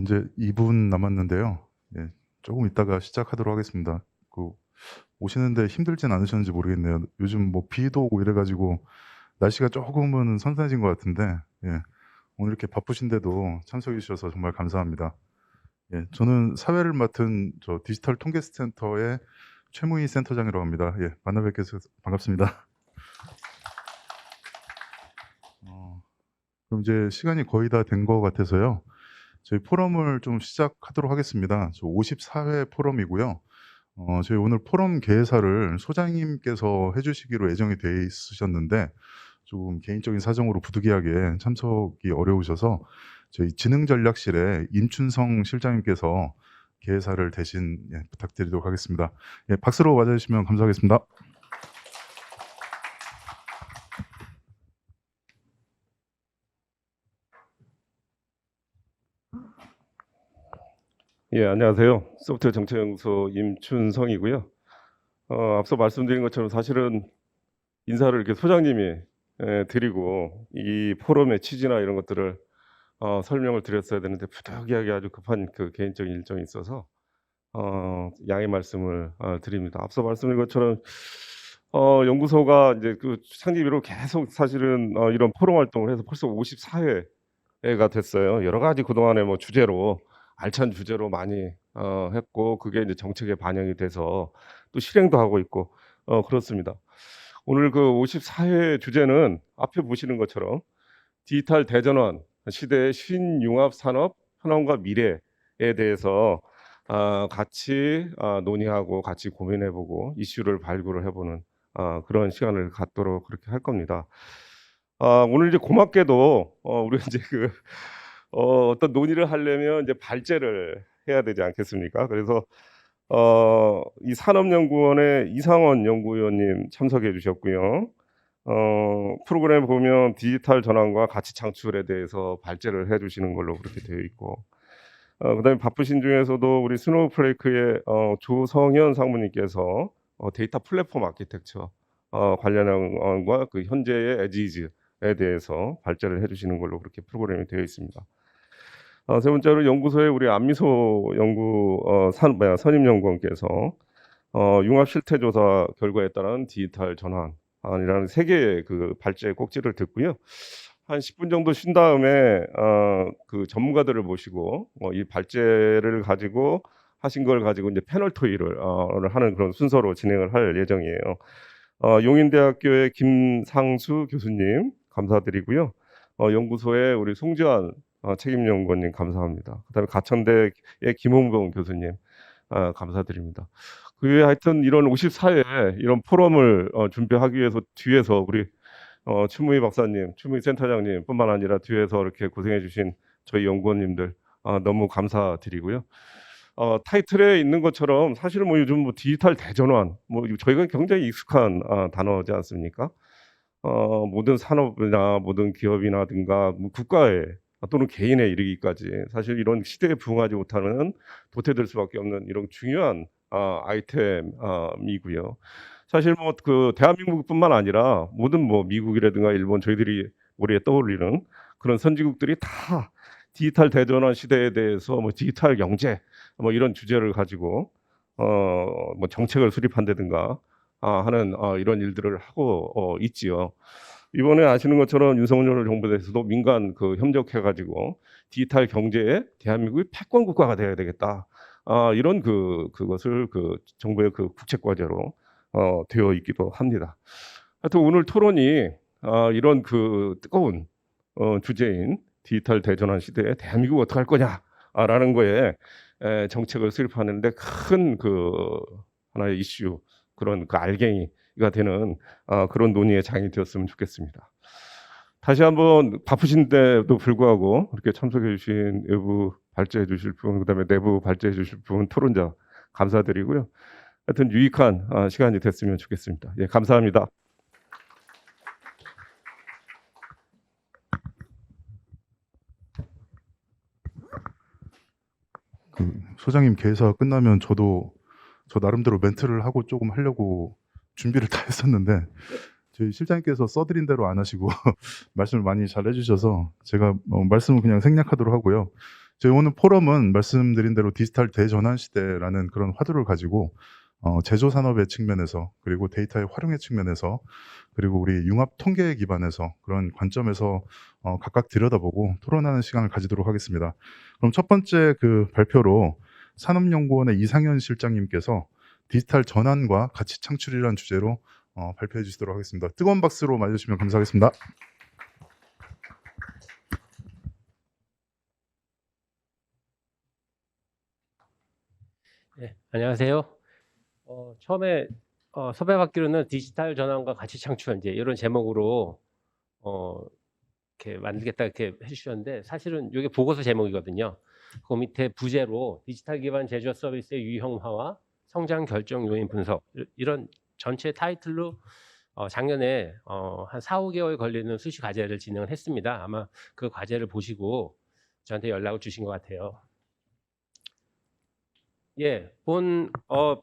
이제 2분 남았는데요. 예, 조금 있다가 시작하도록 하겠습니다. 오시는데 힘들진 않으셨는지 모르겠네요. 요즘 뭐 비도 오고 이래 가지고 날씨가 조금은 선선해진 것 같은데, 예, 오늘 이렇게 바쁘신데도 참석해 주셔서 정말 감사합니다. 예, 저는 사회를 맡은 디지털 통계센터의 최무희 센터장이라고 합니다. 예, 만나 뵙게 해서 반갑습니다. 그럼 이제 시간이 거의 다 된 것 같아서요. 저희 포럼을 좀 시작하도록 하겠습니다. 54회 포럼이고요. 저희 오늘 포럼 개회사를 소장님께서 해주시기로 예정이 돼 있으셨는데 조금 개인적인 사정으로 부득이하게 참석이 어려우셔서 저희 지능전략실의 임춘성 실장님께서 개회사를 대신 부탁드리도록 하겠습니다. 예, 박수로 맞아주시면 감사하겠습니다. 예, 안녕하세요. 소프트웨어 정책연구소 임춘성이고요. 앞서 말씀드린 것처럼 사실은 인사를 이렇게 소장님이 드리고 이 포럼의 취지나 이런 것들을 설명을 드렸어야 되는데 부득이하게 아주 급한 그 개인적인 일정이 있어서 양해 말씀을 드립니다. 앞서 말씀드린 것처럼 연구소가 이제 그 창립 이후로 계속 사실은 이런 포럼 활동을 해서 벌써 54회가 됐어요. 여러 가지 그동안에 뭐 주제로 알찬 주제로 많이 했고 그게 이제 정책에 반영이 돼서 또 실행도 하고 있고 그렇습니다. 오늘 그 54회 주제는 앞에 보시는 것처럼 디지털 대전환 시대의 신융합 산업 현황과 미래에 대해서 같이 논의하고 같이 고민해보고 이슈를 발굴을 해보는 그런 시간을 갖도록 그렇게 할 겁니다. 오늘 이제 고맙게도 우리 이제 어떤 논의를 하려면 이제 발제를 해야 되지 않겠습니까? 그래서 이 산업연구원의 이상원 연구위원님 참석해 주셨고요. 프로그램 보면 디지털 전환과 가치 창출에 대해서 발제를 해 주시는 걸로 그렇게 되어 있고 그다음에 바쁘신 중에서도 우리 스노우플레이크의 조성현 상무님께서 데이터 플랫폼 아키텍처 관련한 것과 그 현재의 에지즈에 대해서 발제를 해 주시는 걸로 그렇게 프로그램이 되어 있습니다. 세 번째로 연구소의 우리 안미소 선임연구원께서 융합 실태 조사 결과에 따른 디지털 전환이라는 세 개의 그 발제 꼭지를 듣고요. 한 10분 정도 쉰 다음에 그 전문가들을 모시고 이 발제를 가지고 하신 걸 가지고 이제 패널 토의를 하는 그런 순서로 진행을 할 예정이에요. 용인대학교의 김상수 교수님 감사드리고요. 연구소의 우리 송지환 책임연구원님 감사합니다. 그다음에 가천대의 김홍봉 교수님 감사드립니다. 그 외에 하여튼 이런 54회 이런 포럼을 준비하기 위해서 뒤에서 우리 추무희 박사님, 추무희 센터장님뿐만 아니라 뒤에서 이렇게 고생해 주신 저희 연구원님들 너무 감사드리고요. 타이틀에 있는 것처럼 사실은 뭐 요즘 뭐 디지털 대전환 뭐 저희가 굉장히 익숙한 단어지 않습니까? 모든 산업이나 모든 기업이나든가 뭐 국가의 또는 개인에 이르기까지 사실 이런 시대에 부응하지 못하는 도태될 수밖에 없는 이런 중요한 아이템이고요. 사실 뭐 그 대한민국뿐만 아니라 모든 뭐 미국이라든가 일본 저희들이 머리에 떠올리는 그런 선진국들이 다 디지털 대전환 시대에 대해서 뭐 디지털 경제 뭐 이런 주제를 가지고 뭐 정책을 수립한다든가 하는 이런 일들을 하고 있지요. 이번에 아시는 것처럼 윤석열 정부에서도 민간 그 협력해가지고 디지털 경제에 대한민국이 패권 국가가 되어야 되겠다. 이런 그것을 그 정부의 그 국책 과제로 되어 있기도 합니다. 하여튼 오늘 토론이 이런 그 뜨거운 주제인 디지털 대전환 시대에 대한민국 어떻게 할 거냐라는 거에 정책을 수립하는데 큰 그 하나의 이슈 그런 그 알갱이가 되는 그런 논의의 장이 되었으면 좋겠습니다. 다시 한번 바쁘신데도 불구하고 이렇게 참석해 주신 외부 발제해 주실 분, 그다음에 내부 발제해 주실 분, 토론자 감사드리고요. 하여튼 유익한 시간이 됐으면 좋겠습니다. 예, 감사합니다. 소장님 개회사 끝나면 저 나름대로 멘트를 하고 조금 하려고 준비를 다 했었는데 저희 실장님께서 써드린 대로 안 하시고 말씀을 많이 잘 해주셔서 제가 말씀을 그냥 생략하도록 하고요. 저희 오늘 포럼은 말씀드린 대로 디지털 대전환 시대라는 그런 화두를 가지고 제조 산업의 측면에서, 그리고 데이터의 활용의 측면에서, 그리고 우리 융합 통계에 기반해서 그런 관점에서 각각 들여다보고 토론하는 시간을 가지도록 하겠습니다. 그럼 첫 번째 그 발표로 산업연구원의 이상현 실장님께서 디지털 전환과 가치 창출이라는 주제로 발표해 주시도록 하겠습니다. 뜨거운 박수로 맞으시면 감사하겠습니다. 네, 안녕하세요. 처음에 섭외받기로는 디지털 전환과 가치 창출 이제 이런 제목으로 이렇게 만들겠다 이렇게 해주셨는데 사실은 이게 보고서 제목이거든요. 그 밑에 부제로 디지털 기반 제조업 서비스의 유형화와 성장 결정 요인 분석 이런 전체 타이틀로 작년에 한 4, 5개월 걸리는 수시 과제를 진행을 했습니다. 아마 그 과제를 보시고 저한테 연락을 주신 것 같아요. 예,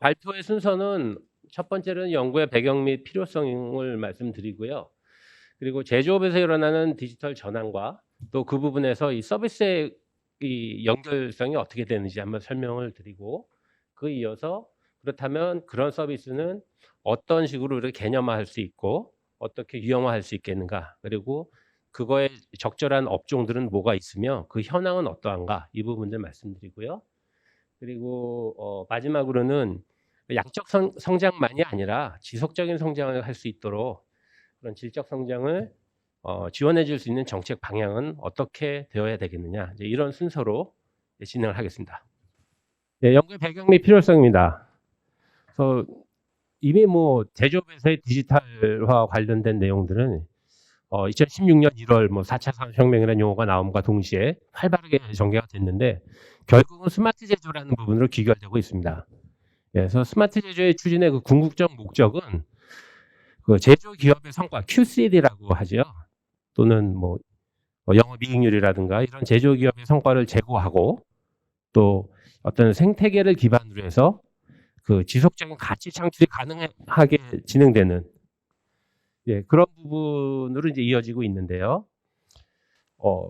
발표의 순서는 첫 번째는 연구의 배경 및 필요성을 말씀드리고요. 그리고 제조업에서 일어나는 디지털 전환과 또 그 부분에서 이 서비스의 이 연결성이 어떻게 되는지 한번 설명을 드리고, 그 이어서 그렇다면 그런 서비스는 어떤 식으로 이렇게 개념화할 수 있고 어떻게 유형화할 수 있겠는가, 그리고 그거에 적절한 업종들은 뭐가 있으며 그 현황은 어떠한가, 이 부분들 말씀드리고요. 그리고 마지막으로는 양적 성장만이 아니라 지속적인 성장을 할 수 있도록 그런 질적 성장을 지원해 줄 수 있는 정책 방향은 어떻게 되어야 되겠느냐, 이제 이런 순서로 진행을 하겠습니다. 네, 연구의 배경 및 필요성입니다. 그래서 이미 제조업에서의 디지털화 관련된 내용들은 2016년 1월 4차 산업혁명이라는 용어가 나옴과 동시에 활발하게 전개가 됐는데 결국은 스마트 제조라는 부분으로 귀결되고 있습니다. 그래서 스마트 제조의 추진의 그 궁극적 목적은 그 제조 기업의 성과 QCD라고 하죠. 또는 영업이익률이라든가 이런 제조 기업의 성과를 제고하고 또 어떤 생태계를 기반으로 해서 그 지속적인 가치 창출이 가능하게 진행되는 그런 부분으로 이제 이어지고 있는데요.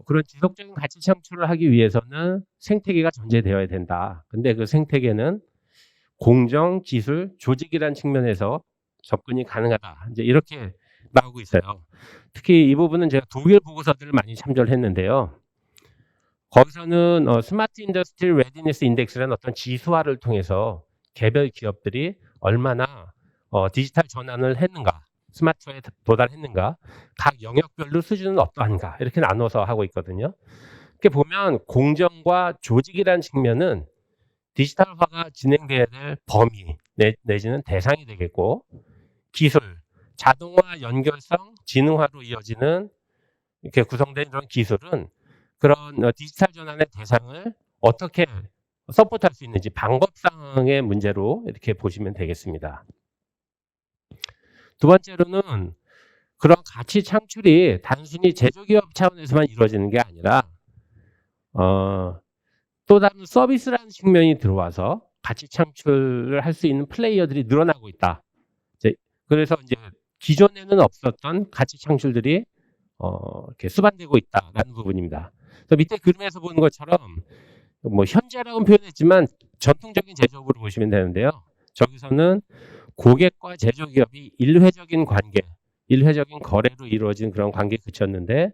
그런 지속적인 가치 창출을 하기 위해서는 생태계가 존재되어야 된다. 근데 그 생태계는 공정, 기술, 조직이라는 측면에서 접근이 가능하다. 이제 이렇게 나오고 있어요. 특히 이 부분은 제가 독일 보고서들을 많이 참조를 했는데요. 거기서는 스마트 인더스트리 레디니스 인덱스라는 어떤 지수화를 통해서 개별 기업들이 얼마나 디지털 전환을 했는가, 스마트화에 도달했는가, 각 영역별로 수준은 어떠한가, 이렇게 나눠서 하고 있거든요. 이렇게 보면 공정과 조직이라는 측면은 디지털화가 진행돼야 될 범위 내지는 대상이 되겠고, 기술, 자동화, 연결성, 지능화로 이어지는 이렇게 구성된 이런 기술은 그런 디지털 전환의 대상을 어떻게 서포트할 수 있는지 방법상의 문제로 이렇게 보시면 되겠습니다. 두 번째로는 그런 가치 창출이 단순히 제조기업 차원에서만 이루어지는 게 아니라 또 다른 서비스라는 측면이 들어와서 가치 창출을 할 수 있는 플레이어들이 늘어나고 있다. 그래서 이제 기존에는 없었던 가치 창출들이 이렇게 수반되고 있다라는 부분입니다. 그래서 밑에 그림에서 보는 것처럼 현재라고는 표현했지만 전통적인 제조업으로 보시면 되는데요. 저기서는 고객과 제조기업이 일회적인 관계, 일회적인 거래로 이루어진 그런 관계에 그쳤는데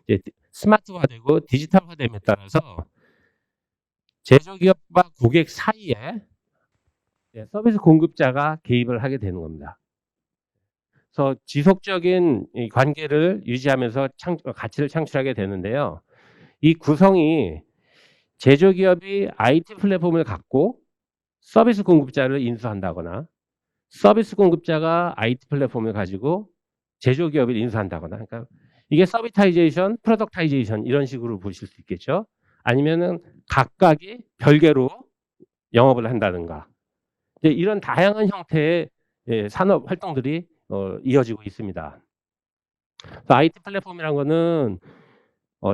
이제 스마트화되고 디지털화됨에 따라서 제조기업과 고객 사이에 서비스 공급자가 개입을 하게 되는 겁니다. 그래서 지속적인 이 관계를 유지하면서 가치를 창출하게 되는데요. 이 구성이 제조기업이 IT 플랫폼을 갖고 서비스 공급자를 인수한다거나 서비스 공급자가 IT 플랫폼을 가지고 제조기업을 인수한다거나, 그러니까 이게 서비타이제이션, 프로덕타이제이션 이런 식으로 보실 수 있겠죠. 아니면은 각각이 별개로 영업을 한다든가, 이런 다양한 형태의 산업 활동들이 이어지고 있습니다. IT 플랫폼이라는 거는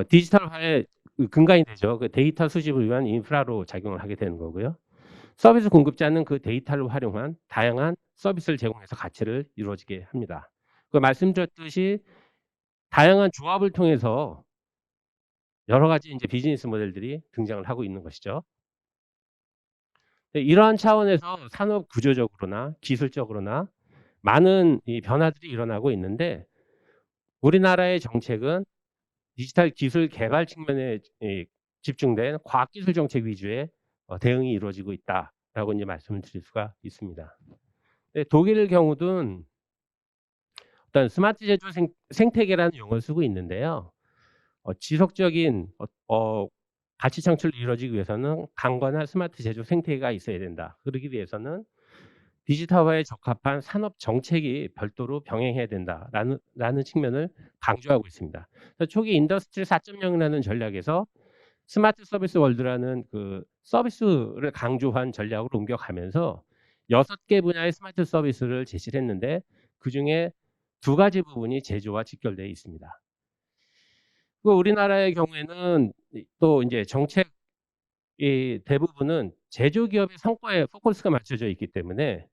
디지털화의 근간이 되죠. 그 데이터 수집을 위한 인프라로 작용을 하게 되는 거고요. 서비스 공급자는 그 데이터를 활용한 다양한 서비스를 제공해서 가치를 이루어지게 합니다. 그 말씀드렸듯이 다양한 조합을 통해서 여러 가지 이제 비즈니스 모델들이 등장을 하고 있는 것이죠. 이러한 차원에서 산업 구조적으로나 기술적으로나 많은 이 변화들이 일어나고 있는데 우리나라의 정책은 디지털 기술 개발 측면에 집중된 과학기술 정책 위주의 대응이 이루어지고 있다라고 이제 말씀을 드릴 수가 있습니다. 독일 경우는 어떤 스마트 제조 생태계라는 용어를 쓰고 있는데요. 지속적인 가치 창출이 이루어지기 위해서는 강건한 스마트 제조 생태계가 있어야 된다. 그러기 위해서는 디지털화에 적합한 산업 정책이 별도로 병행해야 된다라는 측면을 강조하고 있습니다. 그래서 초기 인더스트리 4.0이라는 전략에서 스마트 서비스 월드라는 그 서비스를 강조한 전략으로 옮겨가면서 6개 분야의 스마트 서비스를 제시를 했는데 그중에 2가지 부분이 제조와 직결되어 있습니다. 우리나라의 경우에는 또 이제 정책의 대부분은 제조 기업의 성과에 포커스가 맞춰져 있기 때문에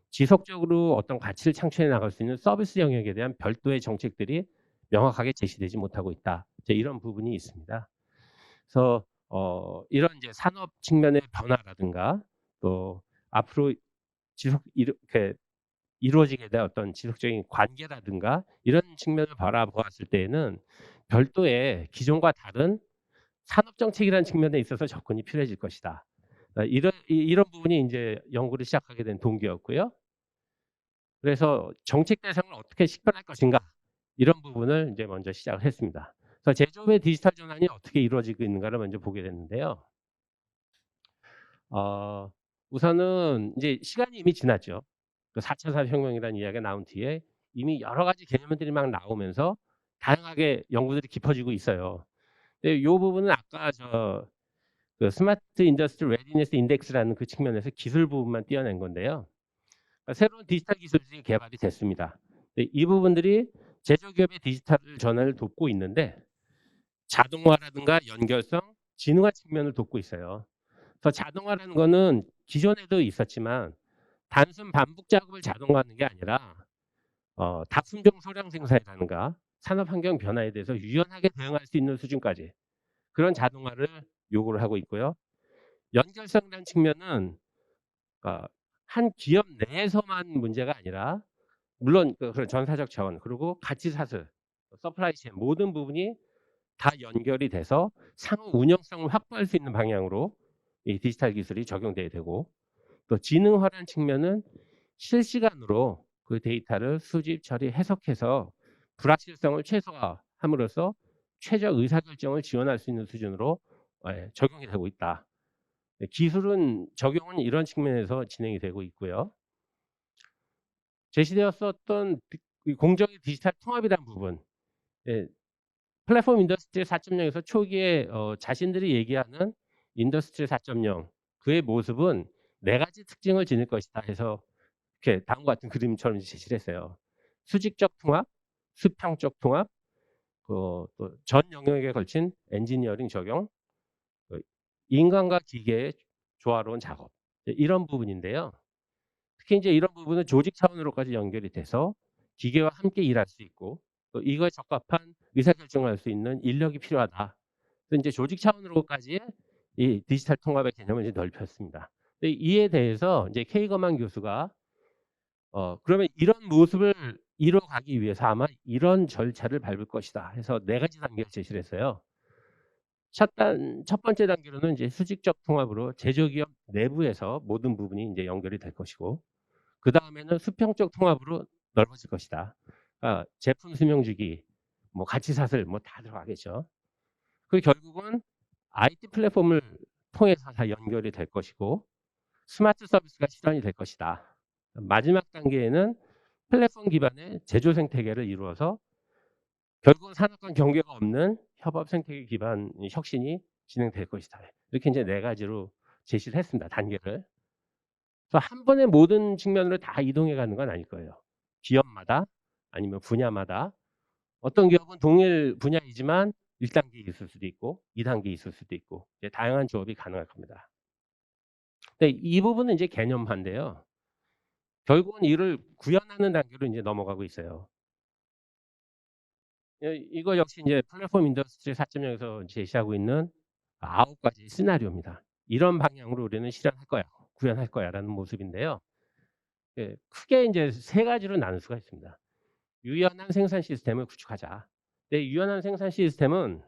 지속적으로 어떤 가치를 창출해 나갈 수 있는 서비스 영역에 대한 별도의 정책들이 명확하게 제시되지 못하고 있다. 이제 이런 부분이 있습니다. 그래서 이런 이제 산업 측면의 변화라든가 또 앞으로 이렇게 이루어지게 될 어떤 지속적인 관계라든가 이런 측면을 바라보았을 때에는 별도의 기존과 다른 산업 정책이라는 측면에 있어서 접근이 필요해질 것이다. 이런 부분이 이제 연구를 시작하게 된 동기였고요. 그래서 정책 대상을 어떻게 식별할 것인가 이런 부분을 이제 먼저 시작을 했습니다. 그래서 제조업의 디지털 전환이 어떻게 이루어지고 있는가를 먼저 보게 됐는데요. 우선은 이제 시간이 이미 지났죠. 그 4차 산업혁명이라는 이야기가 나온 뒤에 이미 여러 가지 개념들이 막 나오면서 다양하게 연구들이 깊어지고 있어요. 근데 요 부분은 아까 그 스마트 인더스트리 레디니스 인덱스라는 그 측면에서 기술 부분만 띄어낸 건데요. 그러니까 새로운 디지털 기술들이 개발이 됐습니다. 근데 이 부분들이 제조기업의 디지털 전환을 돕고 있는데 자동화라든가 연결성, 지능화 측면을 돕고 있어요. 그래서 자동화라는 거는 기존에도 있었지만 단순 반복 작업을 자동화하는 게 아니라 다품종 소량 생산이라든가 산업 환경 변화에 대해서 유연하게 대응할 수 있는 수준까지 그런 자동화를 요구를 하고 있고요. 연결성이라는 측면은 한 기업 내에서만 문제가 아니라 물론 그런 전사적 자원 그리고 가치 사슬, 서플라이 체인 모든 부분이 다 연결이 돼서 상호 운영성을 확보할 수 있는 방향으로 이 디지털 기술이 적용돼야 되고 또 지능화라는 측면은 실시간으로 그 데이터를 수집, 처리, 해석해서 불확실성을 최소화함으로써 최저 의사결정을 지원할 수 있는 수준으로 적용이 되고 있다. 기술은 적용은 이런 측면에서 진행이 되고 있고요. 제시되었었던 이 공정의 디지털 통합이라는 부분, 플랫폼 인더스트리 4.0에서 초기에 자신들이 얘기하는 인더스트리 4.0 그의 모습은 4가지 특징을 지닐 것이다 해서 이렇게 다음과 같은 그림처럼 제시를 했어요. 수직적 통합, 수평적 통합, 또 전 영역에 걸친 엔지니어링 적용, 인간과 기계의 조화로운 작업 이런 부분인데요. 특히 이제 이런 부분은 조직 차원으로까지 연결이 돼서 기계와 함께 일할 수 있고 또 이거에 적합한 의사결정을 할 수 있는 인력이 필요하다. 그래서 이제 조직 차원으로까지 이 디지털 통합의 개념을 이제 넓혔습니다. 근데 이에 대해서 이제 K거만 교수가 그러면 이런 모습을 이뤄가기 위해서 아마 이런 절차를 밟을 것이다 해서 4가지 단계를 제시를 했어요. 첫 번째 단계로는 이제 수직적 통합으로 제조기업 내부에서 모든 부분이 이제 연결이 될 것이고 그다음에는 수평적 통합으로 넓어질 것이다. 제품 수명주기, 뭐 가치 사슬 뭐 다 들어가겠죠. 그 결국은 IT 플랫폼을 통해서 다 연결이 될 것이고 스마트 서비스가 실현이 될 것이다. 마지막 단계에는 플랫폼 기반의 제조 생태계를 이루어서 결국은 산업 간 경계가 없는 협업 생태계 기반 혁신이 진행될 것이다. 이렇게 이제 4가지로 제시를 했습니다. 단계를. 그래서 한 번에 모든 측면으로 다 이동해 가는 건 아닐 거예요. 기업마다 아니면 분야마다 어떤 기업은 동일 분야이지만 1단계 있을 수도 있고 2단계 있을 수도 있고 이제 다양한 조합이 가능할 겁니다. 근데 이 부분은 이제 개념화인데요. 결국은 이를 구현하는 단계로 이제 넘어가고 있어요. 이거 역시 이제 플랫폼 인더스트리 4.0에서 제시하고 있는 9 가지 시나리오입니다. 이런 방향으로 우리는 실현할 거야, 구현할 거야라는 모습인데요. 예, 크게 인제 3 가지로 나눌 수가 있습니다. 유연한 생산 시스템을 구축하자. 근데 유연한 생산 시스템은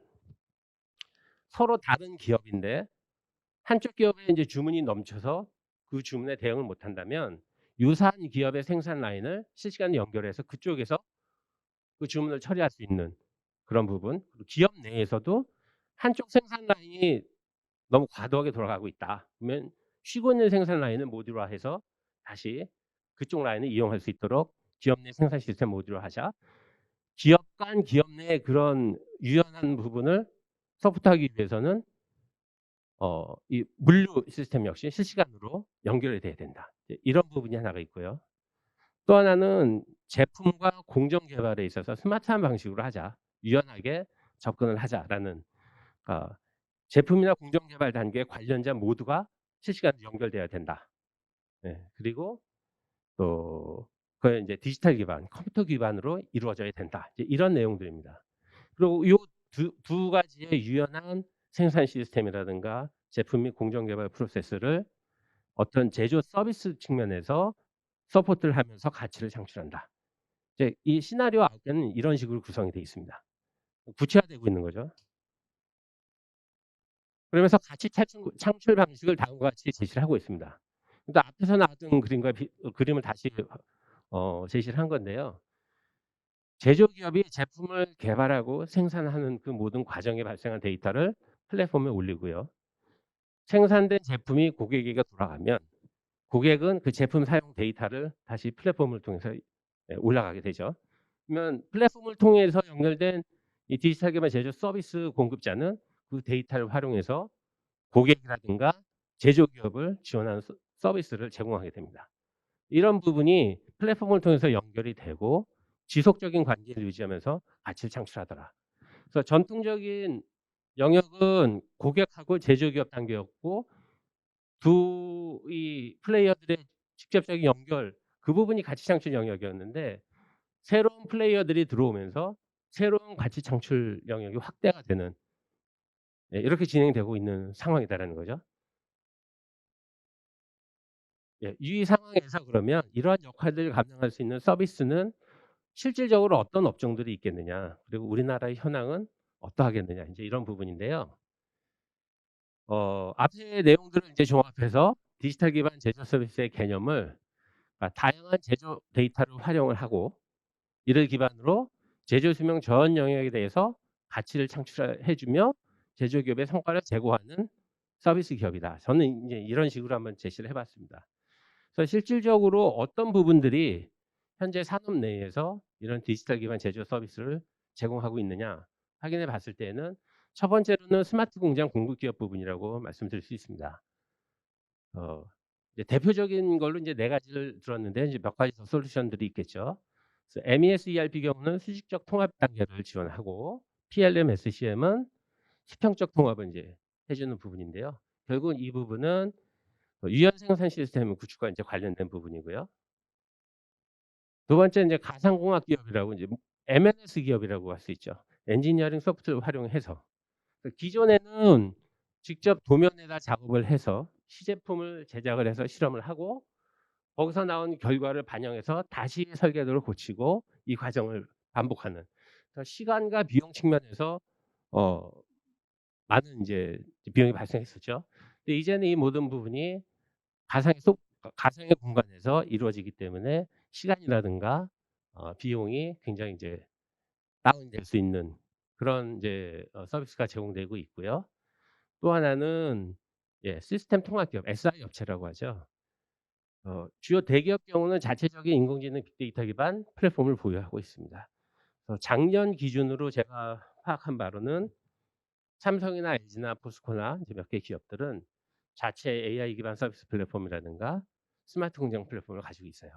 서로 다른 기업인데 한쪽 기업에 인제 주문이 넘쳐서 그 주문에 대응을 못 한다면 유사한 기업의 생산 라인을 실시간으로 연결해서 그쪽에서 그 주문을 처리할 수 있는 그런 부분. 그리고 기업 내에서도 한쪽 생산 라인이 너무 과도하게 돌아가고 있다. 그러면 쉬고 있는 생산 라인을 모듈화해서 다시 그쪽 라인을 이용할 수 있도록 기업 내 생산 시스템 모듈화하자. 기업 간 기업 내 그런 유연한 부분을 서포트하기 위해서는 이 물류 시스템 역시 실시간으로 연결이 돼야 된다. 이런 부분이 하나가 있고요. 또 하나는 제품과 공정 개발에 있어서 스마트한 방식으로 하자. 유연하게 접근을 하자라는 제품이나 공정 개발 단계의 관련자 모두가 실시간으로 연결돼야 된다. 예. 그리고 또 그게 인제 디지털 기반, 컴퓨터 기반으로 이루어져야 된다. 이제 이런 내용들입니다. 그리고 요 두 가지의 유연한 생산 시스템이라든가 제품 및 공정 개발 프로세스를 어떤 제조 서비스 측면에서 서포트를 하면서 가치를 창출한다. 이제 이 시나리오 9 개는 이런 식으로 구성이 되어 있습니다. 구체화되고 있는 거죠. 그러면서 가치 창출 방식을 다음과 같이 제시를 하고 있습니다. 그러니까 앞에서 나왔던 그림을 다시 제시를 한 건데요. 제조기업이 제품을 개발하고 생산하는 그 모든 과정에 발생한 데이터를 플랫폼에 올리고요. 생산된 제품이 고객에게 돌아가면 고객은 그 제품 사용 데이터를 다시 플랫폼을 통해서 올라가게 되죠. 그러면 플랫폼을 통해서 연결된 이 디지털 기반 제조 서비스 공급자는 그 데이터를 활용해서 고객이라든가 제조기업을 지원하는 서비스를 제공하게 됩니다. 이런 부분이 플랫폼을 통해서 연결이 되고 지속적인 관계를 유지하면서 가치를 창출하더라. 그래서 전통적인 영역은 고객하고 제조기업 단계였고 이 플레이어들의 직접적인 연결 그 부분이 가치 창출 영역이었는데 새로운 플레이어들이 들어오면서 새로운 가치 창출 영역이 확대가 되는 이렇게 진행되고 있는 상황이다라는 거죠. 예. 이 상황에서 그러면 이러한 역할들을 감당할 수 있는 서비스는 실질적으로 어떤 업종들이 있겠느냐, 그리고 우리나라의 현황은 어떠하겠느냐 인제 이런 부분인데요. 앞의 내용들을 인제 종합해서 디지털 기반 제조 서비스의 개념을 다양한 제조 데이터를 활용을 하고 이를 기반으로 제조 수명 전 영역에 대해서 가치를 창출해 주며 제조기업의 성과를 제고하는 서비스 기업이다. 저는 인제 이런 식으로 한번 제시를 해 봤습니다. 그래서 실질적으로 어떤 부분들이 현재 산업 내에서 이런 디지털 기반 제조 서비스를 제공하고 있느냐 확인해 봤을 때에는 첫 번째로는 스마트 공장 공급 기업 부분이라고 말씀드릴 수 있습니다. 어 이제 대표적인 걸로 이제 4 가지를 들었는데 이제 몇 가지 더 솔루션들이 있겠죠. 그래서 MES ERP 경우는 수직적 통합 단계를 지원하고 PLM, SCM은 수평적 통합을 이제 해 주는 부분인데요. 결국은 이 부분은 유연 생산 시스템 구축과 이제 관련된 부분이고요. 두 번째 인제 가상공학 기업이라고 이제 MNS 기업이라고 할 수 있죠. 엔지니어링 소프트를 활용해서. 기존에는 직접 도면에다 작업을 해서 시제품을 제작을 해서 실험을 하고 거기서 나온 결과를 반영해서 다시 설계도를 고치고 이 과정을 반복하는. 그러니까 시간과 비용 측면에서 어 많은 인제 비용이 발생했었죠. 근데 이제는 이 모든 부분이 가상의 공간에서 이루어지기 때문에 시간이라든가 비용이 굉장히 이제 다운될 수 있는 그런 이제 서비스가 제공되고 있고요. 또 하나는 시스템 통합 기업 SI 업체라고 하죠. 주요 대기업 경우는 자체적인 인공지능 빅데이터 기반 플랫폼을 보유하고 있습니다. 작년 기준으로 제가 파악한 바로는 삼성이나 LG나 포스코나 이제 몇 개 기업들은 자체 AI 기반 서비스 플랫폼이라든가 스마트 공장 플랫폼을 가지고 있어요.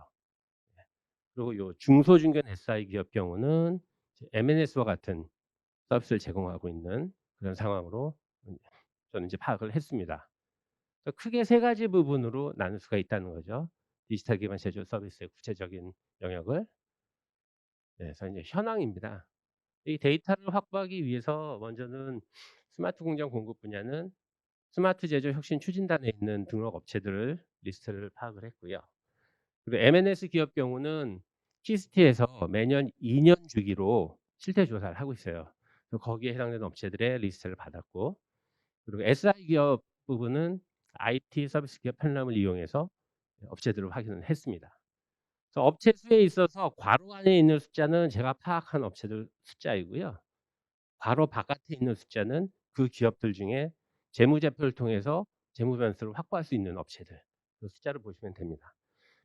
예. 그리고 요 중소중견 SI 기업 경우는 이제 MNS와 같은 서비스를 제공하고 있는 그런 상황으로 저는 이제 파악을 했습니다. 그래서 크게 3 가지 부분으로 나눌 수가 있다는 거죠. 디지털 기반 제조 서비스의 구체적인 영역을. 네, 그래서 이제 현황입니다. 이 데이터를 확보하기 위해서 먼저는 스마트 공장 공급 분야는 스마트 제조 혁신 추진단에 있는 등록 업체들을 리스트를 파악을 했고요. 그리고 M&S 기업 경우는 키스티에서 매년 2년 주기로 실태 조사를 하고 있어요. 그래서 거기에 해당되는 업체들의 리스트를 받았고, 그리고 SI 기업 부분은 IT 서비스 기업 편람을 이용해서 업체들을 확인을 했습니다. 그래서 업체 수에 있어서 괄호 안에 있는 숫자는 제가 파악한 업체들 숫자이고요. 괄호 바깥에 있는 숫자는 그 기업들 중에 재무제표를 통해서 재무 변수를 확보할 수 있는 업체들, 그 숫자를 보시면 됩니다.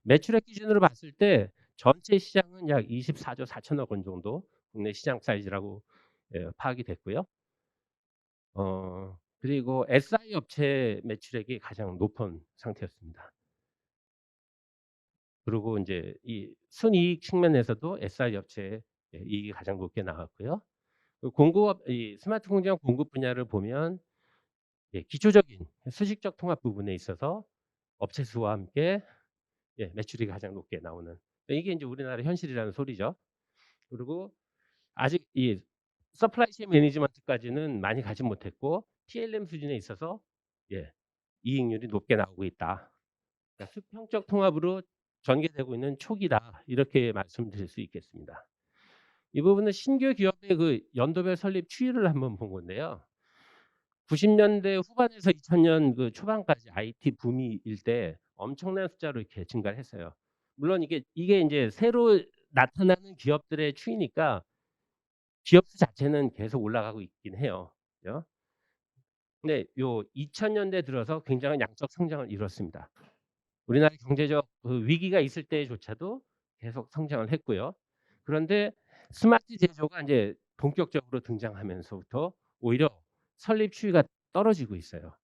매출액 기준으로 봤을 때 전체 시장은 약 24조 4천억 원 정도 국내 시장 사이즈라고 파악이 됐고요. 그리고 SI 업체 매출액이 가장 높은 상태였습니다. 그리고 이제 이 순이익 측면에서도 SI 업체의 이익이 가장 높게 나왔고요. 그 공급 이 스마트 공장 공급 분야를 보면 기초적인 수직적 통합 부분에 있어서 업체 수와 함께 매출이 가장 높게 나오는, 이게 이제 우리나라 현실이라는 소리죠. 그리고 아직 이 서플라이 체인 매니지먼트까지는 많이 가지 못했고 PLM 수준에 있어서 이익률이 높게 나오고 있다. 그러니까 수평적 통합으로 전개되고 있는 초기다, 이렇게 말씀드릴 수 있겠습니다. 이 부분은 신규 기업의 그 연도별 설립 추이를 한번 본 건데요. 90년대 후반에서 2000년 그 초반까지 IT 붐이일 때 엄청난 숫자로 이렇게 증가를 했어요. 물론 이게 이제 새로 나타나는 기업들의 추이니까 기업 수 자체는 계속 올라가고 있긴 해요. 그죠? 근데 요 2000년대 들어서 굉장한 양적 성장을 이뤘습니다. 우리나라 경제적 그 위기가 있을 때조차도 계속 성장을 했고요. 그런데 스마트 제조가 이제 본격적으로 등장하면서부터 오히려 설립 추이가 떨어지고 있어요.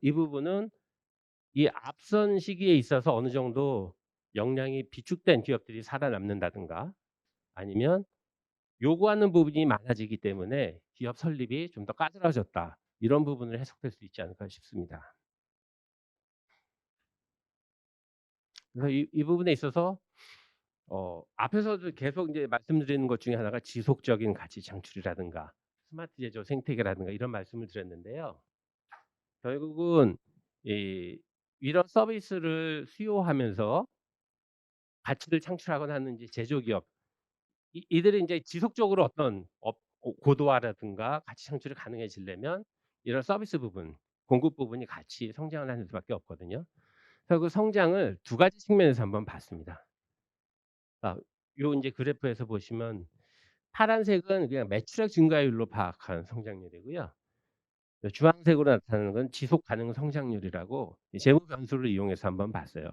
이 부분은 이 앞선 시기에 있어서 어느 정도 역량이 비축된 기업들이 살아남는다든가, 아니면 요구하는 부분이 많아지기 때문에 기업 설립이 좀 더 까다로워졌다, 이런 부분을 해석될 수 있지 않을까 싶습니다. 그래서 이 부분에 있어서 앞에서도 계속 이제 말씀드리는 것 중에 하나가 지속적인 가치 창출이라든가 스마트 제조 생태계라든가 이런 말씀을 드렸는데요. 결국은 이런 서비스를 수요하면서 가치를 창출하거나 하는 이제 제조기업, 이들이 이제 지속적으로 어떤 고도화라든가 가치 창출이 가능해지려면 이런 서비스 부분, 공급 부분이 같이 성장을 하는 수밖에 없거든요. 그래서 그 성장을 두 가지 측면에서 한번 봤습니다. 요 이제 그래프에서 보시면 파란색은 그냥 매출액 증가율로 파악한 성장률이고요. 주황색으로 나타나는 건 지속 가능 성장률이라고 이 재무 변수를 이용해서 한번 봤어요.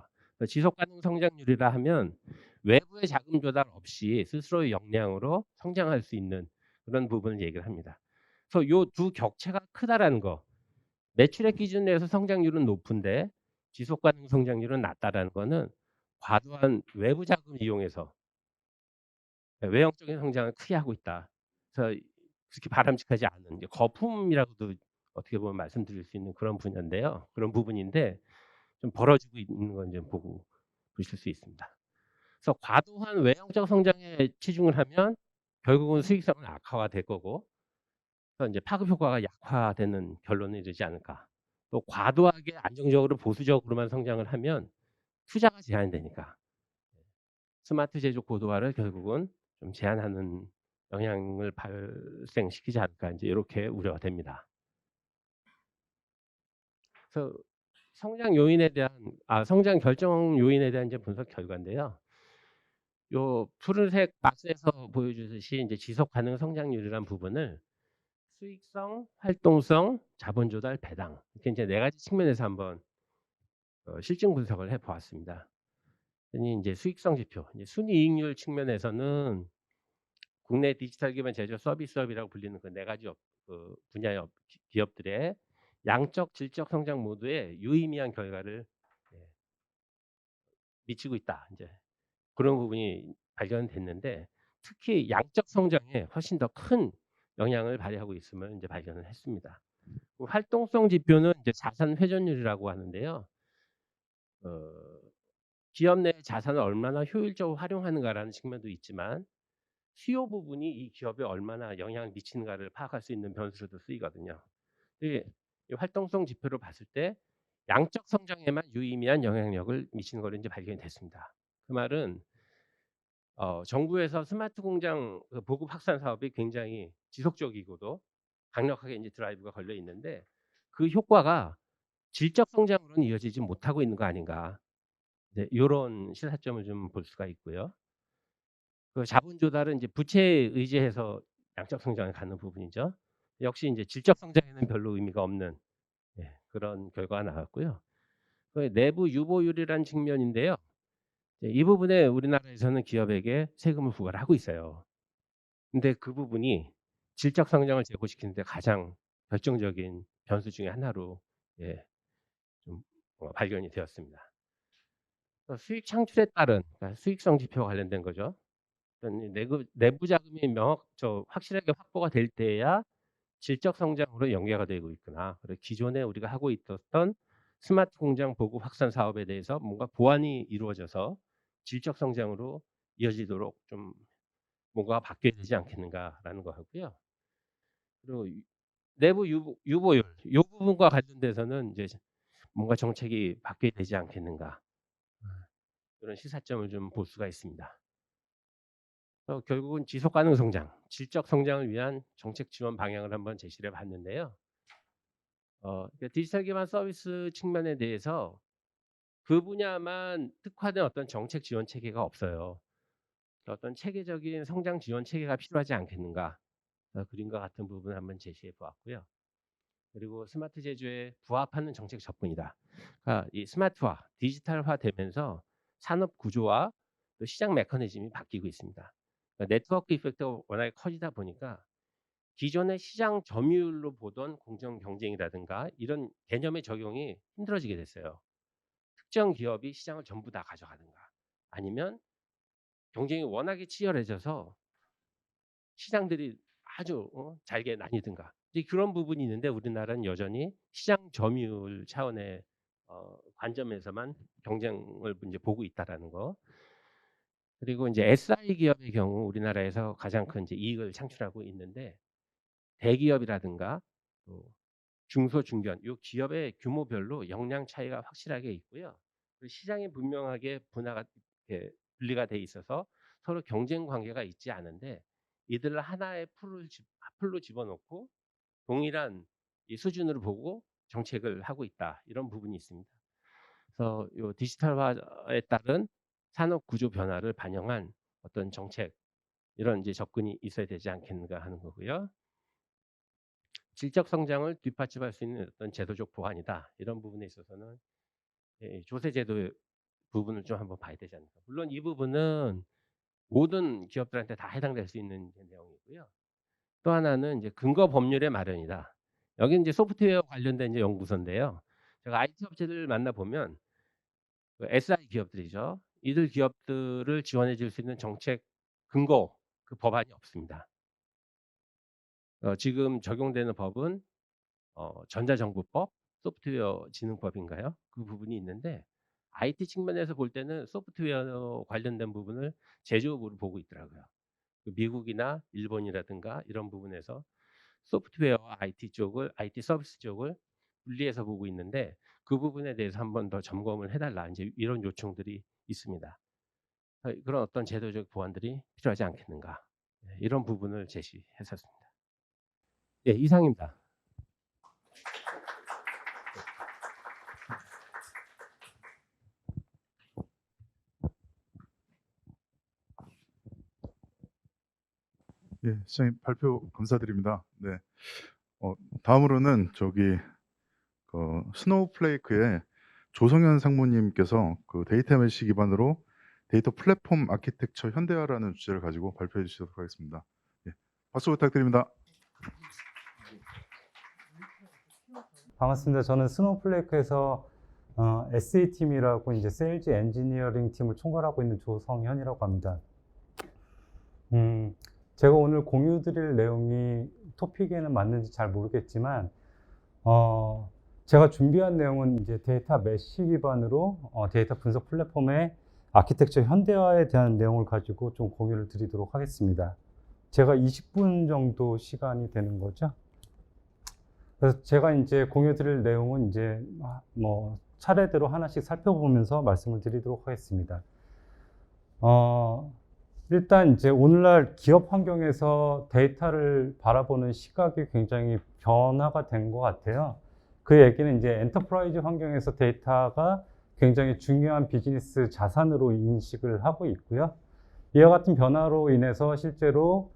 지속 가능 성장률이라 하면 외부의 자금 조달 없이 스스로의 역량으로 성장할 수 있는 그런 부분을 얘기를 합니다. 그래서 요 두 격차가 크다라는 거, 매출액 기준에서 성장률은 높은데 지속 가능 성장률은 낮다라는 거는 과도한 외부 자금을 이용해서 외형적인 성장을 크게 하고 있다. 그래서 그렇게 바람직하지 않은 이제 거품이라고도 어떻게 보면 말씀드릴 수 있는 그런 분야인데요. 그런 부분인데 좀 벌어지고 있는 건 좀 보고 보실 수 있습니다. 그래서 과도한 외형적 성장에 치중을 하면 결국은 수익성은 악화될 거고, 그래서 이제 파급 효과가 약화되는 결론에 이르지 않을까. 또 과도하게 안정적으로 보수적으로만 성장을 하면 투자가 제한되니까 스마트 제조 고도화를 결국은 좀 제한하는 영향을 발생시키지 않을까, 이제 이렇게 우려가 됩니다. 그래서 성장 결정 요인에 대한 이제 분석 결과인데요. 요 푸른색 박스에서 보여주듯이 이제 지속 가능 성장률이란 부분을 수익성, 활동성, 자본 조달, 배당, 이렇게 이제 네 가지 측면에서 한번 실증 분석을 해 보았습니다. 이제 수익성 지표, 이제 순이익률 측면에서는 국내 디지털 기반 제조 서비스업이라고 불리는 그 네 가지 그 분야의 기업들의 양적, 질적 성장 모두에 유의미한 결과를 미치고 있다, 이제 그런 부분이 발견됐는데, 특히 양적 성장에 훨씬 더 큰 영향을 발휘하고 있음을 이제 발견을 했습니다. 활동성 지표는 이제 자산 회전율이라고 하는데요. 기업 내 자산을 얼마나 효율적으로 활용하는가라는 측면도 있지만 수요 부분이 이 기업에 얼마나 영향을 미치는가를 파악할 수 있는 변수로도 쓰이거든요. 이 활동성 지표를 봤을 때 양적 성장에만 유의미한 영향력을 미치는 걸로 이제 발견이 됐습니다. 그 말은 정부에서 스마트 공장 그 보급 확산 사업이 굉장히 지속적이고도 강력하게 이제 드라이브가 걸려 있는데 그 효과가 질적 성장으로는 이어지지 못하고 있는 거 아닌가. 네, 요런 시사점을 좀 볼 수가 있고요. 그 자본 조달은 이제 부채에 의지해서 양적 성장을 갖는 부분이죠. 역시 이제 질적 성장에는 별로 의미가 없는 그런 결과가 나왔고요. 그 내부 유보율이라는 측면인데요. 이 부분에 우리나라에서는 기업에게 세금을 부과를 하고 있어요. 근데 그 부분이 질적 성장을 제고시키는 데 가장 결정적인 변수 중에 하나로 좀 발견이 되었습니다. 수익 창출에 따른 그러니까 수익성 지표와 관련된 거죠. 내부 자금이 확실하게 확보가 될 때야 질적 성장으로 연계가 되고 있구나. 그리고 기존에 우리가 하고 있었던 스마트 공장 보급 확산 사업에 대해서 뭔가 보완이 이루어져서 질적 성장으로 이어지도록 좀 뭔가가 바뀌어야 되지 않겠는가라는 거 하고요. 그리고 내부 유보율 이 부분과 관련돼서는 이제 뭔가 정책이 바뀌어야 되지 않겠는가 그런 시사점을 좀 볼 수가 있습니다. 결국은 지속 가능 성장, 질적 성장을 위한 정책 지원 방향을 한번 제시를 해봤는데요. 그러니까 디지털 기반 서비스 측면에 대해서 그 분야만 특화된 어떤 정책 지원 체계가 없어요. 어떤 체계적인 성장 지원 체계가 필요하지 않겠는가 그림과 같은 부분을 한번 제시해 보았고요. 그리고 스마트 제조에 부합하는 정책 접근이다. 그러니까 이 스마트화, 디지털화 되면서 산업 구조와 또 시장 메커니즘이 바뀌고 있습니다. 그러니까 네트워크 이펙트가 워낙에 커지다 보니까 기존의 시장 점유율로 보던 공정 경쟁이라든가 이런 개념의 적용이 힘들어지게 됐어요. 특정 기업이 시장을 전부 다 가져가든가 아니면 경쟁이 워낙에 치열해져서 시장들이 아주 잘게 나뉘든가 이제 그런 부분이 있는데 우리나라는 여전히 시장 점유율 차원의 관점에서만 경쟁을 이제 보고 있다라는 거. 그리고 이제 SI 기업의 경우 우리나라에서 가장 큰 이제 이익을 창출하고 있는데 대기업이라든가 또 중소 중견 요 기업의 규모별로 역량 차이가 확실하게 있고요. 그리고 시장이 분명하게 분리가 돼 있어서 서로 경쟁 관계가 있지 않은데 이들을 하나의 풀로 집어넣고 동일한 이 수준으로 보고 정책을 하고 있다 이런 부분이 있습니다. 그래서 요 디지털화에 따른 산업 구조 변화를 반영한 어떤 정책 이런 이제 접근이 있어야 되지 않겠는가 하는 거고요. 질적 성장을 뒷받침할 수 있는 어떤 제도적 보완이다 이런 부분에 있어서는 조세 제도 부분을 좀 한번 봐야 되지 않을까. 물론 이 부분은 모든 기업들한테 다 해당될 수 있는 내용이고요. 또 하나는 이제 근거 법률의 마련이다. 여기 이제 소프트웨어 관련된 이제 연구소인데요. 제가 IT 업체들을 만나 보면 그 SI 기업들이죠. 이들 기업들을 지원해 줄 수 있는 정책 근거 그 법안이 없습니다. 지금 적용되는 법은 전자정부법, 소프트웨어 진흥법인가요? 그 부분이 있는데 IT 측면에서 볼 때는 소프트웨어 관련된 부분을 제조업으로 보고 있더라고요. 미국이나 일본이라든가 이런 부분에서 소프트웨어와 IT 서비스 쪽을 분리해서 보고 있는데 그 부분에 대해서 한 번 더 점검을 해달라 이제 이런 요청들이 있습니다. 그런 어떤 제도적 보완들이 필요하지 않겠는가 이런 부분을 제시했었습니다. 예, 이상입니다. 예, 시장님 발표 감사드립니다. 네, 다음으로는 스노우플레이크의 조성현 상무님께서 그 데이터 메시 기반으로 데이터 플랫폼 아키텍처 현대화라는 주제를 가지고 발표해 주시도록 하겠습니다. 예, 박수 부탁드립니다. 반갑습니다. 저는 스노우플레이크에서 SA 팀이라고 이제 세일즈 엔지니어링 팀을 총괄하고 있는 조성현이라고 합니다. 제가 오늘 공유드릴 내용이 토픽에는 맞는지 잘 모르겠지만 제가 준비한 내용은 이제 데이터 메시 기반으로 데이터 분석 플랫폼의 아키텍처 현대화에 대한 내용을 가지고 좀 공유를 드리도록 하겠습니다. 제가 20분 정도 시간이 되는 거죠. 그래서 제가 이제 공유 드릴 내용은 이제 뭐 차례대로 하나씩 살펴보면서 말씀을 드리도록 하겠습니다. 일단 이제 오늘날 기업 환경에서 데이터를 바라보는 시각이 굉장히 변화가 된 것 같아요. 그 얘기는 이제 엔터프라이즈 환경에서 데이터가 굉장히 중요한 비즈니스 자산으로 인식을 하고 있고요. 이와 같은 변화로 인해서 실제로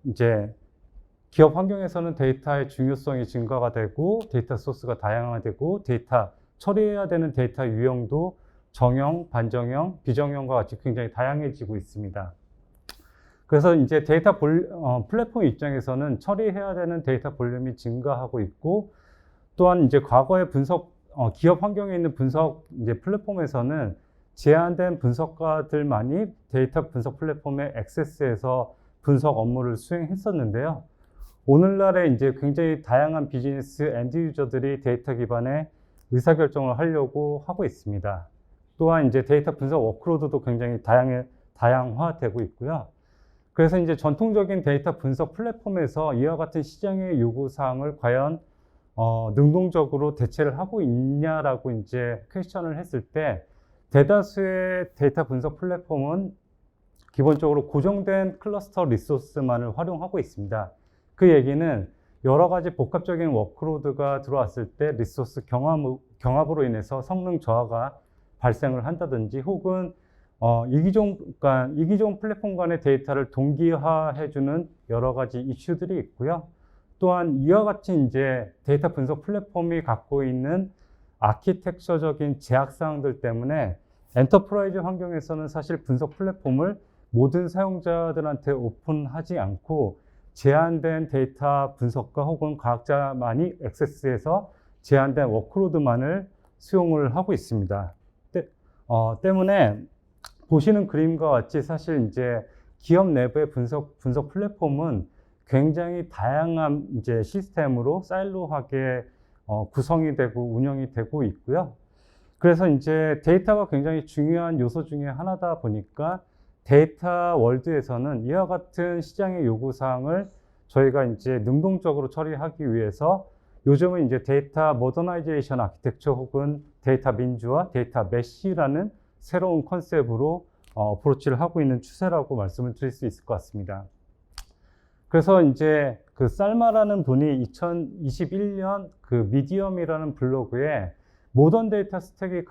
이제 기업 환경에서는 데이터의 중요성이 증가가 되고 데이터 소스가 다양화되고 데이터 처리해야 되는 데이터 유형도 정형, 반정형, 비정형과 같이 굉장히 다양해지고 있습니다. 그래서 이제 데이터 플랫폼 입장에서는 처리해야 되는 데이터 볼륨이 증가하고 있고 또한 이제 과거의 기업 환경에 있는 분석 이제 플랫폼에서는 제한된 분석가들만이 데이터 분석 플랫폼에 액세스해서 분석 업무를 수행했었는데요. 오늘날에 이제 굉장히 다양한 비즈니스 엔드 유저들이 데이터 기반의 의사결정을 하려고 하고 있습니다. 또한 이제 데이터 분석 워크로드도 굉장히 다양화되고 있고요. 그래서 이제 전통적인 데이터 분석 플랫폼에서 이와 같은 시장의 요구사항을 과연 능동적으로 대체를 하고 있냐라고 이제 퀘스천을 했을 때 대다수의 데이터 분석 플랫폼은 기본적으로 고정된 클러스터 리소스만을 활용하고 있습니다. 그 얘기는 여러 가지 복합적인 워크로드가 들어왔을 때 리소스 경합으로 인해서 성능 저하가 발생을 한다든지 혹은 이기종 플랫폼 간의 데이터를 동기화해주는 여러 가지 이슈들이 있고요. 또한 이와 같이 이제 데이터 분석 플랫폼이 갖고 있는 아키텍처적인 제약사항들 때문에 엔터프라이즈 환경에서는 사실 분석 플랫폼을 모든 사용자들한테 오픈하지 않고 제한된 데이터 분석가 혹은 과학자만이 액세스해서 제한된 워크로드만을 수용을 하고 있습니다. 때문에 보시는 그림과 같이 사실 이제 기업 내부의 분석 플랫폼은 굉장히 다양한 이제 시스템으로 사일로하게 구성이 되고 운영이 되고 있고요. 그래서 이제 데이터가 굉장히 중요한 요소 중에 하나다 보니까 데이터 월드에서는 이와 같은 시장의 요구사항을 저희가 이제 능동적으로 처리하기 위해서 요즘은 이제 데이터 모더나이제이션 아키텍처 혹은 데이터 민주화, 데이터 메쉬라는 새로운 컨셉으로 어프로치를 하고 있는 추세라고 말씀을 드릴 수 있을 것 같습니다. 그래서 이제 그 쌀마라는 분이 2021년 그 미디엄이라는 블로그에 모던 데이터 스택에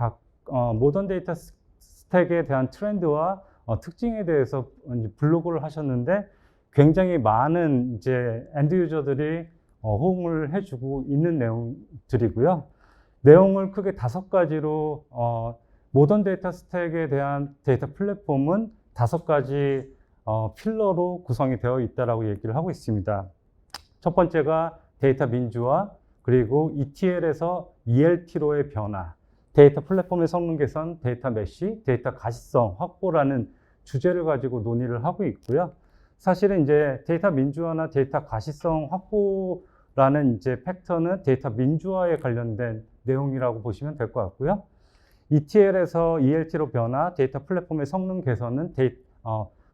대한 트렌드와 특징에 대해서 이제 블로그를 하셨는데 굉장히 많은 이제 엔드 유저들이 호응을 해주고 있는 내용들이고요. 내용을 크게 5가지로 모던 데이터 스택에 대한 데이터 플랫폼은 5가지 필러로 구성이 되어 있다라고 얘기를 하고 있습니다. 첫 번째가 데이터 민주화, 그리고 ETL에서 ELT로의 변화, 데이터 플랫폼의 성능 개선, 데이터 메쉬, 데이터 가시성 확보라는 주제를 가지고 논의를 하고 있고요. 사실은 이제 데이터 민주화나 데이터 가시성 확보라는 이제 팩터는 데이터 민주화에 관련된 내용이라고 보시면 될 것 같고요. ETL에서 ELT로 변화, 데이터 플랫폼의 성능 개선은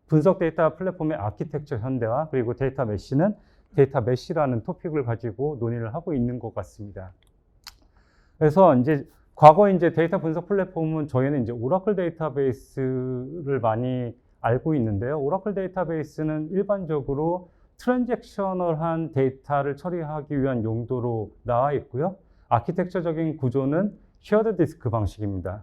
분석 데이터 플랫폼의 아키텍처 현대화, 그리고 데이터 메쉬는 데이터 메쉬라는 토픽을 가지고 논의를 하고 있는 것 같습니다. 그래서 이제 과거 이제 데이터 분석 플랫폼은 저희는 이제 오라클 데이터베이스를 많이 알고 있는데요. 오라클 데이터베이스는 일반적으로 트랜잭셔널한 데이터를 처리하기 위한 용도로 나와 있고요. 아키텍처적인 구조는 쉐어드 디스크 방식입니다.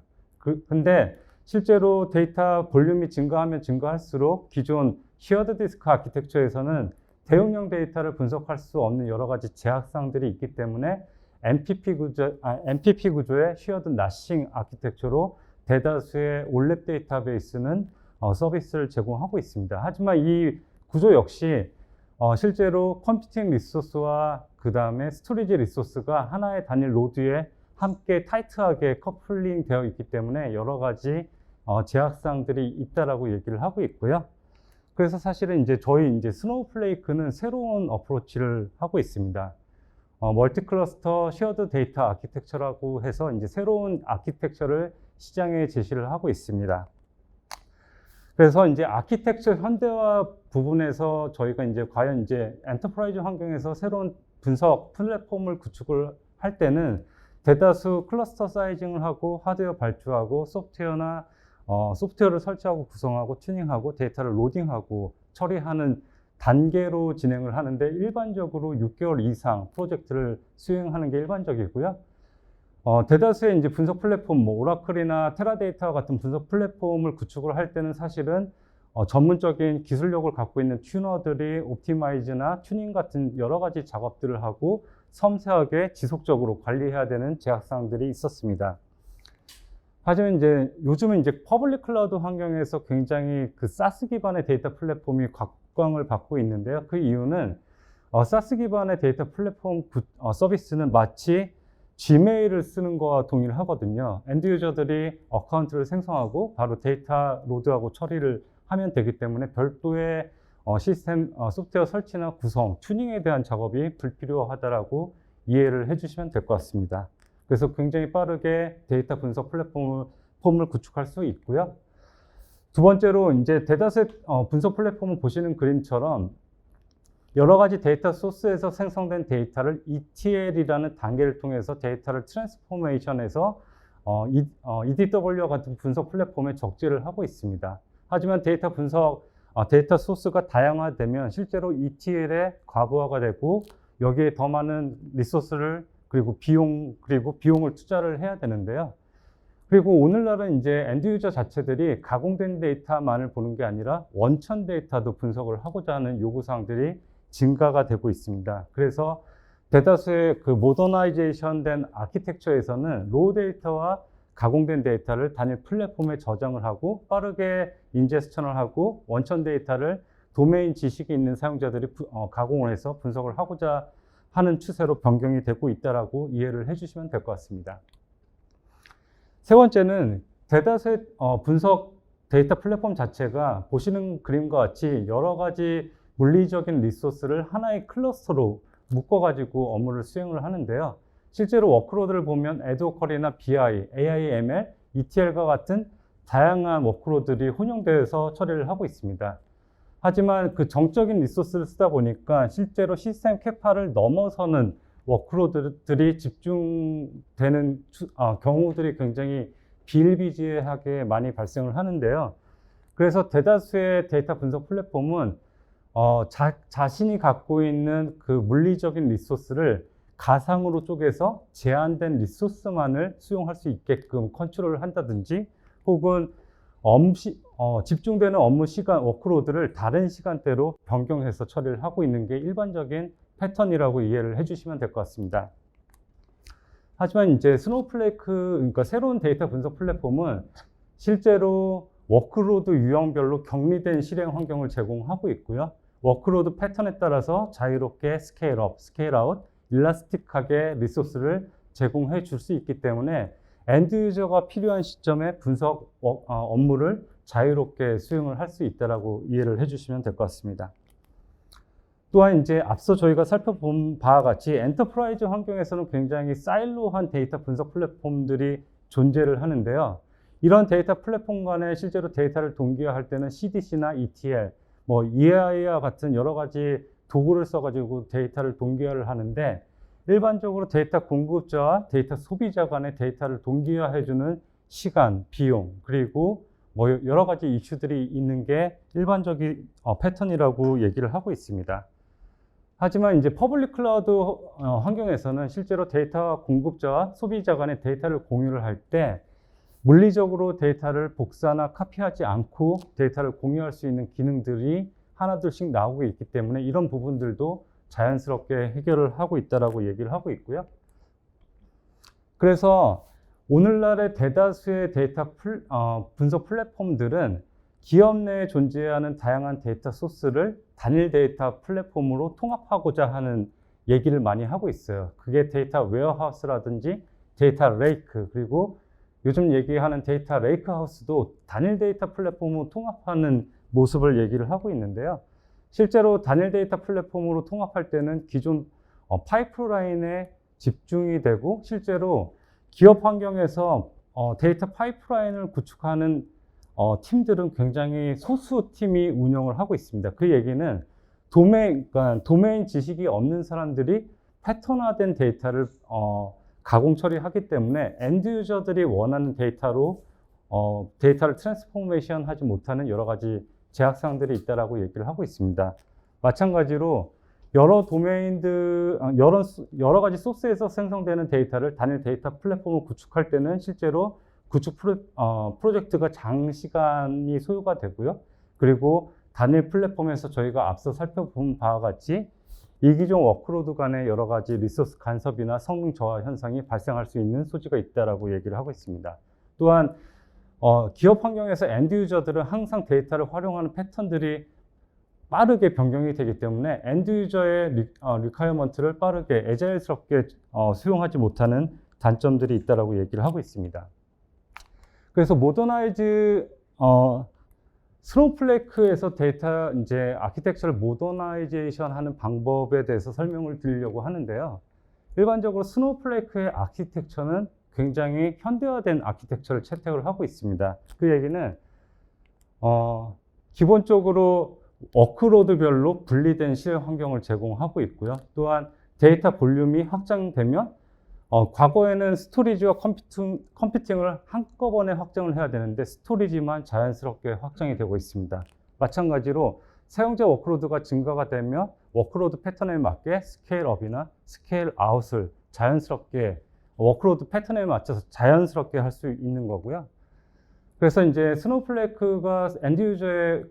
근데 실제로 데이터 볼륨이 증가하면 증가할수록 기존 쉐어드 디스크 아키텍처에서는 대용량 데이터를 분석할 수 없는 여러 가지 제약사항들이 있기 때문에 MPP 구조의 쉐어드 나싱 아키텍처로 대다수의 올랩 데이터베이스는 서비스를 제공하고 있습니다. 하지만 이 구조 역시 실제로 컴퓨팅 리소스와 그 다음에 스토리지 리소스가 하나의 단일 노드에 함께 타이트하게 커플링 되어 있기 때문에 여러 가지 제약사항들이 있다라고 얘기를 하고 있고요. 그래서 사실은 이제 저희 이제 스노우플레이크는 새로운 어프로치를 하고 있습니다. 멀티 클러스터 쉐어드 데이터 아키텍처라고 해서 이제 새로운 아키텍처를 시장에 제시를 하고 있습니다. 그래서 이제 아키텍처 현대화 부분에서 저희가 이제 과연 이제 엔터프라이즈 환경에서 새로운 분석 플랫폼을 구축을 할 때는 대다수 클러스터 사이징을 하고 하드웨어 발주하고 소프트웨어를 설치하고 구성하고 튜닝하고 데이터를 로딩하고 처리하는 단계로 진행을 하는데 일반적으로 6개월 이상 프로젝트를 수행하는 게 일반적이고요. 대다수의 이제 분석 플랫폼, 뭐 오라클이나 테라데이터와 같은 분석 플랫폼을 구축을 할 때는 사실은 전문적인 기술력을 갖고 있는 튜너들이 옵티마이즈나 튜닝 같은 여러 가지 작업들을 하고 섬세하게 지속적으로 관리해야 되는 제약사항들이 있었습니다. 하지만 이제 요즘은 이제 퍼블릭 클라우드 환경에서 굉장히 그 사스 기반의 데이터 플랫폼이 각광을 받고 있는데요. 그 이유는 사스 기반의 데이터 플랫폼 서비스는 마치 지메일을 쓰는 거와 동일하거든요. 엔드 유저들이 어카운트를 생성하고 바로 데이터 로드하고 처리를 하면 되기 때문에 별도의 시스템 소프트웨어 설치나 구성, 튜닝에 대한 작업이 불필요하다라고 이해를 해주시면 될 것 같습니다. 그래서 굉장히 빠르게 데이터 분석 플랫폼을 구축할 수 있고요. 두 번째로 이제 대다수의 분석 플랫폼을 보시는 그림처럼 여러 가지 데이터 소스에서 생성된 데이터를 ETL이라는 단계를 통해서 데이터를 트랜스포메이션해서 EDW와 같은 분석 플랫폼에 적재를 하고 있습니다. 하지만 데이터 소스가 다양화되면 실제로 ETL의 과부하가 되고 여기에 더 많은 리소스를 그리고 비용을 투자를 해야 되는데요. 그리고 오늘날은 이제 엔드 유저 자체들이 가공된 데이터만을 보는 게 아니라 원천 데이터도 분석을 하고자 하는 요구사항들이 증가가 되고 있습니다. 그래서 대다수의 그 모더나이제이션 된 아키텍처에서는 로우 데이터와 가공된 데이터를 단일 플랫폼에 저장을 하고 빠르게 인제스천을 하고 원천 데이터를 도메인 지식이 있는 사용자들이 가공을 해서 분석을 하고자 하는 추세로 변경이 되고 있다라고 이해를 해주시면 될 것 같습니다. 세 번째는 대다수의 분석 데이터 플랫폼 자체가 보시는 그림과 같이 여러 가지 물리적인 리소스를 하나의 클러스터로 묶어가지고 업무를 수행을 하는데요. 실제로 워크로드를 보면 에드워커리나 BI, AI, ML, ETL과 같은 다양한 워크로드들이 혼용되어서 처리를 하고 있습니다. 하지만 그 정적인 리소스를 쓰다 보니까 실제로 시스템 캐파를 넘어서는 워크로드들이 집중되는 경우들이 굉장히 비일비재하게 많이 발생을 하는데요. 그래서 대다수의 데이터 분석 플랫폼은 자신이 갖고 있는 그 물리적인 리소스를 가상으로 쪼개서 제한된 리소스만을 수용할 수 있게끔 컨트롤을 한다든지 혹은 집중되는 업무 시간 워크로드를 다른 시간대로 변경해서 처리를 하고 있는 게 일반적인 패턴이라고 이해를 해주시면 될 것 같습니다. 하지만 이제 스노우플레이크, 그러니까 새로운 데이터 분석 플랫폼은 실제로 워크로드 유형별로 격리된 실행 환경을 제공하고 있고요. 워크로드 패턴에 따라서 자유롭게 스케일업, 스케일아웃, 일라스틱하게 리소스를 제공해 줄 수 있기 때문에 엔드 유저가 필요한 시점에 분석 업무를 자유롭게 수행을 할 수 있다라고 이해를 해주시면 될 것 같습니다. 또한 이제 앞서 저희가 살펴본 바와 같이 엔터프라이즈 환경에서는 굉장히 사일로한 데이터 분석 플랫폼들이 존재를 하는데요. 이런 데이터 플랫폼 간에 실제로 데이터를 동기화할 때는 CDC나 ETL, 뭐 EAI와 같은 여러 가지 도구를 써가지고 데이터를 동기화를 하는데 일반적으로 데이터 공급자와 데이터 소비자 간의 데이터를 동기화해주는 시간, 비용, 그리고 뭐 여러 가지 이슈들이 있는 게 일반적인 패턴이라고 얘기를 하고 있습니다. 하지만 이제 퍼블릭 클라우드 환경에서는 실제로 데이터 공급자와 소비자 간의 데이터를 공유를 할 때 물리적으로 데이터를 복사나 카피하지 않고 데이터를 공유할 수 있는 기능들이 하나둘씩 나오고 있기 때문에 이런 부분들도 자연스럽게 해결을 하고 있다라고 얘기를 하고 있고요. 그래서 오늘날의 대다수의 데이터 분석 플랫폼들은 기업 내에 존재하는 다양한 데이터 소스를 단일 데이터 플랫폼으로 통합하고자 하는 얘기를 많이 하고 있어요. 그게 데이터 웨어하우스라든지 데이터 레이크, 그리고 요즘 얘기하는 데이터 레이크 하우스도 단일 데이터 플랫폼으로 통합하는 모습을 얘기를 하고 있는데요. 실제로 단일 데이터 플랫폼으로 통합할 때는 기존 파이프라인에 집중이 되고 실제로 기업 환경에서 데이터 파이프라인을 구축하는 팀들은 굉장히 소수 팀이 운영을 하고 있습니다. 그 얘기는 그러니까 도메인 지식이 없는 사람들이 패턴화된 데이터를 가공 처리하기 때문에 엔드 유저들이 원하는 데이터로 데이터를 트랜스포메이션 하지 못하는 여러 가지 제약사항들이 있다라고 얘기를 하고 있습니다. 마찬가지로 여러 도메인들, 여러 가지 소스에서 생성되는 데이터를 단일 데이터 플랫폼을 구축할 때는 실제로 구축 프로젝트가 장시간이 소요가 되고요. 그리고 단일 플랫폼에서 저희가 앞서 살펴본 바와 같이 이기종 워크로드 간의 여러 가지 리소스 간섭이나 성능 저하 현상이 발생할 수 있는 소지가 있다라고 얘기를 하고 있습니다. 또한 기업 환경에서 엔드 유저들은 항상 데이터를 활용하는 패턴들이 빠르게 변경이 되기 때문에 엔드 유저의 리퀘어먼트를 빠르게 애자일스럽게 수용하지 못하는 단점들이 있다라고 얘기를 하고 있습니다. 그래서 모더나이즈 스노우플레이크에서 데이터 이제 아키텍처를 모더나이제이션 하는 방법에 대해서 설명을 드리려고 하는데요. 일반적으로 스노우플레이크의 아키텍처는 굉장히 현대화된 아키텍처를 채택을 하고 있습니다. 그 얘기는 기본적으로 워크로드별로 분리된 실행 환경을 제공하고 있고요. 또한 데이터 볼륨이 확장되면 과거에는 스토리지와 컴퓨팅을 한꺼번에 확장을 해야 되는데 스토리지만 자연스럽게 확장이 되고 있습니다. 마찬가지로 사용자 워크로드가 증가가 되면 워크로드 패턴에 맞게 스케일업이나 스케일아웃을 자연스럽게 워크로드 패턴에 맞춰서 자연스럽게 할 수 있는 거고요. 그래서 이제 스노우플레이크가 엔드 유저의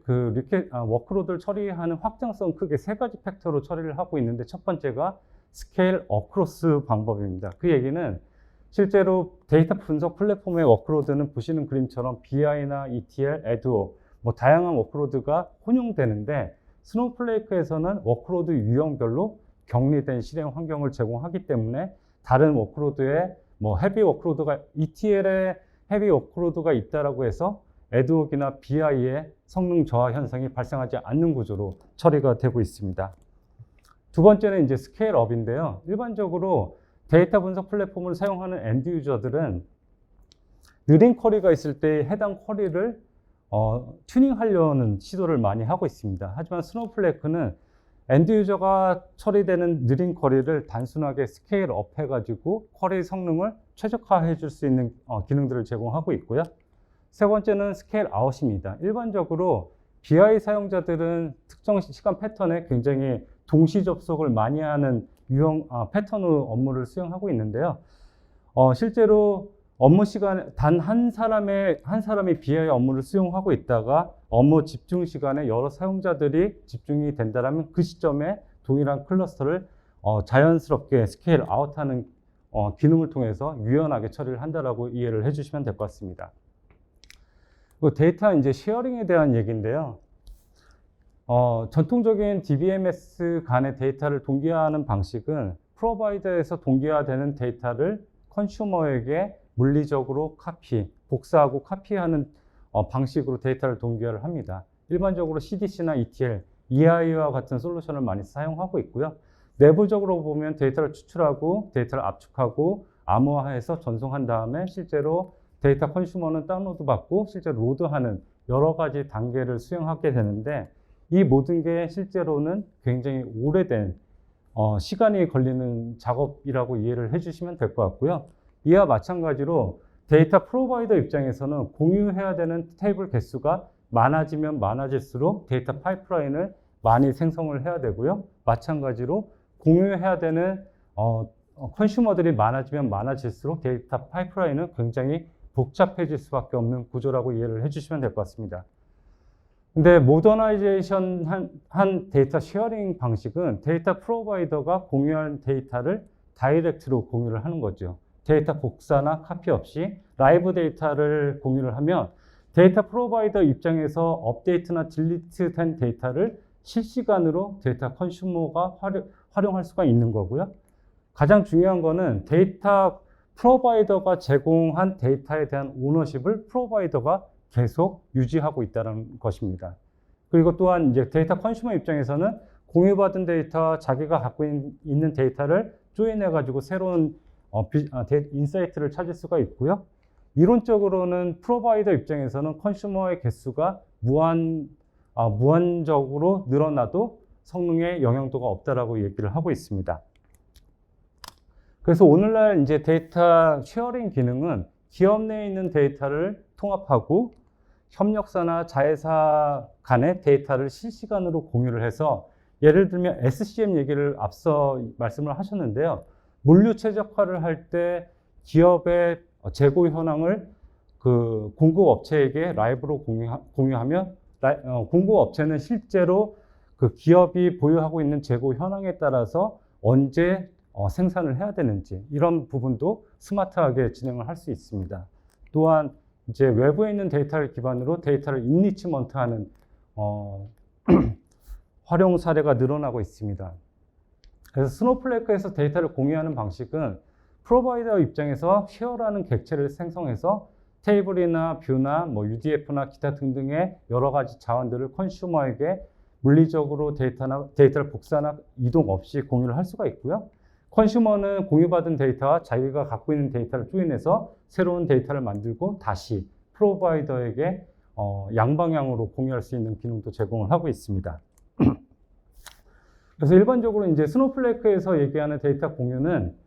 워크로드를 처리하는 확장성 크게 세 가지 팩터로 처리를 하고 있는데 첫 번째가 스케일 어크로스 방법입니다. 그 얘기는 실제로 데이터 분석 플랫폼의 워크로드는 보시는 그림처럼 BI나 ETL, 에듀오 다양한 워크로드가 혼용되는데 스노우플레이크에서는 워크로드 유형별로 격리된 실행 환경을 제공하기 때문에 다른 워크로드에 헤비 워크로드가 ETL에 헤비 워크로드가 있다라고 해서 에듀옥이나 BI의 성능 저하 현상이 발생하지 않는 구조로 처리가 되고 있습니다. 두 번째는 이제 스케일업인데요. 일반적으로 데이터 분석 플랫폼을 사용하는 엔드 유저들은 느린 쿼리가 있을 때 해당 쿼리를 튜닝하려는 시도를 많이 하고 있습니다. 하지만 스노우플레이크는 엔드 유저가 처리되는 느린 쿼리를 단순하게 스케일업 해가지고 쿼리 성능을 최적화해 줄 수 있는 기능들을 제공하고 있고요. 세 번째는 스케일아웃입니다. 일반적으로 BI 사용자들은 특정 시간 패턴에 굉장히 동시 접속을 많이 하는 유형 패턴의 업무를 수행하고 있는데요. 실제로 업무 시간에 단 한 사람이 BI 업무를 수용하고 있다가 업무 집중 시간에 여러 사용자들이 집중이 된다면 그 시점에 동일한 클러스터를 자연스럽게 스케일 아웃하는 기능을 통해서 유연하게 처리를 한다라고 이해를 해주시면 될 것 같습니다. 데이터 이제 쉐어링에 대한 얘기인데요. 전통적인 DBMS 간의 데이터를 동기화하는 방식은 프로바이더에서 동기화되는 데이터를 컨슈머에게 물리적으로 복사하고 카피하는 방식으로 데이터를 동기화를 합니다. 일반적으로 CDC나 ETL, EI와 같은 솔루션을 많이 사용하고 있고요. 내부적으로 보면 데이터를 추출하고 데이터를 압축하고 암호화해서 전송한 다음에 실제로 데이터 컨슈머는 다운로드 받고 실제로 로드하는 여러 가지 단계를 수행하게 되는데 이 모든 게 실제로는 굉장히 오래된 시간이 걸리는 작업이라고 이해를 해주시면 될 것 같고요. 이와 마찬가지로 데이터 프로바이더 입장에서는 공유해야 되는 테이블 개수가 많아지면 많아질수록 데이터 파이프라인을 많이 생성을 해야 되고요. 마찬가지로 공유해야 되는 컨슈머들이 많아지면 많아질수록 데이터 파이프라인은 굉장히 복잡해질 수밖에 없는 구조라고 이해를 해주시면 될 것 같습니다. 근데 모더나이제이션 한 데이터 쉐어링 방식은 데이터 프로바이더가 공유한 데이터를 다이렉트로 공유를 하는 거죠. 데이터 복사나 카피 없이 라이브 데이터를 공유를 하면 데이터 프로바이더 입장에서 업데이트나 딜리트된 데이터를 실시간으로 데이터 컨슈머가 활용할 수가 있는 거고요. 가장 중요한 거는 데이터 프로바이더가 제공한 데이터에 대한 오너십을 프로바이더가 계속 유지하고 있다는 것입니다. 그리고 또한 이제 데이터 컨슈머 입장에서는 공유받은 데이터, 자기가 갖고 있는 데이터를 조인해 가지고 새로운 인사이트를 찾을 수가 있고요. 이론적으로는 프로바이더 입장에서는 컨슈머의 개수가 무한적으로 늘어나도 성능에 영향도가 없다라고 얘기를 하고 있습니다. 그래서 오늘날 이제 데이터 쉐어링 기능은 기업 내에 있는 데이터를 통합하고 협력사나 자회사 간의 데이터를 실시간으로 공유를 해서, 예를 들면 SCM 얘기를 앞서 말씀을 하셨는데요. 물류 최적화를 할 때 기업의 재고 현황을 그 공급 업체에게 라이브로 공유하면 공급 업체는 실제로 그 기업이 보유하고 있는 재고 현황에 따라서 언제 생산을 해야 되는지, 이런 부분도 스마트하게 진행을 할 수 있습니다. 또한 이제 외부에 있는 데이터를 기반으로 데이터를 인리치먼트하는 활용 사례가 늘어나고 있습니다. 그래서 스노플레이크에서 데이터를 공유하는 방식은 프로바이더 입장에서 쉐어라는 객체를 생성해서 테이블이나 뷰나 UDF나 기타 등등의 여러 가지 자원들을 컨슈머에게 물리적으로 데이터를 복사나 이동 없이 공유를 할 수가 있고요. 컨슈머는 공유받은 데이터와 자기가 갖고 있는 데이터를 조인해서 새로운 데이터를 만들고 다시 프로바이더에게 양방향으로 공유할 수 있는 기능도 제공을 하고 있습니다. 그래서 일반적으로 이제 스노플레이크에서 얘기하는 데이터 공유는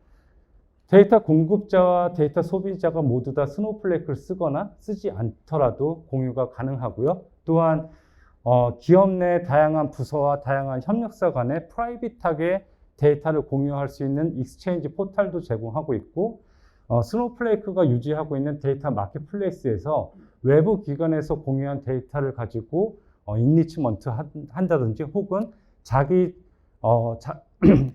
데이터 공급자와 데이터 소비자가 모두 다 스노플레이크를 쓰거나 쓰지 않더라도 공유가 가능하고요. 또한 기업 내 다양한 부서와 다양한 협력사 간에 프라이빗하게 데이터를 공유할 수 있는 익스체인지 포털도 제공하고 있고, 스노플레이크가 유지하고 있는 데이터 마켓플레이스에서 외부 기관에서 공유한 데이터를 가지고 인리치먼트 한다든지, 혹은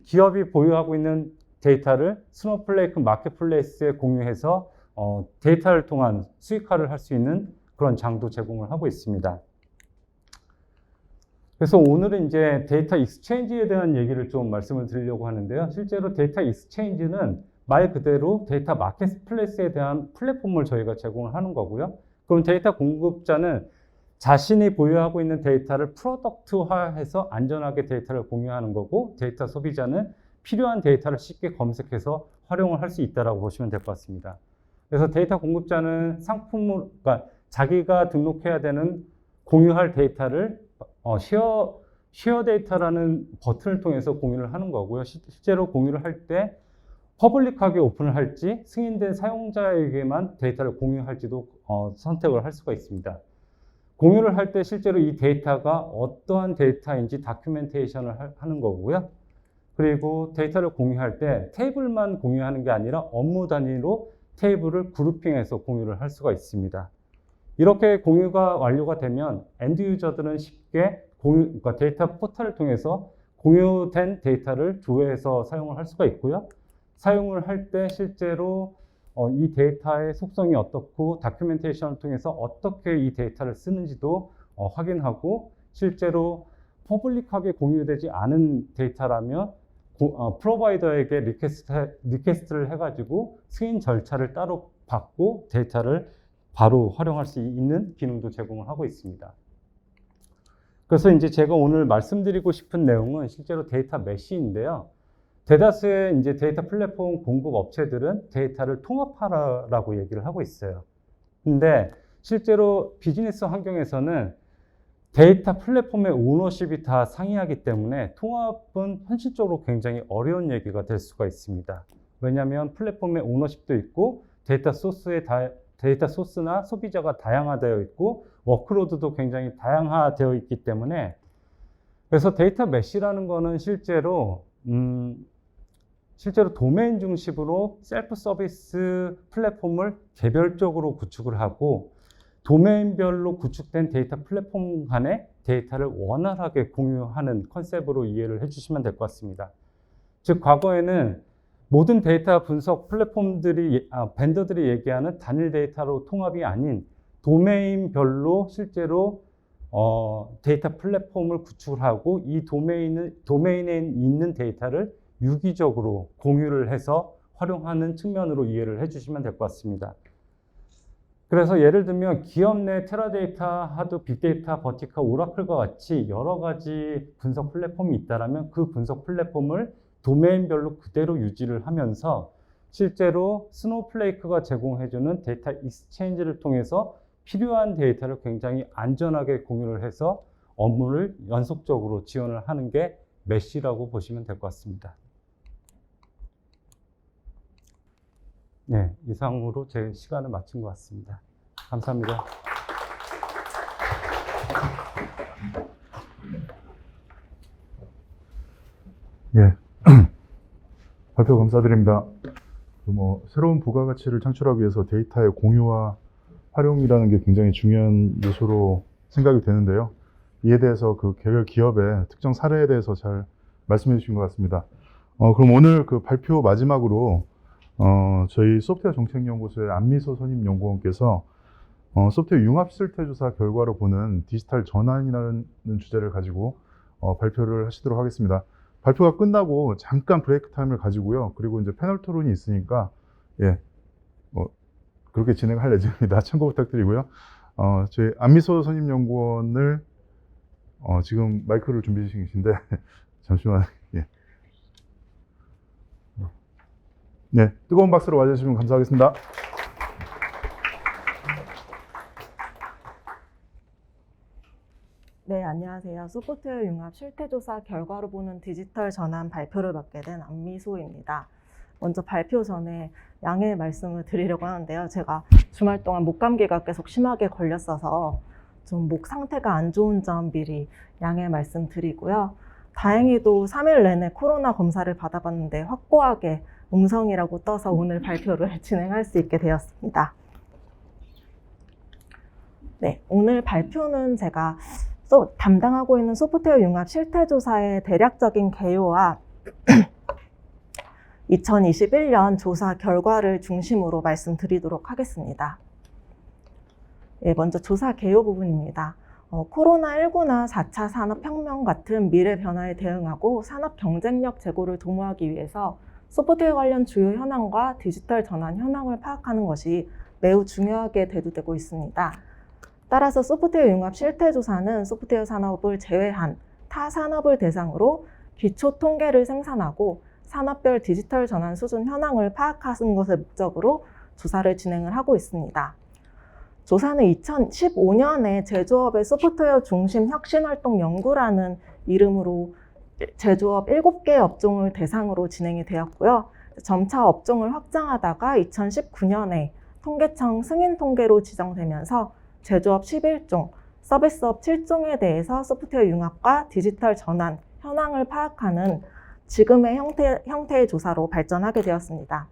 기업이 보유하고 있는 데이터를 스노플레이크 마켓플레이스에 공유해서 데이터를 통한 수익화를 할 수 있는 그런 장도 제공을 하고 있습니다. 그래서 오늘은 이제 데이터 익스체인지에 대한 얘기를 좀 말씀을 드리려고 하는데요. 실제로 데이터 익스체인지는 말 그대로 데이터 마켓플레이스에 대한 플랫폼을 저희가 제공을 하는 거고요. 그럼 데이터 공급자는 자신이 보유하고 있는 데이터를 프로덕트화해서 안전하게 데이터를 공유하는 거고, 데이터 소비자는 필요한 데이터를 쉽게 검색해서 활용을 할 수 있다고 보시면 될 것 같습니다. 그래서 데이터 공급자는 그러니까 자기가 등록해야 되는 공유할 데이터를 쉐어 데이터라는 버튼을 통해서 공유를 하는 거고요. 실제로 공유를 할 때 퍼블릭하게 오픈을 할지, 승인된 사용자에게만 데이터를 공유할지도 선택을 할 수가 있습니다. 공유를 할 때 실제로 이 데이터가 어떠한 데이터인지 다큐멘테이션을 하는 거고요. 그리고 데이터를 공유할 때 테이블만 공유하는 게 아니라 업무 단위로 테이블을 그룹핑해서 공유를 할 수가 있습니다. 이렇게 공유가 완료가 되면 엔드 유저들은 쉽게 그러니까 데이터 포털을 통해서 공유된 데이터를 조회해서 사용을 할 수가 있고요. 사용을 할 때 실제로 이 데이터의 속성이 어떻고 다큐멘테이션을 통해서 어떻게 이 데이터를 쓰는지도 확인하고, 실제로 퍼블릭하게 공유되지 않은 데이터라면 프로바이더에게 리퀘스트를 해가지고 승인 절차를 따로 받고 데이터를 바로 활용할 수 있는 기능도 제공을 하고 있습니다. 그래서 이제 제가 오늘 말씀드리고 싶은 내용은 실제로 데이터 메시인데요. 대다수의 이제 데이터 플랫폼 공급 업체들은 데이터를 통합하라고 얘기를 하고 있어요. 근데 실제로 비즈니스 환경에서는 데이터 플랫폼의 오너십이 다 상이하기 때문에 통합은 현실적으로 굉장히 어려운 얘기가 될 수가 있습니다. 왜냐하면 플랫폼의 오너십도 있고 데이터 소스나 소비자가 다양화되어 있고 워크로드도 굉장히 다양화되어 있기 때문에, 그래서 데이터 메시라는 거는 실제로 도메인 중심으로 셀프 서비스 플랫폼을 개별적으로 구축을 하고, 도메인별로 구축된 데이터 플랫폼 간의 데이터를 원활하게 공유하는 컨셉으로 이해를 해주시면 될 것 같습니다. 즉, 과거에는 모든 데이터 분석 플랫폼들이, 벤더들이 얘기하는 단일 데이터로 통합이 아닌 도메인별로 실제로 데이터 플랫폼을 구축을 하고, 이 도메인에 있는 데이터를 유기적으로 공유를 해서 활용하는 측면으로 이해를 해주시면 될 것 같습니다. 그래서 예를 들면 기업 내 테라데이터, 하드, 빅데이터, 버티카, 오라클과 같이 여러 가지 분석 플랫폼이 있다면 그 분석 플랫폼을 도메인별로 그대로 유지를 하면서 실제로 스노우플레이크가 제공해주는 데이터 익스체인지를 통해서 필요한 데이터를 굉장히 안전하게 공유를 해서 업무를 연속적으로 지원을 하는 게 메쉬라고 보시면 될 것 같습니다. 네, 이상으로 제 시간을 마친 것 같습니다. 감사합니다. 예. 발표 감사드립니다. 새로운 부가가치를 창출하기 위해서 데이터의 공유와 활용이라는 게 굉장히 중요한 요소로 생각이 되는데요. 이에 대해서 그 개별 기업의 특정 사례에 대해서 잘 말씀해 주신 것 같습니다. 그럼 오늘 그 발표 마지막으로 저희 소프트웨어 정책연구소의 안미소 선임연구원께서 소프트웨어 융합 실태조사 결과로 보는 디지털 전환이라는 주제를 가지고 발표를 하시도록 하겠습니다. 발표가 끝나고 잠깐 브레이크 타임을 가지고요. 그리고 이제 패널 토론이 있으니까 그렇게 진행할 예정입니다. 참고 부탁드리고요. 저희 안미소 선임연구원을 지금 마이크를 준비해 주신 계신데 잠시만. 예. 네, 뜨거운 박수로 맞아주시면 감사하겠습니다. 네, 안녕하세요. 소프트웨어 융합 실태조사 결과로 보는 디지털 전환 발표를 맡게 된 안미소입니다. 먼저 발표 전에 양해의 말씀을 드리려고 하는데요. 제가 주말 동안 목감기가 계속 심하게 걸렸어서 좀 목 상태가 안 좋은 점 미리 양해의 말씀 드리고요. 다행히도 3일 내내 코로나 검사를 받아봤는데 확고하게 음성이라고 떠서 오늘 발표를 진행할 수 있게 되었습니다. 네, 오늘 발표는 제가 담당하고 있는 소프트웨어 융합 실태조사의 대략적인 개요와 2021년 조사 결과를 중심으로 말씀드리도록 하겠습니다. 예, 먼저 조사 개요 부분입니다. 코로나19나 4차 산업혁명 같은 미래 변화에 대응하고 산업 경쟁력 제고를 도모하기 위해서 소프트웨어 관련 주요 현황과 디지털 전환 현황을 파악하는 것이 매우 중요하게 대두되고 있습니다. 따라서 소프트웨어 융합 실태조사는 소프트웨어 산업을 제외한 타 산업을 대상으로 기초 통계를 생산하고 산업별 디지털 전환 수준 현황을 파악하는 것을 목적으로 조사를 진행을 하고 있습니다. 조사는 2015년에 제조업의 소프트웨어 중심 혁신활동 연구라는 이름으로 제조업 7개 업종을 대상으로 진행이 되었고요. 점차 업종을 확장하다가 2019년에 통계청 승인 통계로 지정되면서 제조업 11종, 서비스업 7종에 대해서 소프트웨어 융합과 디지털 전환 현황을 파악하는 지금의 형태의 조사로 발전하게 되었습니다.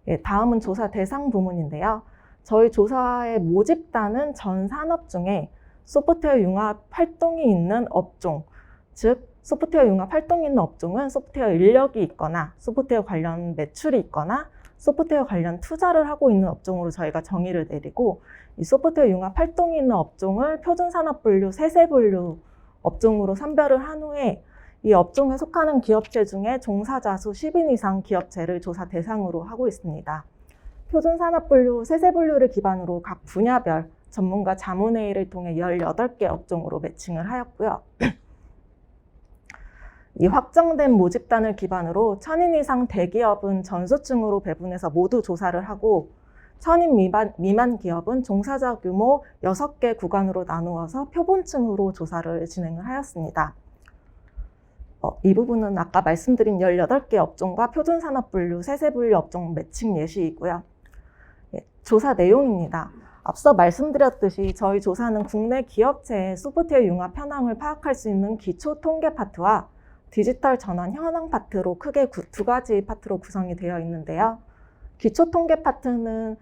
예, 다음은 조사 대상 부문인데요. 저희 조사의 모집단은 전 산업 중에 소프트웨어 융합 활동이 있는 업종, 즉 소프트웨어 융합 활동이 있는 업종은 소프트웨어 인력이 있거나 소프트웨어 관련 매출이 있거나 소프트웨어 관련 투자를 하고 있는 업종으로 저희가 정의를 내리고 이 소프트웨어 융합 활동이 있는 업종을 표준산업분류, 세세분류 업종으로 선별을 한 후에 이 업종에 속하는 기업체 중에 종사자 수 10인 이상 기업체를 조사 대상으로 하고 있습니다. 표준산업분류, 세세분류를 기반으로 각 분야별 전문가 자문회의를 통해 18개 업종으로 매칭을 하였고요. 이 확정된 모집단을 기반으로 1000인 이상 대기업은 전수층으로 배분해서 모두 조사를 하고 1000인 미만 기업은 종사자 규모 6개 구간으로 나누어서 표본층으로 조사를 진행을 하였습니다. 이 부분은 아까 말씀드린 18개 업종과 표준산업분류, 세세분류 업종 매칭 예시이고요. 조사 내용입니다. 앞서 말씀드렸듯이 저희 조사는 국내 기업체의 소프트웨어 융합 현황을 파악할 수 있는 기초 통계 파트와 디지털 전환 현황 파트로 크게 두 가지 파트로 구성이 되어 있는데요. 기초 통계 파트는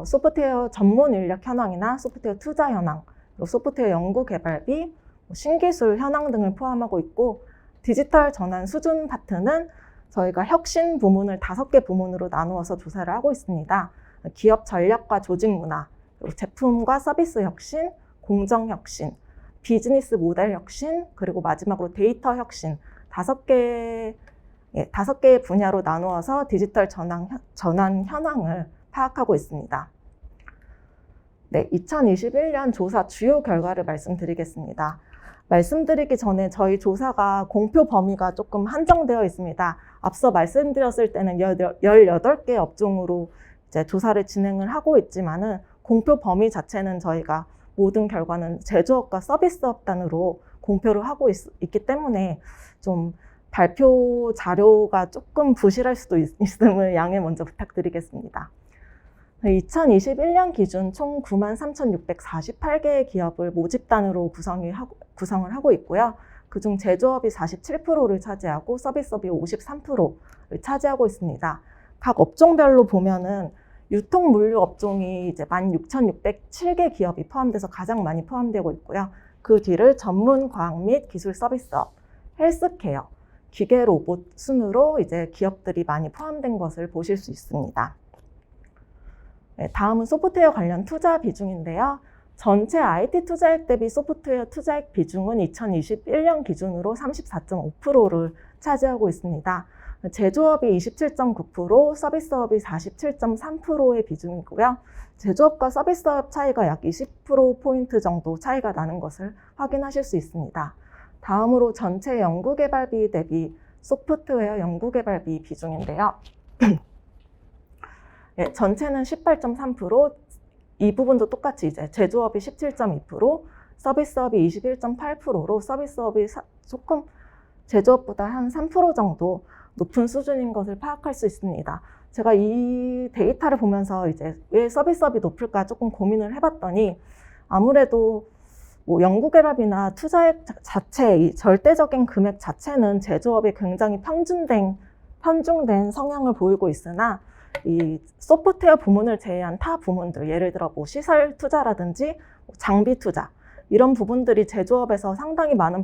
소프트웨어 전문 인력 현황이나 소프트웨어 투자 현황, 그리고 소프트웨어 연구 개발비, 신기술 현황 등을 포함하고 있고 디지털 전환 수준 파트는 저희가 혁신 부문을 5개 부문으로 나누어서 조사를 하고 있습니다. 기업 전략과 조직 문화, 그리고 제품과 서비스 혁신, 공정 혁신, 비즈니스 모델 혁신, 그리고 마지막으로 데이터 혁신 5개의 분야로 나누어서 디지털 전환 현황을 파악하고 있습니다. 네, 2021년 조사 주요 결과를 말씀드리겠습니다. 말씀드리기 전에 저희 조사가 공표 범위가 조금 한정되어 있습니다. 앞서 말씀드렸을 때는 18개 업종으로 이제 조사를 진행을 하고 있지만은 공표 범위 자체는 저희가 모든 결과는 제조업과 서비스업 단으로 공표를 하고 있기 때문에 좀 발표 자료가 조금 부실할 수도 있음을 양해 먼저 부탁드리겠습니다. 2021년 기준 총 93,648개의 기업을 모집단으로 구성을 하고 있고요. 그중 제조업이 47%를 차지하고 서비스업이 53%를 차지하고 있습니다. 각 업종별로 보면은 유통물류 업종이 이제 16,607개 기업이 포함돼서 가장 많이 포함되고 있고요. 그 뒤를 전문 과학 및 기술 서비스업, 헬스케어, 기계 로봇 순으로 이제 기업들이 많이 포함된 것을 보실 수 있습니다. 네, 다음은 소프트웨어 관련 투자 비중인데요. 전체 IT 투자액 대비 소프트웨어 투자액 비중은 2021년 기준으로 34.5%를 차지하고 있습니다. 제조업이 27.9%, 서비스업이 47.3%의 비중이고요. 제조업과 서비스업 차이가 약 20%포인트 정도 차이가 나는 것을 확인하실 수 있습니다. 다음으로 전체 연구개발비 대비 소프트웨어 연구개발비 비중인데요. 예, 전체는 18.3%, 이 부분도 똑같이 이제 제조업이 17.2%, 서비스업이 21.8%로 서비스업이 조금 제조업보다 한 3% 정도 높은 수준인 것을 파악할 수 있습니다. 제가 이 데이터를 보면서 이제 왜 서비스업이 높을까 조금 고민을 해봤더니 아무래도 뭐 연구개발비나 투자액 자체, 이 절대적인 금액 자체는 제조업이 굉장히 편중된 성향을 보이고 있으나 이 소프트웨어 부문을 제외한 타 부문들, 예를 들어 뭐 시설 투자라든지 장비 투자, 이런 부분들이 제조업에서 상당히 많은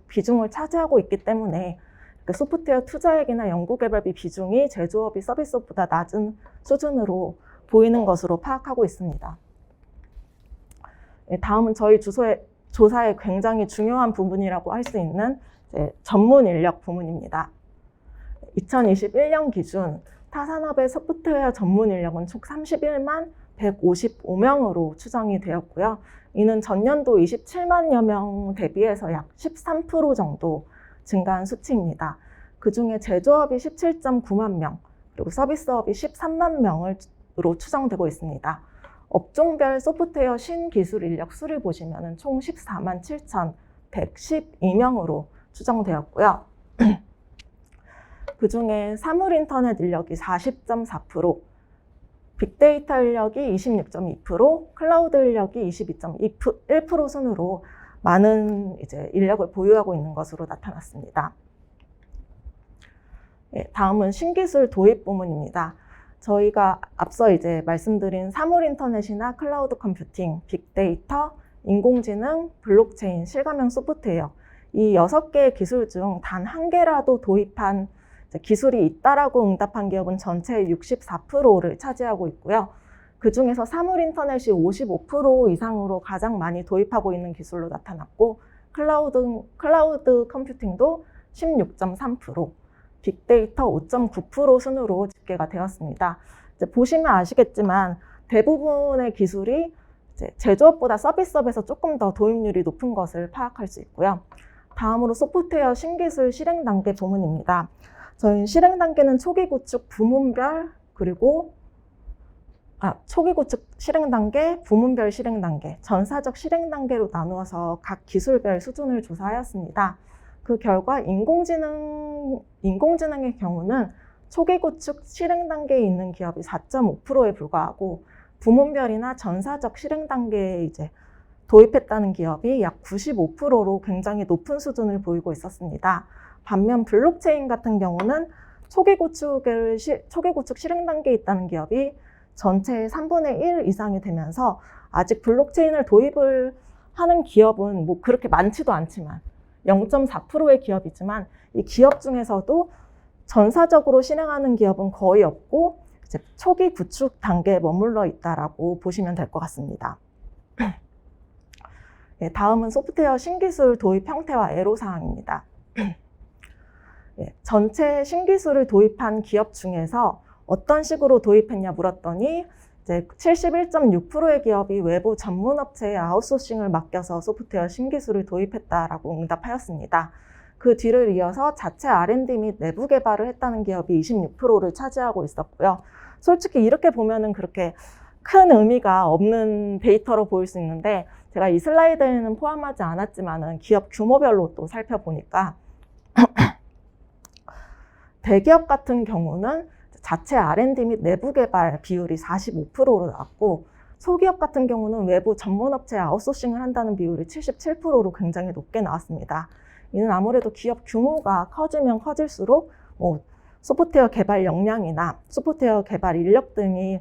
비중을 차지하고 있기 때문에 소프트웨어 투자액이나 연구개발비 비중이 제조업이 서비스업보다 낮은 수준으로 보이는 것으로 파악하고 있습니다. 다음은 저희 조사의 굉장히 중요한 부분이라고 할 수 있는 전문 인력 부문입니다. 2021년 기준 타산업의 소프트웨어 전문 인력은 총 31만 155명으로 추정이 되었고요. 이는 전년도 27만여 명 대비해서 약 13% 정도 증가한 수치입니다. 그중에 제조업이 17.9만 명, 그리고 서비스업이 13만 명으로 추정되고 있습니다. 업종별 소프트웨어 신기술 인력 수를 보시면 총 14만 7,112명으로 추정되었고요. 그중에 사물인터넷 인력이 40.4%, 빅데이터 인력이 26.2%, 클라우드 인력이 22.1% 순으로 많은 이제 인력을 보유하고 있는 것으로 나타났습니다. 다음은 신기술 도입 부문입니다. 저희가 앞서 이제 말씀드린 사물인터넷이나 클라우드 컴퓨팅, 빅데이터, 인공지능, 블록체인, 실감형 소프트웨어, 이 6개의 기술 중 단 한 개라도 도입한 기술이 있다라고 응답한 기업은 전체의 64%를 차지하고 있고요. 그 중에서 사물인터넷이 55% 이상으로 가장 많이 도입하고 있는 기술로 나타났고, 클라우드 컴퓨팅도 16.3%, 빅데이터 5.9% 순으로 집계가 되었습니다. 이제 보시면 아시겠지만 대부분의 기술이 이제 제조업보다 서비스업에서 조금 더 도입률이 높은 것을 파악할 수 있고요. 다음으로 소프트웨어 신기술 실행 단계 부문입니다. 저희 실행 단계는 초기 구축 부문별, 그리고 초기 구축 실행 단계, 부문별 실행 단계, 전사적 실행 단계로 나누어서 각 기술별 수준을 조사하였습니다. 그 결과 인공지능의 경우는 초기 구축 실행 단계에 있는 기업이 4.5%에 불과하고, 부문별이나 전사적 실행 단계에 이제 도입했다는 기업이 약 95%로 굉장히 높은 수준을 보이고 있었습니다. 반면 블록체인 같은 경우는 초기 구축 실행 단계에 있다는 기업이 전체의 3분의 1 이상이 되면서 아직 블록체인을 도입을 하는 기업은 뭐 그렇게 많지도 않지만 0.4%의 기업이지만 이 기업 중에서도 전사적으로 실행하는 기업은 거의 없고 이제 초기 구축 단계에 머물러 있다라고 보시면 될 것 같습니다. 다음은 소프트웨어 신기술 도입 형태와 애로사항입니다. 전체 신기술을 도입한 기업 중에서 어떤 식으로 도입했냐 물었더니 이제 71.6%의 기업이 외부 전문 업체에 아웃소싱을 맡겨서 소프트웨어 신기술을 도입했다라고 응답하였습니다. 그 뒤를 이어서 자체 R&D 및 내부 개발을 했다는 기업이 26%를 차지하고 있었고요. 솔직히 이렇게 보면은 그렇게 큰 의미가 없는 데이터로 보일 수 있는데 제가 이 슬라이드에는 포함하지 않았지만은 기업 규모별로 또 살펴보니까 대기업 같은 경우는 자체 R&D 및 내부 개발 비율이 45%로 나왔고 소기업 같은 경우는 외부 전문 업체에 아웃소싱을 한다는 비율이 77%로 굉장히 높게 나왔습니다. 이는 아무래도 기업 규모가 커지면 커질수록 소프트웨어 개발 역량이나 소프트웨어 개발 인력 등이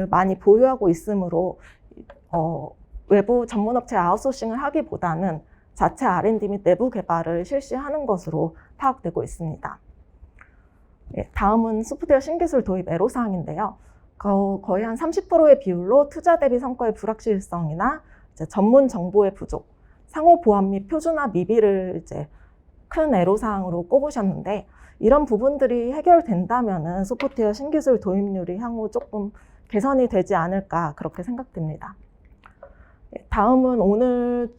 많이 보유하고 있으므로 외부 전문업체 아웃소싱을 하기보다는 자체 R&D 및 내부 개발을 실시하는 것으로 파악되고 있습니다. 다음은 소프트웨어 신기술 도입 애로사항인데요. 거의 한 30%의 비율로 투자 대비 성과의 불확실성이나 전문 정보의 부족, 상호 보안 및 표준화 미비를 큰 애로사항으로 꼽으셨는데 이런 부분들이 해결된다면은 소프트웨어 신기술 도입률이 향후 조금 개선이 되지 않을까 그렇게 생각됩니다. 다음은 오늘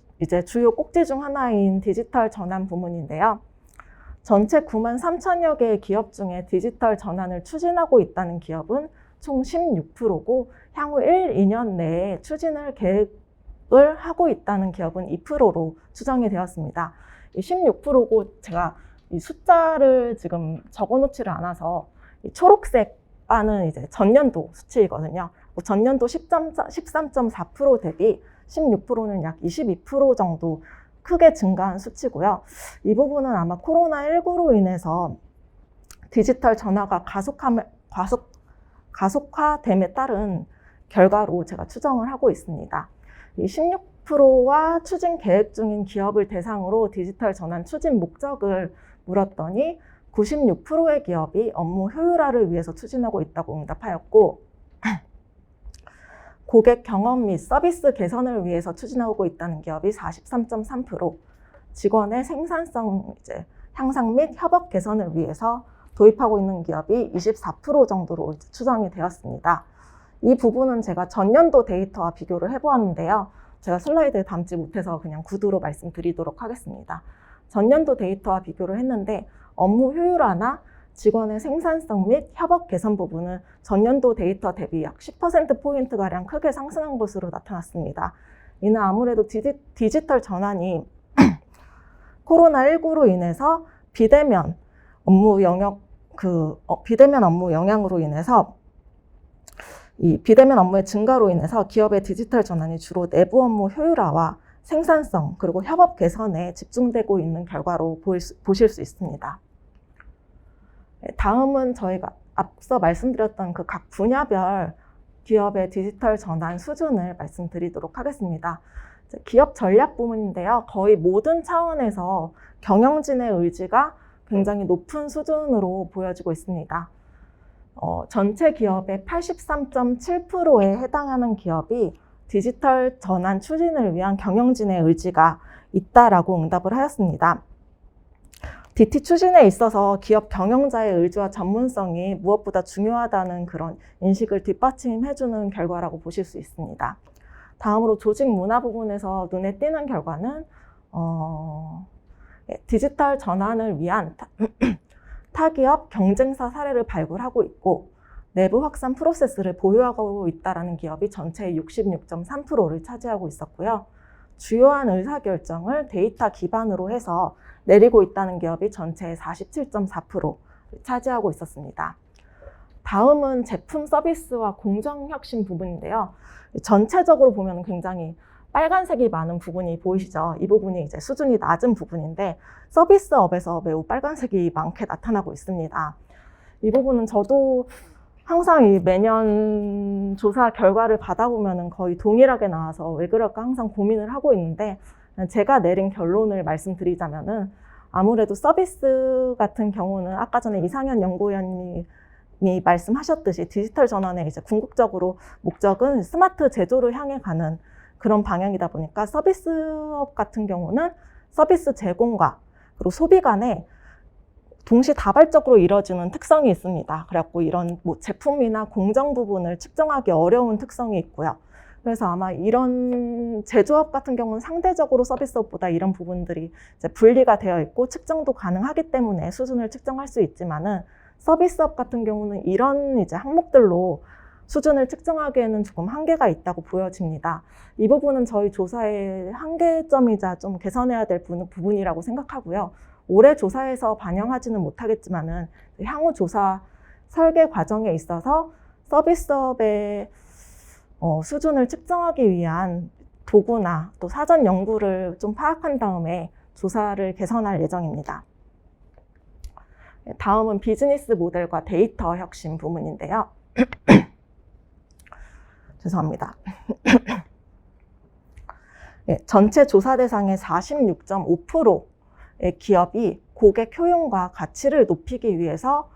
주요 꼭지 중 하나인 디지털 전환 부문인데요. 전체 93,000여 개의 기업 중에 디지털 전환을 추진하고 있다는 기업은 총 16%고 향후 1, 2년 내에 추진을 계획을 하고 있다는 기업은 2%로 추정이 되었습니다. 이 16%고 제가 이 숫자를 지금 적어놓지를 않아서 이 초록색 바는 전년도 수치이거든요. 전년도 13.4% 대비 16%는 약 22% 정도 크게 증가한 수치고요. 이 부분은 아마 코로나19로 인해서 디지털 전화가 가속화됨에 따른 결과로 제가 추정을 하고 있습니다. 이 16%와 추진 계획 중인 기업을 대상으로 디지털 전환 추진 목적을 물었더니 96%의 기업이 업무 효율화를 위해서 추진하고 있다고 응답하였고 고객 경험 및 서비스 개선을 위해서 추진하고 있다는 기업이 43.3%, 직원의 생산성 향상 및 협업 개선을 위해서 도입하고 있는 기업이 24% 정도로 추정이 되었습니다. 이 부분은 제가 전년도 데이터와 비교를 해보았는데요. 제가 슬라이드에 담지 못해서 그냥 구두로 말씀드리도록 하겠습니다. 전년도 데이터와 비교를 했는데 업무 효율화나 직원의 생산성 및 협업 개선 부분은 전년도 데이터 대비 약 10%포인트가량 크게 상승한 것으로 나타났습니다. 이는 아무래도 디지털 전환이 코로나19로 인해서 비대면 업무 영향으로 인해서 이 비대면 업무의 증가로 인해서 기업의 디지털 전환이 주로 내부 업무 효율화와 생산성 그리고 협업 개선에 집중되고 있는 결과로 보실 수 있습니다. 다음은 저희가 앞서 말씀드렸던 그 각 분야별 기업의 디지털 전환 수준을 말씀드리도록 하겠습니다. 기업 전략 부문인데요. 거의 모든 차원에서 경영진의 의지가 굉장히 높은 수준으로 보여지고 있습니다. 전체 기업의 83.7%에 해당하는 기업이 디지털 전환 추진을 위한 경영진의 의지가 있다라고 응답을 하였습니다. DT 추진에 있어서 기업 경영자의 의지와 전문성이 무엇보다 중요하다는 그런 인식을 뒷받침해주는 결과라고 보실 수 있습니다. 다음으로 조직 문화 부분에서 눈에 띄는 결과는 디지털 전환을 위한 타기업 경쟁사 사례를 발굴하고 있고 내부 확산 프로세스를 보유하고 있다는 기업이 전체의 66.3%를 차지하고 있었고요. 주요한 의사결정을 데이터 기반으로 해서 내리고 있다는 기업이 전체의 47.4%를 차지하고 있었습니다. 다음은 제품 서비스와 공정혁신 부분인데요. 전체적으로 보면 굉장히 빨간색이 많은 부분이 보이시죠? 이 부분이 수준이 낮은 부분인데 서비스업에서 매우 빨간색이 많게 나타나고 있습니다. 이 부분은 저도 항상 매년 조사 결과를 받아보면 거의 동일하게 나와서 왜 그럴까 항상 고민을 하고 있는데 제가 내린 결론을 말씀드리자면은 아무래도 서비스 같은 경우는 아까 전에 이상현 연구위원님이 말씀하셨듯이 디지털 전환의 궁극적으로 목적은 스마트 제조를 향해 가는 그런 방향이다 보니까 서비스업 같은 경우는 서비스 제공과 그리고 소비 간에 동시다발적으로 이루어지는 특성이 있습니다. 그래갖고 이런 뭐 제품이나 공정 부분을 측정하기 어려운 특성이 있고요. 그래서 아마 이런 제조업 같은 경우는 상대적으로 서비스업보다 이런 부분들이 이제 분리가 되어 있고 측정도 가능하기 때문에 수준을 측정할 수 있지만은 서비스업 같은 경우는 이런 이제 항목들로 수준을 측정하기에는 조금 한계가 있다고 보여집니다. 이 부분은 저희 조사의 한계점이자 좀 개선해야 될 부분이라고 생각하고요. 올해 조사에서 반영하지는 못하겠지만은 향후 조사 설계 과정에 있어서 서비스업의 수준을 측정하기 위한 도구나 또 사전 연구를 좀 파악한 다음에 조사를 개선할 예정입니다. 다음은 비즈니스 모델과 데이터 혁신 부분인데요. 죄송합니다. 전체 조사 대상의 46.5%의 기업이 고객 효용과 가치를 높이기 위해서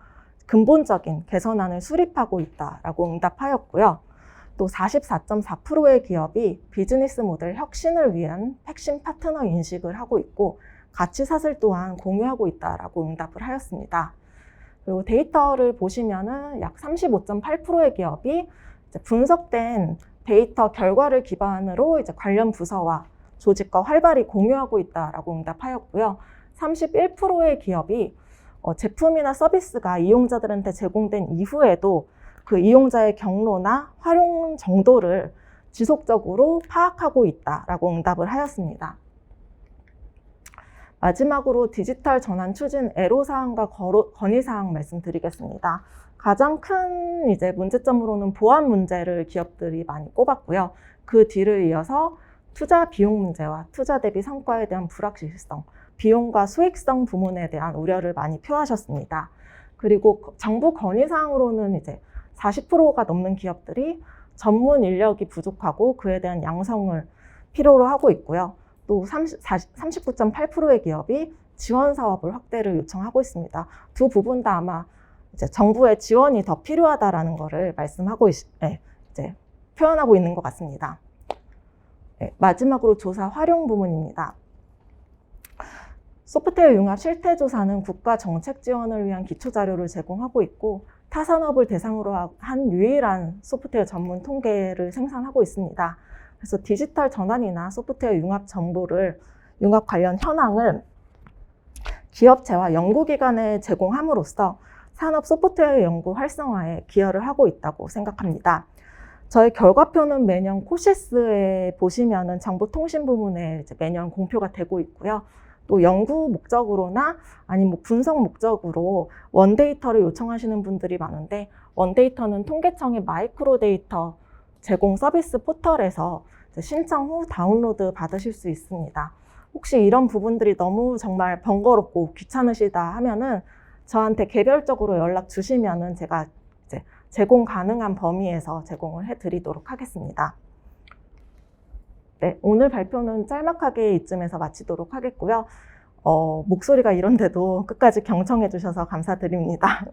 근본적인 개선안을 수립하고 있다라고 응답하였고요. 또 44.4%의 기업이 비즈니스 모델 혁신을 위한 핵심 파트너 인식을 하고 있고 가치 사슬 또한 공유하고 있다라고 응답을 하였습니다. 그리고 데이터를 보시면은 약 35.8%의 기업이 이제 분석된 데이터 결과를 기반으로 이제 관련 부서와 조직과 활발히 공유하고 있다라고 응답하였고요. 31%의 기업이 제품이나 서비스가 이용자들한테 제공된 이후에도 그 이용자의 경로나 활용 정도를 지속적으로 파악하고 있다라고 응답을 하였습니다. 마지막으로 디지털 전환 추진 애로사항과 건의사항 말씀드리겠습니다. 가장 큰 이제 문제점으로는 보안 문제를 기업들이 많이 꼽았고요. 그 뒤를 이어서 투자 비용 문제와 투자 대비 성과에 대한 불확실성, 비용과 수익성 부문에 대한 우려를 많이 표하셨습니다. 그리고 정부 건의사항으로는 이제 40%가 넘는 기업들이 전문 인력이 부족하고 그에 대한 양성을 필요로 하고 있고요. 또 39.8%의 기업이 지원 사업을 확대를 요청하고 있습니다. 두 부분 다 아마 이제 정부의 지원이 더 필요하다라는 것을 말씀하고 이제 표현하고 있는 것 같습니다. 마지막으로 조사 활용 부문입니다. 소프트웨어 융합 실태 조사는 국가 정책 지원을 위한 기초 자료를 제공하고 있고 타 산업을 대상으로 한 유일한 소프트웨어 전문 통계를 생산하고 있습니다. 그래서 디지털 전환이나 소프트웨어 융합 정보를 융합 관련 현황을 기업체와 연구기관에 제공함으로써 산업 소프트웨어 연구 활성화에 기여를 하고 있다고 생각합니다. 저희 결과표는 매년 코시스에 보시면은 정보통신 부문에 이제 매년 공표가 되고 있고요. 또 연구 목적으로나 아니면 뭐 분석 목적으로 원데이터를 요청하시는 분들이 많은데 원데이터는 통계청의 마이크로 데이터 제공 서비스 포털에서 신청 후 다운로드 받으실 수 있습니다. 혹시 이런 부분들이 너무 정말 번거롭고 귀찮으시다 하면은 저한테 개별적으로 연락 주시면은 제가 이제 제공 가능한 범위에서 제공을 해드리도록 하겠습니다. 네, 오늘 발표는 짤막하게 이쯤에서 마치도록 하겠고요. 목소리가 이런데도 끝까지 경청해 주셔서 감사드립니다.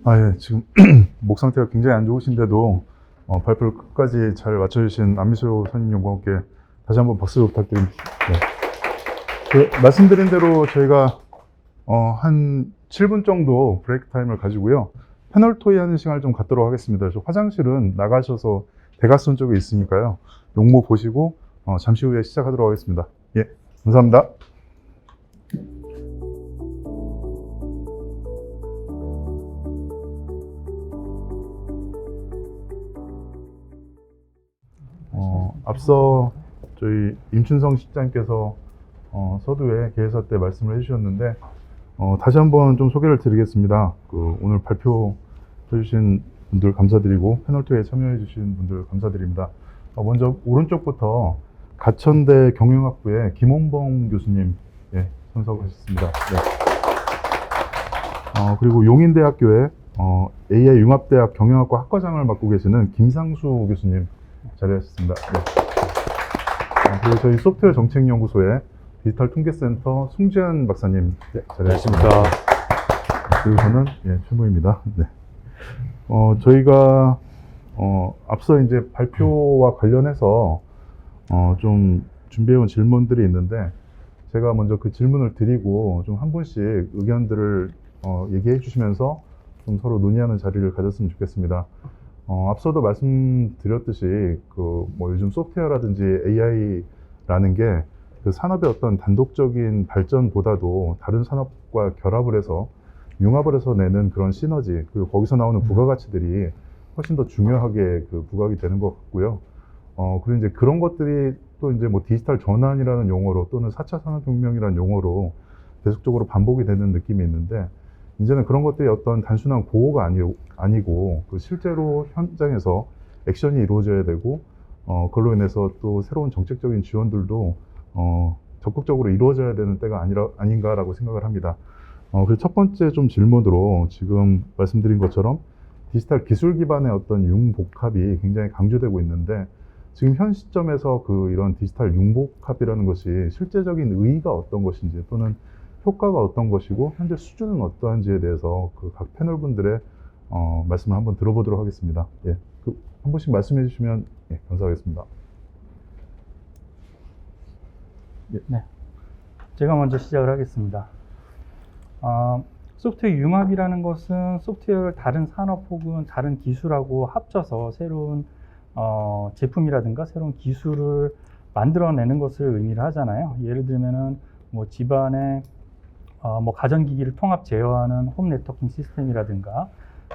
예, 지금 목 상태가 굉장히 안 좋으신데도 발표를 끝까지 잘 맞춰주신 안미소 선임연구원께 다시 한번 박수 부탁드립니다. 네. 말씀드린 대로 저희가 한 7분 정도 브레이크 타임을 가지고요. 패널 토의 하는 시간을 좀 갖도록 하겠습니다. 그래서 화장실은 나가셔서 대각선 쪽에 있으니까요. 용모 보시고 잠시 후에 시작하도록 하겠습니다. 예, 감사합니다. 앞서 저희 임춘성 실장님께서 서두에 개회사 때 말씀을 해주셨는데 다시 한번 좀 소개를 드리겠습니다. 오늘 발표해 주신 분들 감사드리고 패널 투에 참여해 주신 분들 감사드립니다. 먼저 오른쪽부터 가천대 경영학부의 김홍범 교수님 참석하셨습니다. 네. 그리고 용인대학교의 AI 융합대학 경영학과 학과장을 맡고 계시는 김상수 교수님 자리하셨습니다. 네. 그리고 저희 소프트웨어 정책연구소의 디지털 통계센터 송지현 박사님 자리하셨습니다. 그리고 저는 최무입니다. 네. 저희가 앞서 이제 발표와 관련해서 좀 준비해온 질문들이 있는데 제가 먼저 그 질문을 드리고 좀 한 분씩 의견들을 얘기해 주시면서 좀 서로 논의하는 자리를 가졌으면 좋겠습니다. 앞서도 말씀드렸듯이 그 뭐 요즘 소프트웨어라든지 AI라는 게 그 산업의 어떤 단독적인 발전보다도 다른 산업과 결합을 해서 융합을 해서 내는 그런 시너지, 그리고 거기서 나오는 부가가치들이 훨씬 더 중요하게 그 부각이 되는 것 같고요. 그리고 이제 그런 것들이 또 이제 뭐 디지털 전환이라는 용어로 또는 4차 산업혁명이라는 용어로 계속적으로 반복이 되는 느낌이 있는데, 이제는 그런 것들이 어떤 단순한 구호가 아니고 그 실제로 현장에서 액션이 이루어져야 되고, 그걸로 인해서 또 새로운 정책적인 지원들도 적극적으로 이루어져야 되는 때가 아닌가라고 생각을 합니다. 그래서 첫 번째 좀 질문으로 지금 말씀드린 것처럼 디지털 기술 기반의 어떤 융복합이 굉장히 강조되고 있는데, 지금 현 시점에서 그 이런 디지털 융복합이라는 것이 실제적인 의의가 어떤 것인지 또는 효과가 어떤 것이고 현재 수준은 어떠한지에 대해서 그 각 패널 분들의 말씀을 한번 들어보도록 하겠습니다. 예, 한 분씩 말씀해 주시면 예, 감사하겠습니다. 네, 제가 먼저 시작을 하겠습니다. 소프트웨어 융합이라는 것은 소프트웨어를 다른 산업 혹은 다른 기술하고 합쳐서 새로운 제품이라든가 새로운 기술을 만들어내는 것을 의미를 하잖아요. 예를 들면은 뭐 집안에 뭐 가전기기를 통합 제어하는 홈 네트워킹 시스템이라든가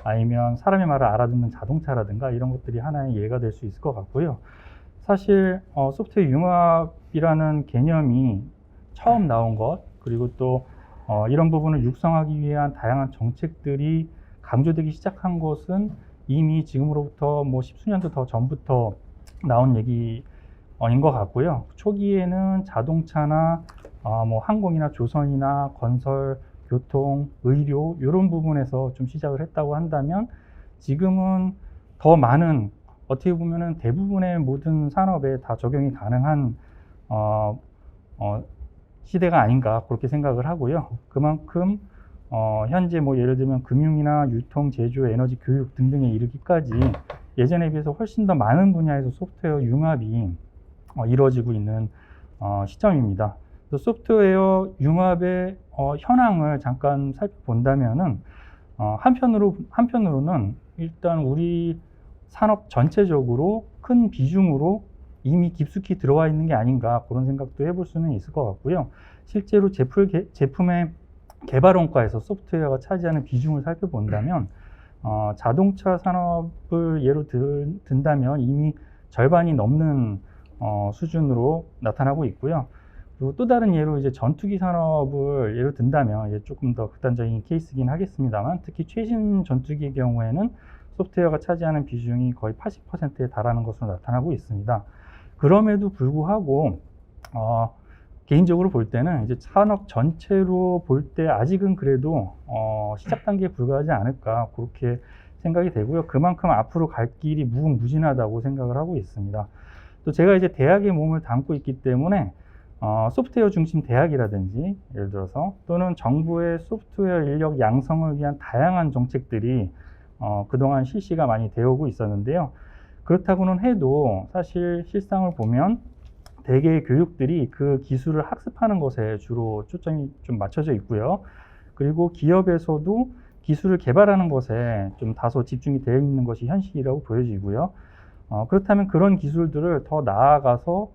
아니면 사람의 말을 알아듣는 자동차라든가 이런 것들이 하나의 예가 될 수 있을 것 같고요. 사실 소프트웨어 융합이라는 개념이 처음 나온 것, 그리고 또 이런 부분을 육성하기 위한 다양한 정책들이 강조되기 시작한 것은 이미 지금으로부터 뭐 십수년도 더 전부터 나온 얘기인 것 같고요. 초기에는 자동차나 뭐 항공이나 조선이나 건설, 교통, 의료 이런 부분에서 좀 시작을 했다고 한다면, 지금은 더 많은, 어떻게 보면은 대부분의 모든 산업에 다 적용이 가능한 시대가 아닌가 그렇게 생각을 하고요. 그만큼 현재 뭐 예를 들면 금융이나 유통, 제조, 에너지, 교육 등등에 이르기까지 예전에 비해서 훨씬 더 많은 분야에서 소프트웨어 융합이 이루어지고 있는 시점입니다. 소프트웨어 융합의 현황을 잠깐 살펴본다면은 한편으로는 일단 우리 산업 전체적으로 큰 비중으로 이미 깊숙이 들어와 있는 게 아닌가 그런 생각도 해볼 수는 있을 것 같고요. 실제로 제품의 개발 원가에서 소프트웨어가 차지하는 비중을 살펴본다면 자동차 산업을 예로 든다면 이미 절반이 넘는 수준으로 나타나고 있고요. 그리고 또 다른 예로 이제 전투기 산업을 예로 든다면 이제 조금 더 극단적인 케이스긴 하겠습니다만, 특히 최신 전투기의 경우에는 소프트웨어가 차지하는 비중이 거의 80%에 달하는 것으로 나타나고 있습니다. 그럼에도 불구하고 개인적으로 볼 때는 이제 산업 전체로 볼 때 아직은 그래도 시작 단계에 불과하지 않을까 그렇게 생각이 되고요. 그만큼 앞으로 갈 길이 무궁무진하다고 생각을 하고 있습니다. 또 제가 이제 대학에 몸을 담고 있기 때문에 소프트웨어 중심 대학이라든지 예를 들어서 또는 정부의 소프트웨어 인력 양성을 위한 다양한 정책들이 그동안 실시가 많이 되어오고 있었는데요. 그렇다고는 해도 사실 실상을 보면 대개의 교육들이 그 기술을 학습하는 것에 주로 초점이 좀 맞춰져 있고요. 그리고 기업에서도 기술을 개발하는 것에 좀 다소 집중이 되어 있는 것이 현실이라고 보여지고요. 그렇다면 그런 기술들을 더 나아가서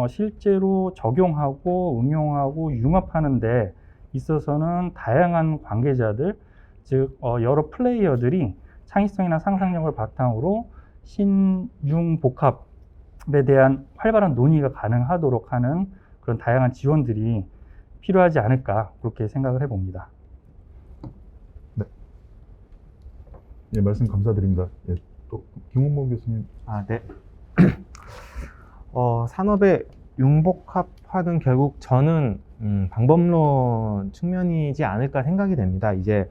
실제로 적용하고 응용하고 융합하는 데 있어서는 다양한 관계자들, 즉 여러 플레이어들이 창의성이나 상상력을 바탕으로 신융복합에 대한 활발한 논의가 가능하도록 하는 그런 다양한 지원들이 필요하지 않을까 그렇게 생각을 해봅니다. 네. 예, 말씀 감사드립니다. 예, 또 김홍모 교수님. 네. 산업의 융복합화는 결국 저는 방법론 측면이지 않을까 생각이 됩니다. 이제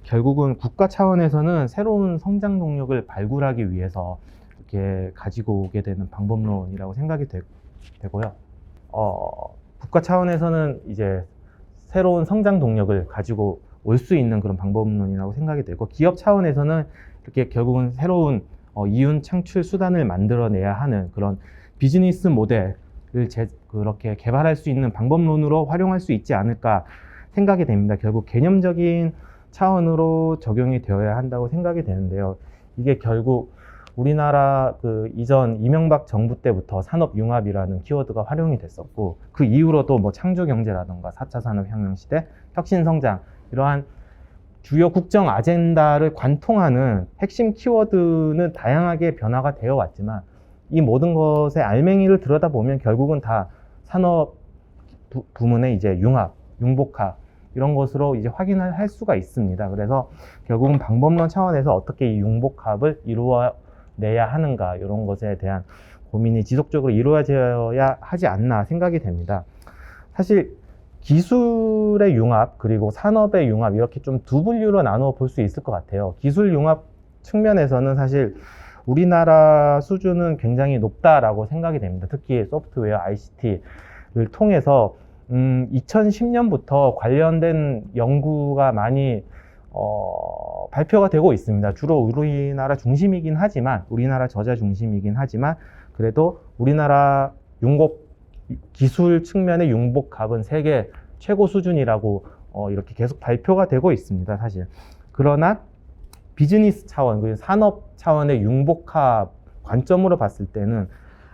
결국은 국가 차원에서는 새로운 성장 동력을 발굴하기 위해서 이렇게 가지고 오게 되는 방법론이라고 생각이 되고요. 국가 차원에서는 이제 새로운 성장 동력을 가지고 올 수 있는 그런 방법론이라고 생각이 되고, 기업 차원에서는 이렇게 결국은 새로운 이윤 창출 수단을 만들어내야 하는 그런 비즈니스 모델을 그렇게 개발할 수 있는 방법론으로 활용할 수 있지 않을까 생각이 됩니다. 결국 개념적인 차원으로 적용이 되어야 한다고 생각이 되는데요. 이게 결국 우리나라 그 이전 이명박 정부 때부터 산업융합이라는 키워드가 활용이 됐었고, 그 이후로도 뭐 창조경제라던가 4차 산업혁명 시대, 혁신성장, 이러한 주요 국정 아젠다를 관통하는 핵심 키워드는 다양하게 변화가 되어 왔지만, 이 모든 것의 알맹이를 들여다보면 결국은 다 산업 부문의 이제 융합, 융복합, 이런 것으로 이제 확인을 할 수가 있습니다. 그래서 결국은 방법론 차원에서 어떻게 이 융복합을 이루어내야 하는가, 이런 것에 대한 고민이 지속적으로 이루어져야 하지 않나 생각이 됩니다. 사실 기술의 융합 그리고 산업의 융합, 이렇게 좀 두 분류로 나누어 볼 수 있을 것 같아요. 기술 융합 측면에서는 사실 우리나라 수준은 굉장히 높다라고 생각이 됩니다. 특히 소프트웨어, ICT를 통해서 2010년부터 관련된 연구가 많이 발표가 되고 있습니다. 주로 우리나라 중심이긴 하지만, 우리나라 저자 중심이긴 하지만, 그래도 우리나라 기술 측면의 융복합은 세계 최고 수준이라고 이렇게 계속 발표가 되고 있습니다, 사실. 그러나 비즈니스 차원, 그리고 산업 차원의 융복합 관점으로 봤을 때는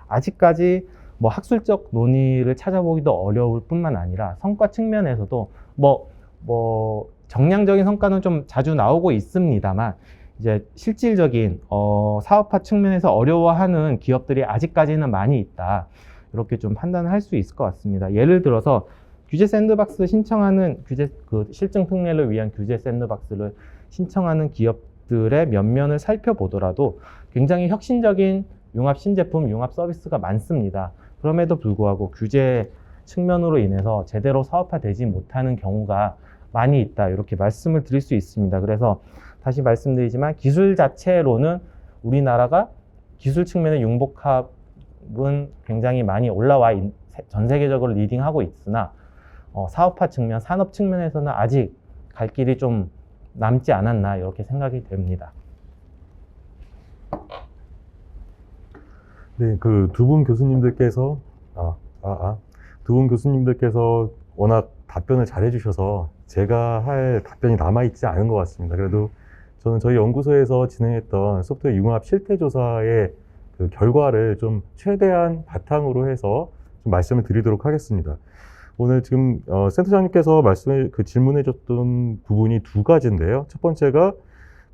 아직까지 뭐 학술적 논의를 찾아보기도 어려울 뿐만 아니라 성과 측면에서도 뭐 정량적인 성과는 좀 자주 나오고 있습니다만, 이제 실질적인 사업화 측면에서 어려워하는 기업들이 아직까지는 많이 있다, 이렇게 좀 판단할 수 있을 것 같습니다. 예를 들어서 규제 샌드박스 신청하는 실증 특례를 위한 규제 샌드박스를 신청하는 기업들의 면면을 살펴보더라도 굉장히 혁신적인 융합 신제품, 융합 서비스가 많습니다. 그럼에도 불구하고 규제 측면으로 인해서 제대로 사업화되지 못하는 경우가 많이 있다, 이렇게 말씀을 드릴 수 있습니다. 그래서 다시 말씀드리지만 기술 자체로는 우리나라가 기술 측면의 융복합은 굉장히 많이 올라와 전 세계적으로 리딩하고 있으나 사업화 측면, 산업 측면에서는 아직 갈 길이 좀 남지 않았나, 이렇게 생각이 됩니다. 네, 그 두 분 교수님들께서 워낙 답변을 잘 해주셔서 제가 할 답변이 남아있지 않은 것 같습니다. 그래도 저는 저희 연구소에서 진행했던 소프트웨어 융합 실태조사의 그 결과를 좀 최대한 바탕으로 해서 좀 말씀을 드리도록 하겠습니다. 오늘 지금 센터장님께서 질문해줬던 부분이 두 가지인데요. 첫 번째가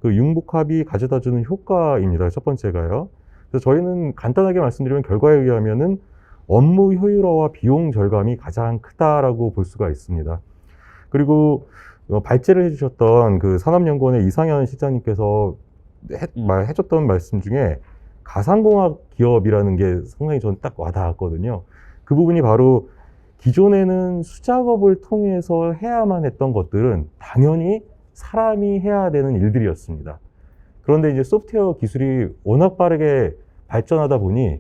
그 융복합이 가져다주는 효과입니다. 첫 번째가요. 그래서 저희는 간단하게 말씀드리면 결과에 의하면은 업무 효율화와 비용 절감이 가장 크다라고 볼 수가 있습니다. 그리고 발제를 해주셨던 그 산업연구원의 이상현 실장님께서 해줬던 말씀 중에 가상공학 기업이라는 게 상당히 저는 딱 와닿았거든요. 그 부분이 바로 기존에는 수작업을 통해서 해야만 했던 것들은 당연히 사람이 해야 되는 일들이었습니다. 그런데 이제 소프트웨어 기술이 워낙 빠르게 발전하다 보니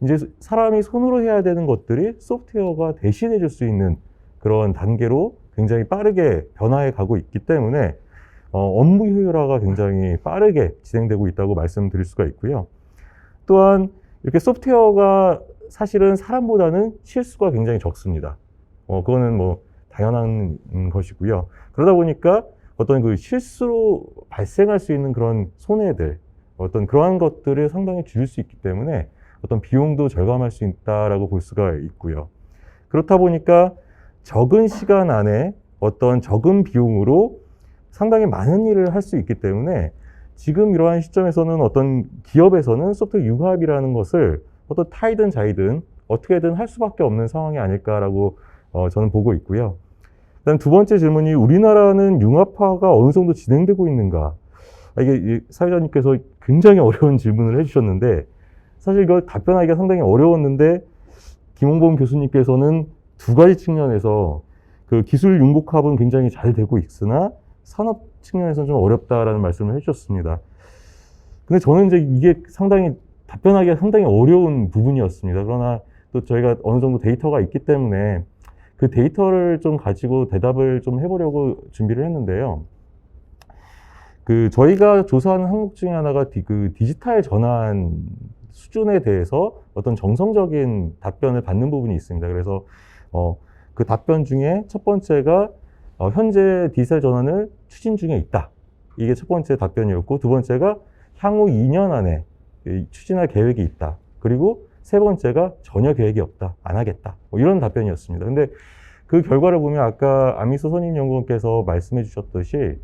이제 사람이 손으로 해야 되는 것들이 소프트웨어가 대신해 줄 수 있는 그런 단계로 굉장히 빠르게 변화해 가고 있기 때문에 업무 효율화가 굉장히 빠르게 진행되고 있다고 말씀드릴 수가 있고요. 또한 이렇게 소프트웨어가 사실은 사람보다는 실수가 굉장히 적습니다. 그거는 뭐 당연한 것이고요. 그러다 보니까 어떤 그 실수로 발생할 수 있는 그런 손해들, 어떤 그러한 것들을 상당히 줄일 수 있기 때문에 어떤 비용도 절감할 수 있다라고 볼 수가 있고요. 그렇다 보니까 적은 시간 안에 어떤 적은 비용으로 상당히 많은 일을 할 수 있기 때문에 지금 이러한 시점에서는 어떤 기업에서는 소프트웨어 융합이라는 것을 어떤 타이든 자이든 어떻게든 할 수밖에 없는 상황이 아닐까라고 저는 보고 있고요. 그다음 두 번째 질문이 우리나라는 융합화가 어느 정도 진행되고 있는가? 이게 사회자님께서 굉장히 어려운 질문을 해주셨는데 사실 이걸 답변하기가 상당히 어려웠는데 김홍범 교수님께서는 두 가지 측면에서 그 기술 융복합은 굉장히 잘 되고 있으나 산업 측면에서는 좀 어렵다라는 말씀을 해주셨습니다. 근데 저는 이제 이게 상당히 답변하기가 상당히 어려운 부분이었습니다. 그러나 또 저희가 어느 정도 데이터가 있기 때문에 그 데이터를 좀 가지고 대답을 좀 해보려고 준비를 했는데요. 그 저희가 조사하는 항목 중에 하나가 그 디지털 전환 수준에 대해서 어떤 정성적인 답변을 받는 부분이 있습니다. 그래서 그 답변 중에 첫 번째가 현재 디지털 전환을 추진 중에 있다. 이게 첫 번째 답변이었고, 두 번째가 향후 2년 안에 추진할 계획이 있다. 그리고 세 번째가 전혀 계획이 없다. 안 하겠다. 뭐 이런 답변이었습니다. 근데 그 결과를 보면 아까 안민수 선임연구원께서 말씀해 주셨듯이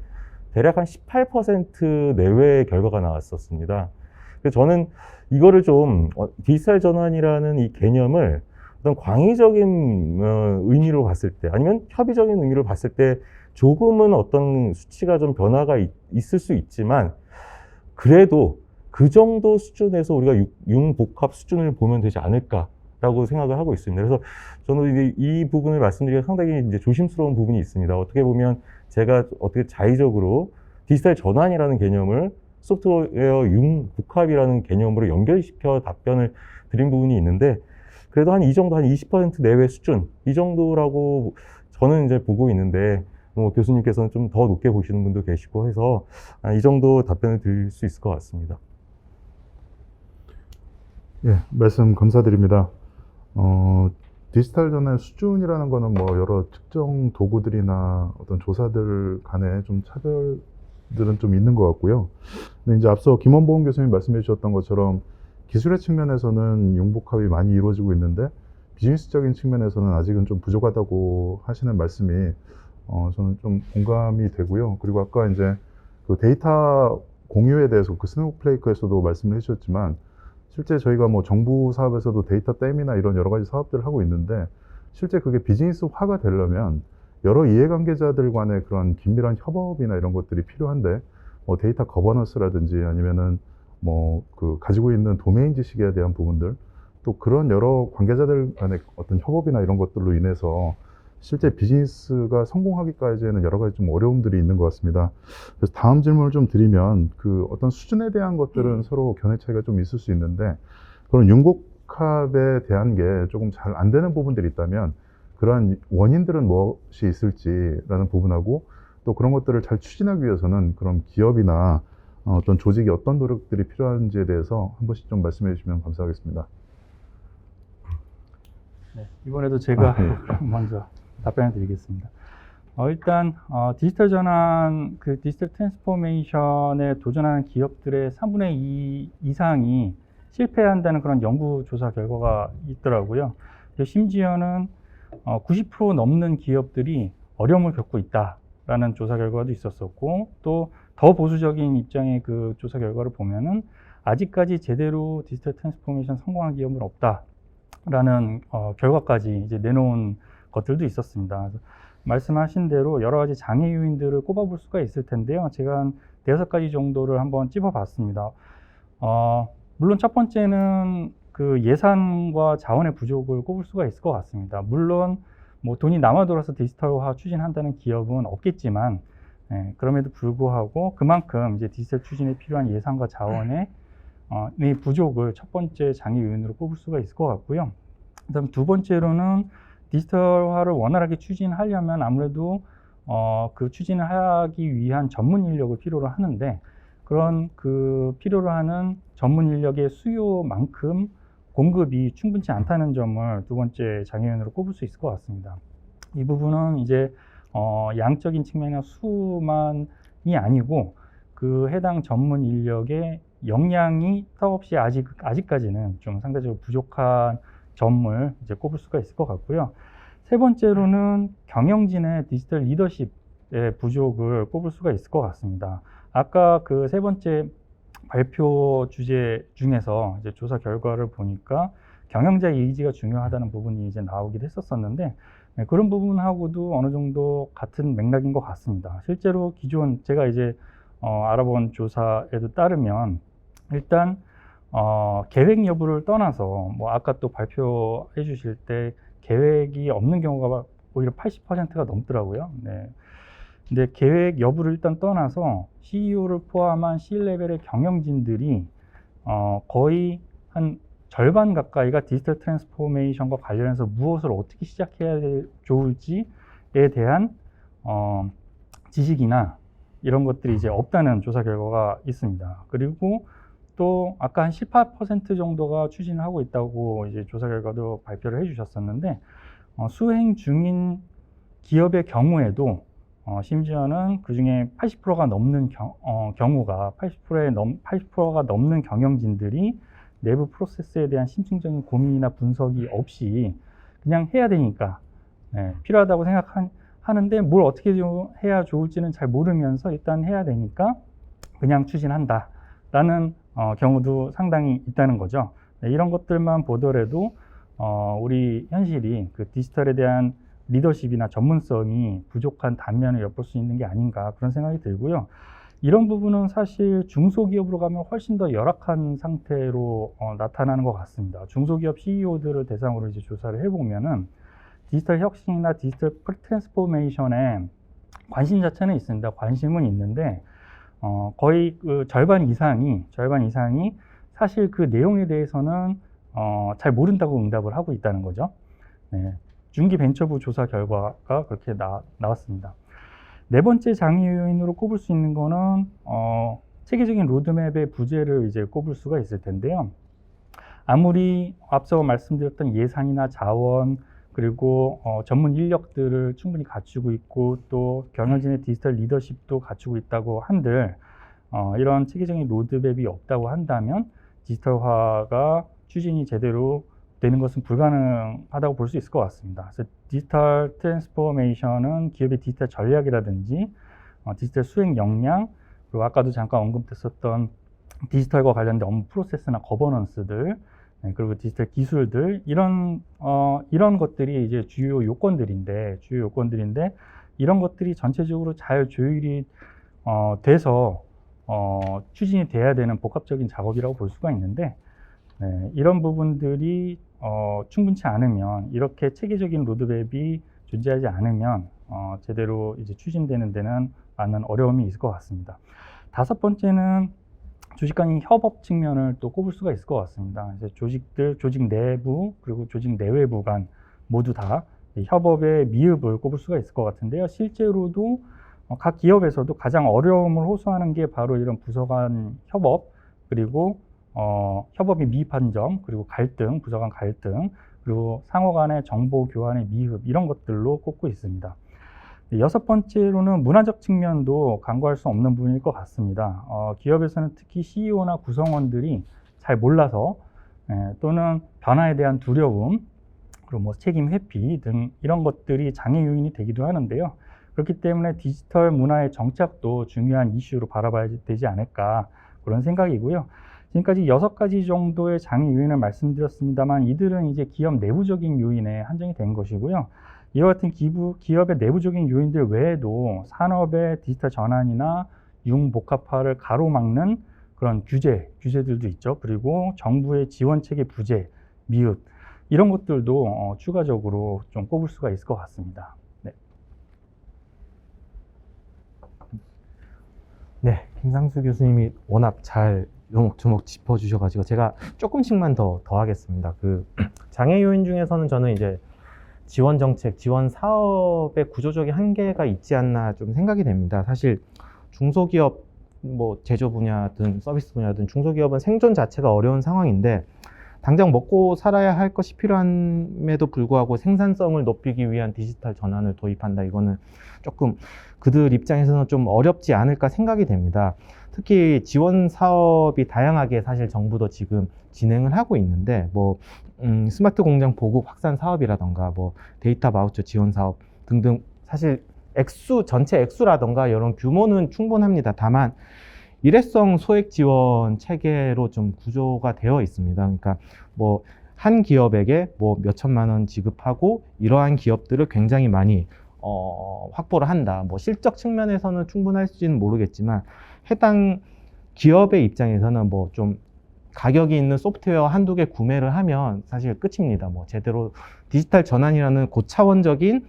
대략 한 18% 내외의 결과가 나왔었습니다. 그래서 저는 이거를 좀 디지털 전환이라는 이 개념을 어떤 광의적인 의미로 봤을 때 아니면 협의적인 의미로 봤을 때 조금은 어떤 수치가 좀 변화가 있을 수 있지만 그래도 그 정도 수준에서 우리가 융복합 수준을 보면 되지 않을까라고 생각을 하고 있습니다. 그래서 저는 이 부분을 말씀드리기가 상당히 이제 조심스러운 부분이 있습니다. 어떻게 보면 제가 어떻게 자의적으로 디지털 전환이라는 개념을 소프트웨어 융복합이라는 개념으로 연결시켜 답변을 드린 부분이 있는데 그래도 한 이 정도 한 20% 내외 수준 이 정도라고 저는 이제 보고 있는데 뭐 교수님께서는 좀 더 높게 보시는 분도 계시고 해서 이 정도 답변을 드릴 수 있을 것 같습니다. 예, 말씀 감사드립니다. 디지털 전환 수준이라는 거는 뭐 여러 특정 도구들이나 어떤 조사들 간에 좀 차별들은 좀 있는 것 같고요. 근데 이제 앞서 김원봉 교수님 말씀해 주셨던 것처럼 기술의 측면에서는 융복합이 많이 이루어지고 있는데 비즈니스적인 측면에서는 아직은 좀 부족하다고 하시는 말씀이 저는 좀 공감이 되고요. 그리고 아까 이제 그 데이터 공유에 대해서 그 스노우플레이크에서도 말씀을 해주셨지만 실제 저희가 뭐 정부 사업에서도 데이터 댐이나 이런 여러 가지 사업들을 하고 있는데 실제 그게 비즈니스화가 되려면 여러 이해관계자들 간의 그런 긴밀한 협업이나 이런 것들이 필요한데 뭐 데이터 거버넌스라든지 아니면은 뭐 그 가지고 있는 도메인 지식에 대한 부분들 또 그런 여러 관계자들 간의 어떤 협업이나 이런 것들로 인해서 실제 비즈니스가 성공하기까지에는 여러 가지 좀 어려움들이 있는 것 같습니다. 그래서 다음 질문을 좀 드리면 그 어떤 수준에 대한 것들은 서로 견해 차이가 좀 있을 수 있는데 그런 융복합에 대한 게 조금 잘 안 되는 부분들이 있다면 그러한 원인들은 무엇이 있을지라는 부분하고 또 그런 것들을 잘 추진하기 위해서는 그런 기업이나 어떤 조직이 어떤 노력들이 필요한지에 대해서 한 번씩 좀 말씀해 주시면 감사하겠습니다. 네, 이번에도 제가 먼저 답변을 드리겠습니다. 일단 디지털 전환, 그 디지털 트랜스포메이션에 도전하는 기업들의 3분의 2 이상이 실패한다는 그런 연구조사 결과가 있더라고요. 심지어는 90% 넘는 기업들이 어려움을 겪고 있다라는 조사 결과도 있었었고 또 더 보수적인 입장의 그 조사 결과를 보면은 아직까지 제대로 디지털 트랜스포메이션 성공한 기업은 없다라는 결과까지 이제 내놓은 것들도 있었습니다. 말씀하신 대로 여러 가지 장애 요인들을 꼽아볼 수가 있을 텐데요. 제가 한 5가지 정도를 한번 찝어봤습니다. 물론 첫 번째는 그 예산과 자원의 부족을 꼽을 수가 있을 것 같습니다. 물론 뭐 돈이 남아돌아서 디지털화 추진한다는 기업은 없겠지만 그럼에도 불구하고 그만큼 이제 디지털 추진에 필요한 예산과 자원의 부족을 첫 번째 장애 요인으로 꼽을 수가 있을 것 같고요. 그다음 두 번째로는 디지털화를 원활하게 추진하려면 아무래도 그 추진을 하기 위한 전문 인력을 필요로 하는데 그런 그 필요로 하는 전문 인력의 수요만큼 공급이 충분치 않다는 점을 두 번째 장애 요인으로 꼽을 수 있을 것 같습니다. 이 부분은 이제 양적인 측면이나 수만이 아니고 그 해당 전문 인력의 역량이 턱없이 아직까지는 좀 상대적으로 부족한 점을 이제 꼽을 수가 있을 것 같고요. 세 번째로는 경영진의 디지털 리더십의 부족을 꼽을 수가 있을 것 같습니다. 아까 그 세 번째 발표 주제 중에서 이제 조사 결과를 보니까 경영자의 의지가 중요하다는 부분이 이제 나오기도 했었었는데 그런 부분하고도 어느 정도 같은 맥락인 것 같습니다. 실제로 기존 제가 이제 알아본 조사에도 따르면 일단 계획 여부를 떠나서 뭐 아까 또 발표해 주실 때 계획이 없는 경우가 오히려 80%가 넘더라고요. 네. 근데 계획 여부를 일단 떠나서 CEO를 포함한 C-레벨의 경영진들이 거의 한 절반 가까이가 디지털 트랜스포메이션과 관련해서 무엇을 어떻게 시작해야 좋을지에 대한 지식이나 이런 것들이 이제 없다는 조사 결과가 있습니다. 그리고 또 아까 한 18% 정도가 추진을 하고 있다고 이제 조사 결과도 발표를 해주셨었는데 수행 중인 기업의 경우에도 심지어는 그 중에 80%가 넘는 경우가 80%가 넘는 경영진들이 내부 프로세스에 대한 심층적인 고민이나 분석이 없이 그냥 해야 되니까 필요하다고 생각하는데 뭘 어떻게 해야 좋을지는 잘 모르면서 일단 해야 되니까 그냥 추진한다라는 경우도 상당히 있다는 거죠. 이런 것들만 보더라도 우리 현실이 그 디지털에 대한 리더십이나 전문성이 부족한 단면을 엿볼 수 있는 게 아닌가 그런 생각이 들고요. 이런 부분은 사실 중소기업으로 가면 훨씬 더 열악한 상태로 나타나는 것 같습니다. 중소기업 CEO들을 대상으로 이제 조사를 해보면은 디지털 혁신이나 디지털 트랜스포메이션에 관심 자체는 있습니다. 관심은 있는데 거의 그 절반 이상이 사실 그 내용에 대해서는 잘 모른다고 응답을 하고 있다는 거죠. 네. 중기벤처부 조사 결과가 그렇게 나왔습니다. 네 번째 장애 요인으로 꼽을 수 있는 거는 체계적인 로드맵의 부재를 이제 꼽을 수가 있을 텐데요. 아무리 앞서 말씀드렸던 예산이나 자원 그리고 전문 인력들을 충분히 갖추고 있고 또 경영진의 디지털 리더십도 갖추고 있다고 한들 이런 체계적인 로드맵이 없다고 한다면 디지털화가 추진이 제대로 되는 것은 불가능하다고 볼 수 있을 것 같습니다. 그래서 디지털 트랜스포메이션은 기업의 디지털 전략이라든지 디지털 수행 역량 그리고 아까도 잠깐 언급됐었던 디지털과 관련된 업무 프로세스나 거버넌스들 그리고 디지털 기술들 이런 것들이 이제 주요 요건들인데 이런 것들이 전체적으로 잘 조율이 돼서 추진이 돼야 되는 복합적인 작업이라고 볼 수가 있는데 이런 부분들이 충분치 않으면 이렇게 체계적인 로드맵이 존재하지 않으면 제대로 이제 추진되는 데는 많은 어려움이 있을 것 같습니다. 다섯 번째는 조직 간 협업 측면을 또 꼽을 수가 있을 것 같습니다. 이제 조직 내부 그리고 조직 내외부 간 모두 다 협업의 미흡을 꼽을 수가 있을 것 같은데요. 실제로도 각 기업에서도 가장 어려움을 호소하는 게 바로 이런 부서 간 협업 그리고 협업이 미흡한 점, 그리고 갈등, 부서 간 갈등, 그리고 상호 간의 정보 교환의 미흡 이런 것들로 꼽고 있습니다. 여섯 번째로는 문화적 측면도 간과할 수 없는 부분일 것 같습니다. 기업에서는 특히 CEO나 구성원들이 잘 몰라서 또는 변화에 대한 두려움, 그리고 뭐 책임 회피 등 이런 것들이 장애 요인이 되기도 하는데요. 그렇기 때문에 디지털 문화의 정착도 중요한 이슈로 바라봐야 되지 않을까 그런 생각이고요. 지금까지 6가지 정도의 장애 요인을 말씀드렸습니다만 이들은 이제 기업 내부적인 요인에 한정이 된 것이고요. 이와 같은 기업의 내부적인 요인들 외에도 산업의 디지털 전환이나 융복합화를 가로막는 그런 규제들도 있죠. 그리고 정부의 지원 체계 부재, 미흡 이런 것들도 추가적으로 좀 꼽을 수가 있을 것 같습니다. 네, 김상수 교수님이 워낙 잘 조목조목 짚어주셔가지고 제가 조금씩만 더 하겠습니다. 그 장애 요인 중에서는 저는 이제 지원 정책, 지원 사업의 구조적인 한계가 있지 않나 좀 생각이 됩니다. 사실 중소기업, 뭐 제조 분야든 서비스 분야든 중소기업은 생존 자체가 어려운 상황인데 당장 먹고 살아야 할 것이 필요함에도 불구하고 생산성을 높이기 위한 디지털 전환을 도입한다. 이거는 조금 그들 입장에서는 좀 어렵지 않을까 생각이 됩니다. 특히 지원 사업이 다양하게 사실 정부도 지금 진행을 하고 있는데 뭐 스마트 공장 보급 확산 사업이라던가 뭐 데이터 바우처 지원 사업 등등 사실 전체 액수라던가 이런 규모는 충분합니다. 다만 일회성 소액 지원 체계로 좀 구조가 되어 있습니다. 그러니까 뭐 한 기업에게 뭐 몇천만 원 지급하고 이러한 기업들을 굉장히 많이 확보를 한다. 뭐 실적 측면에서는 충분할지는 모르겠지만 해당 기업의 입장에서는 뭐 좀 가격이 있는 소프트웨어 한두 개 구매를 하면 사실 끝입니다. 뭐 제대로 디지털 전환이라는 고차원적인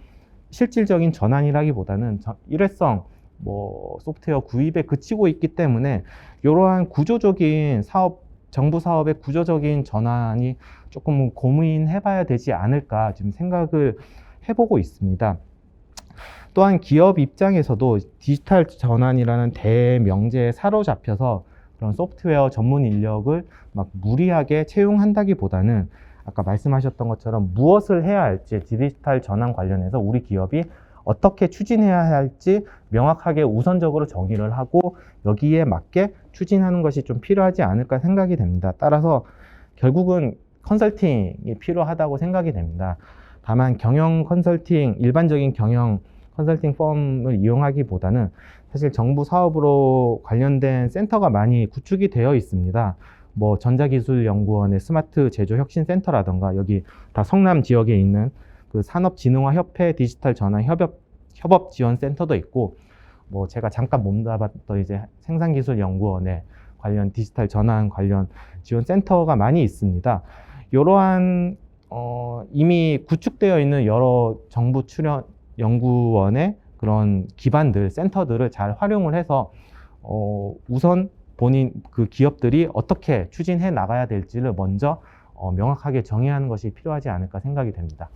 실질적인 전환이라기보다는 일회성 뭐 소프트웨어 구입에 그치고 있기 때문에 이러한 구조적인 정부 사업의 구조적인 전환이 조금 고민해봐야 되지 않을까 지금 생각을 해보고 있습니다. 또한 기업 입장에서도 디지털 전환이라는 대명제에 사로잡혀서 그런 소프트웨어 전문 인력을 막 무리하게 채용한다기보다는 아까 말씀하셨던 것처럼 무엇을 해야 할지 디지털 전환 관련해서 우리 기업이 어떻게 추진해야 할지 명확하게 우선적으로 정의를 하고 여기에 맞게 추진하는 것이 좀 필요하지 않을까 생각이 됩니다. 따라서 결국은 컨설팅이 필요하다고 생각이 됩니다. 다만 경영 컨설팅, 일반적인 경영 컨설팅 펌을 이용하기보다는 사실 정부 사업으로 관련된 센터가 많이 구축이 되어 있습니다. 뭐 전자기술연구원의 스마트 제조 혁신 센터라던가 여기 다 성남 지역에 있는 그 산업진흥화협회 디지털 전환 협업 지원 센터도 있고 뭐 제가 잠깐 몸담았던 이제 생산기술연구원의 관련 디지털 전환 관련 지원 센터가 많이 있습니다. 이러한 이미 구축되어 있는 여러 정부 출연 연구원의 그런 기반들, 센터들을 잘 활용을 해서 우선 본인 그 기업들이 어떻게 추진해 나가야 될지를 먼저 명확하게 정의하는 것이 필요하지 않을까 생각이 됩니다.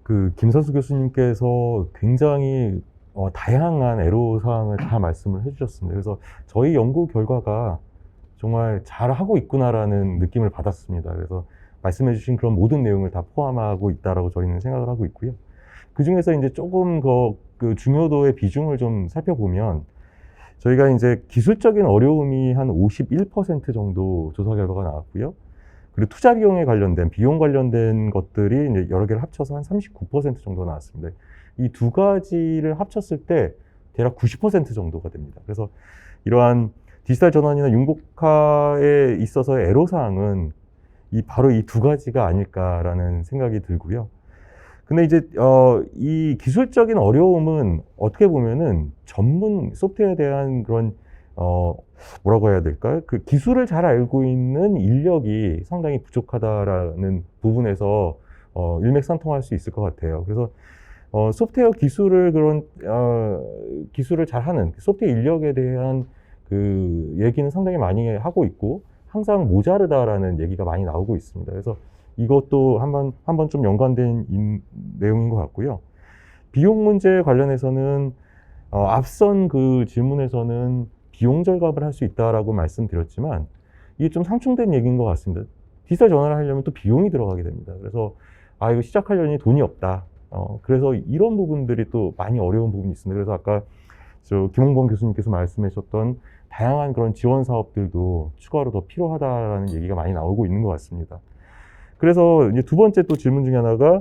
그 김선수 교수님께서 굉장히 다양한 애로사항을 다 말씀을 해주셨습니다. 그래서 저희 연구 결과가 정말 잘하고 있구나라는 느낌을 받았습니다. 그래서 말씀해주신 그런 모든 내용을 다 포함하고 있다라고 저희는 생각을 하고 있고요. 그 중에서 이제 조금 더 그 중요도의 비중을 좀 살펴보면 저희가 이제 기술적인 어려움이 한 51% 정도 조사 결과가 나왔고요. 그리고 투자 비용에 관련된 비용 관련된 것들이 이제 여러 개를 합쳐서 한 39% 정도 나왔습니다. 이 두 가지를 합쳤을 때 대략 90% 정도가 됩니다. 그래서 이러한 디지털 전환이나 융복화에 있어서의 애로사항은 바로 이 두 가지가 아닐까라는 생각이 들고요. 근데 이제 이 기술적인 어려움은 어떻게 보면은 전문 소프트웨어에 대한 그런 뭐라고 해야 될까요? 그 기술을 잘 알고 있는 인력이 상당히 부족하다라는 부분에서 일맥상통할 수 있을 것 같아요. 그래서 소프트웨어 기술을 기술을 잘하는 소프트웨어 인력에 대한 그 얘기는 상당히 많이 하고 있고 항상 모자르다라는 얘기가 많이 나오고 있습니다. 그래서 이것도 한번 좀 연관된 내용인 것 같고요. 비용 문제 관련해서는 앞선 그 질문에서는 비용 절감을 할 수 있다라고 말씀드렸지만 이게 좀 상충된 얘기인 것 같습니다. 디지털 전환을 하려면 또 비용이 들어가게 됩니다. 그래서 이거 시작하려니 돈이 없다. 그래서 이런 부분들이 또 많이 어려운 부분이 있습니다. 그래서 아까 김홍범 교수님께서 말씀해 주셨던 다양한 그런 지원 사업들도 추가로 더 필요하다라는 얘기가 많이 나오고 있는 것 같습니다. 그래서 이제 두 번째 또 질문 중에 하나가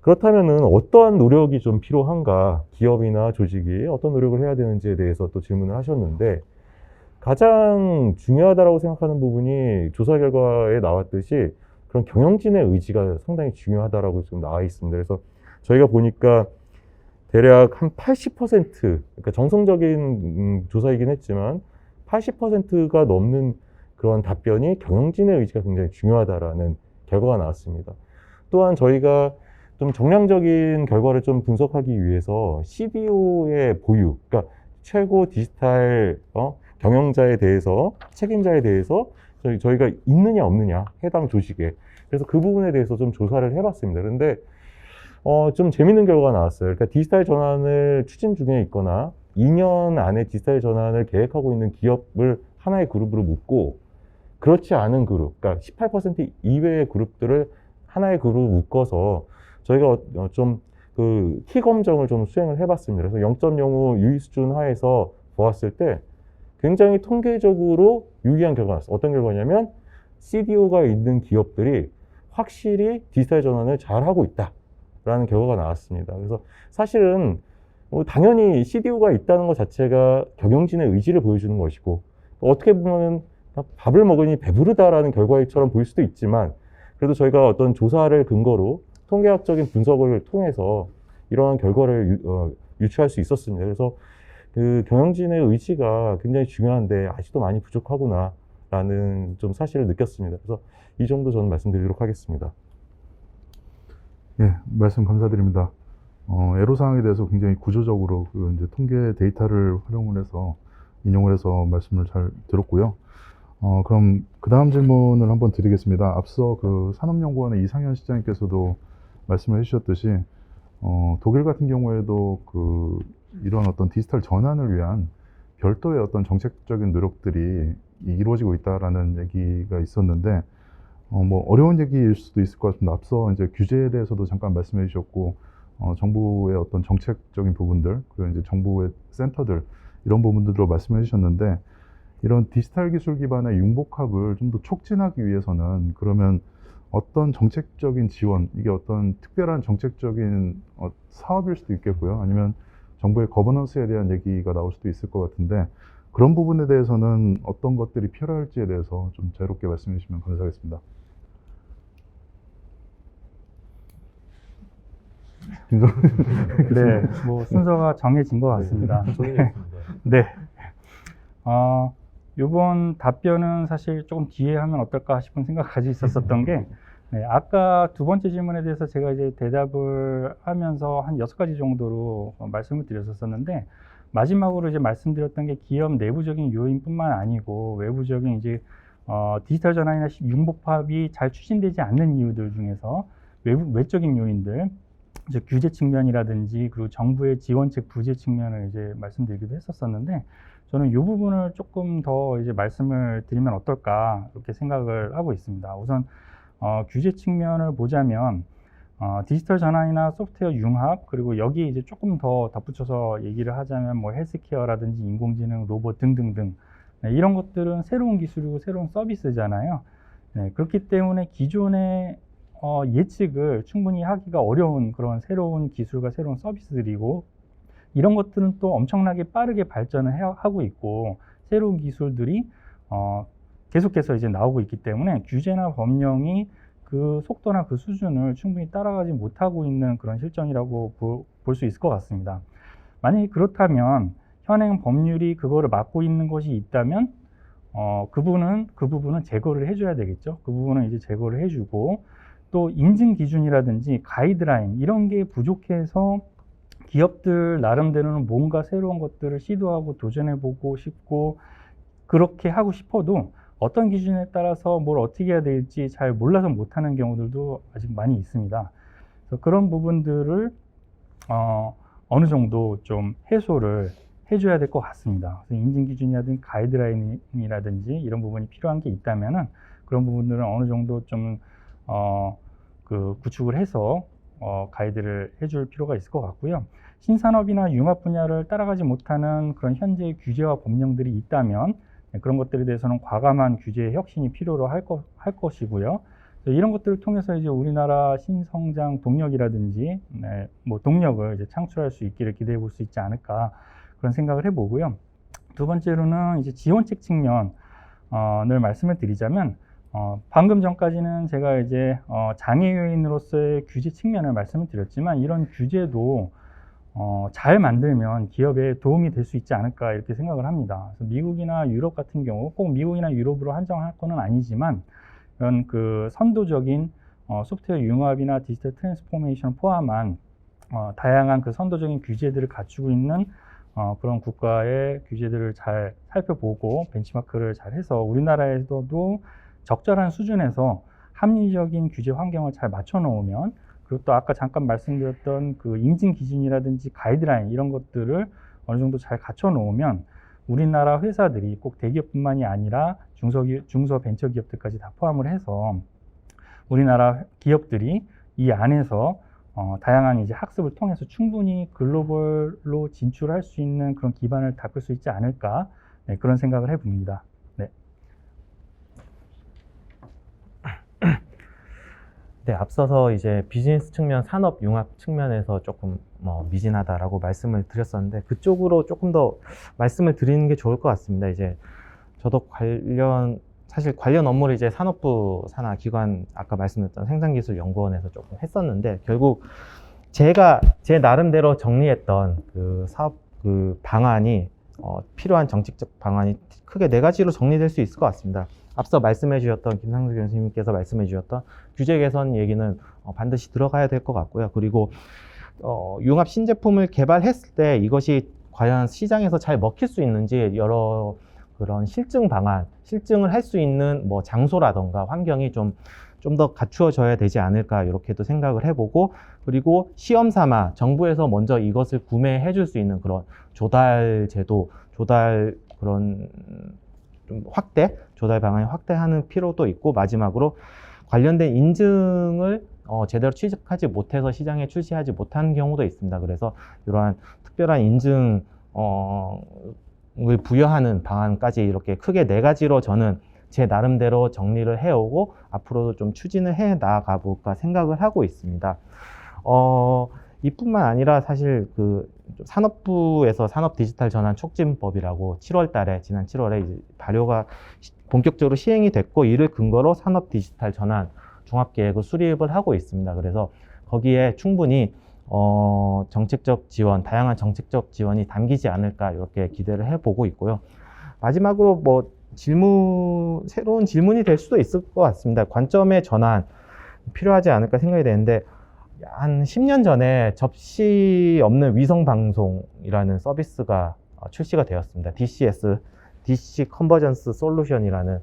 그렇다면은 어떠한 노력이 좀 필요한가, 기업이나 조직이 어떤 노력을 해야 되는지에 대해서 또 질문을 하셨는데 가장 중요하다고 생각하는 부분이 조사 결과에 나왔듯이 그런 경영진의 의지가 상당히 중요하다라고 지금 나와 있습니다. 그래서 저희가 보니까 대략 한 80%, 그러니까 정성적인 조사이긴 했지만 80%가 넘는 그런 답변이 경영진의 의지가 굉장히 중요하다라는 결과가 나왔습니다. 또한 저희가 좀 정량적인 결과를 좀 분석하기 위해서 CDO의 보유, 그러니까 최고 디지털 경영자에 대해서, 책임자에 대해서 저희가 있느냐 없느냐, 해당 조직에. 그래서 그 부분에 대해서 좀 조사를 해봤습니다. 그런데 좀 재밌는 결과가 나왔어요. 그러니까 디지털 전환을 추진 중에 있거나 2년 안에 디지털 전환을 계획하고 있는 기업을 하나의 그룹으로 묶고 그렇지 않은 그룹, 그러니까 18% 이외의 그룹들을 하나의 그룹으로 묶어서 저희가 좀 그 키 검정을 좀 수행을 해봤습니다. 그래서 0.05 유의 수준 하에서 보았을 때 굉장히 통계적으로 유의한 결과가 나왔어요. 어떤 결과냐면 CDO가 있는 기업들이 확실히 디지털 전환을 잘하고 있다라는 결과가 나왔습니다. 그래서 사실은 당연히 CDO가 있다는 것 자체가 경영진의 의지를 보여주는 것이고 어떻게 보면 밥을 먹으니 배부르다라는 결과처럼 보일 수도 있지만 그래도 저희가 어떤 조사를 근거로 통계학적인 분석을 통해서 이러한 결과를 유추할 수 있었습니다. 그래서 그 경영진의 의지가 굉장히 중요한데 아직도 많이 부족하구나라는 좀 사실을 느꼈습니다. 그래서 이 정도 저는 말씀드리도록 하겠습니다. 예, 말씀 감사드립니다. 애로사항에 대해서 굉장히 구조적으로 그 이제 통계 데이터를 활용을 해서 인용을 해서 말씀을 잘 들었고요. 그럼 그 다음 질문을 한번 드리겠습니다. 앞서 그 산업연구원의 이상현 시장님께서도 말씀을 해주셨듯이 독일 같은 경우에도 이런 어떤 디지털 전환을 위한 별도의 어떤 정책적인 노력들이 이루어지고 있다라는 얘기가 있었는데 뭐 어려운 얘기일 수도 있을 것 같습니다. 앞서 이제 규제에 대해서도 잠깐 말씀해 주셨고 정부의 어떤 정책적인 부분들 그리고 이제 정부의 센터들 이런 부분들로 말씀해 주셨는데 이런 디지털 기술 기반의 융복합을 좀 더 촉진하기 위해서는 그러면 어떤 정책적인 지원, 이게 어떤 특별한 정책적인 사업일 수도 있겠고요. 아니면 정부의 거버넌스에 대한 얘기가 나올 수도 있을 것 같은데 그런 부분에 대해서는 어떤 것들이 필요할지에 대해서 좀 자유롭게 말씀해 주시면 감사하겠습니다. 네, 뭐 순서가 정해진 것 같습니다. 네. 이번 답변은 사실 조금 뒤에 하면 어떨까 싶은 생각 가지고 있었던 게, 네, 아까 두 번째 질문에 대해서 제가 이제 대답을 하면서 한 6가지 정도로 말씀을 드렸었는데, 마지막으로 이제 말씀드렸던 게 기업 내부적인 요인뿐만 아니고 외부적인 이제 디지털 전환이나 융복합이 잘 추진되지 않는 이유들 중에서 외적인 요인들, 이제 규제 측면이라든지 그리고 정부의 지원책 부재 측면을 이제 말씀드리기도 했었었는데 저는 이 부분을 조금 더 이제 말씀을 드리면 어떨까 이렇게 생각을 하고 있습니다. 우선 규제 측면을 보자면 디지털 전환이나 소프트웨어 융합 그리고 여기에 이제 조금 더 덧붙여서 얘기를 하자면 뭐 헬스케어라든지 인공지능, 로봇 등등등 네, 이런 것들은 새로운 기술이고 새로운 서비스잖아요. 네, 그렇기 때문에 기존의 예측을 충분히 하기가 어려운 그런 새로운 기술과 새로운 서비스들이고 이런 것들은 또 엄청나게 빠르게 발전을 하고 있고 새로운 기술들이 계속해서 이제 나오고 있기 때문에 규제나 법령이 그 속도나 그 수준을 충분히 따라가지 못하고 있는 그런 실정이라고 볼 수 있을 것 같습니다. 만약에 그렇다면 현행 법률이 그거를 막고 있는 것이 있다면 그 부분은 제거를 해줘야 되겠죠. 그 부분은 이제 제거를 해주고 또 인증 기준이라든지 가이드라인 이런 게 부족해서 기업들 나름대로는 뭔가 새로운 것들을 시도하고 도전해보고 싶고 그렇게 하고 싶어도 어떤 기준에 따라서 뭘 어떻게 해야 될지 잘 몰라서 못하는 경우들도 아직 많이 있습니다. 그래서 그런 부분들을 어느 정도 좀 해소를 해줘야 될 것 같습니다. 그래서 인증 기준이라든지 가이드라인이라든지 이런 부분이 필요한 게 있다면은 그런 부분들은 어느 정도 좀 구축을 해서 가이드를 해줄 필요가 있을 것 같고요. 신산업이나 융합 분야를 따라가지 못하는 그런 현재의 규제와 법령들이 있다면 그런 것들에 대해서는 과감한 규제의 혁신이 필요로 할 것이고요. 이런 것들을 통해서 이제 우리나라 신성장 동력이라든지 뭐 동력을 이제 창출할 수 있기를 기대해 볼 수 있지 않을까 그런 생각을 해보고요. 두 번째로는 이제 지원책 측면을 말씀을 드리자면 방금 전까지는 제가 이제 장애 요인으로서의 규제 측면을 말씀을 드렸지만 이런 규제도 잘 만들면 기업에 도움이 될 수 있지 않을까 이렇게 생각을 합니다. 그래서 미국이나 유럽 같은 경우 꼭 미국이나 유럽으로 한정할 건 아니지만 이런 그 선도적인 소프트웨어 융합이나 디지털 트랜스포메이션을 포함한 다양한 그 선도적인 규제들을 갖추고 있는 그런 국가의 규제들을 잘 살펴보고 벤치마크를 잘 해서 우리나라에서도 적절한 수준에서 합리적인 규제 환경을 잘 맞춰 놓으면 그리고 또 아까 잠깐 말씀드렸던 그 인증 기준이라든지 가이드라인 이런 것들을 어느 정도 잘 갖춰 놓으면 우리나라 회사들이 꼭 대기업뿐만이 아니라 중소 벤처기업들까지 다 포함을 해서 우리나라 기업들이 이 안에서 다양한 이제 학습을 통해서 충분히 글로벌로 진출할 수 있는 그런 기반을 닦을 수 있지 않을까 네, 그런 생각을 해봅니다. 네. 네, 앞서서 이제 비즈니스 측면, 산업 융합 측면에서 조금 미진하다라고 말씀을 드렸었는데 그쪽으로 조금 더 말씀을 드리는 게 좋을 것 같습니다. 이제 저도 사실 관련 업무를 이제 산업부 산하 기관 아까 말씀드렸던 생산기술연구원에서 조금 했었는데 결국 제가 제 나름대로 정리했던 그 사업 그 방안이 필요한 정책적 방안이 크게 4가지로 정리될 수 있을 것 같습니다. 앞서 말씀해 주셨던 김상수 교수님께서 말씀해 주셨던 규제 개선 얘기는 반드시 들어가야 될 것 같고요. 그리고 융합 신제품을 개발했을 때 이것이 과연 시장에서 잘 먹힐 수 있는지 여러 그런 실증 방안, 실증을 할 수 있는 뭐 장소라던가 환경이 좀 좀 더 갖추어져야 되지 않을까 이렇게도 생각을 해보고, 그리고 시험 삼아 정부에서 먼저 이것을 구매해 줄 수 있는 그런 조달 제도, 조달 그런 좀 확대, 조달 방안을 확대하는 필요도 있고, 마지막으로 관련된 인증을 제대로 취득하지 못해서 시장에 출시하지 못하는 경우도 있습니다. 그래서 이러한 특별한 인증 을 부여하는 방안까지 이렇게 크게 4가지로 저는 제 나름대로 정리를 해오고 앞으로도 좀 추진을 해 나가 볼까 생각을 하고 있습니다. 이뿐만 아니라 사실 그 산업부에서 산업 디지털 전환 촉진법이라고 7월 달에, 지난 7월에 이제 발효가 본격적으로 시행이 됐고, 이를 근거로 산업 디지털 전환 종합계획을 수립을 하고 있습니다. 그래서 거기에 충분히 정책적 지원, 다양한 정책적 지원이 담기지 않을까 이렇게 기대를 해보고 있고요. 마지막으로 뭐 새로운 질문이 될 수도 있을 것 같습니다. 관점의 전환 필요하지 않을까 생각이 되는데, 한 10년 전에 접시 없는 위성 방송이라는 서비스가 출시가 되었습니다. DCS, DC 컨버전스 솔루션이라는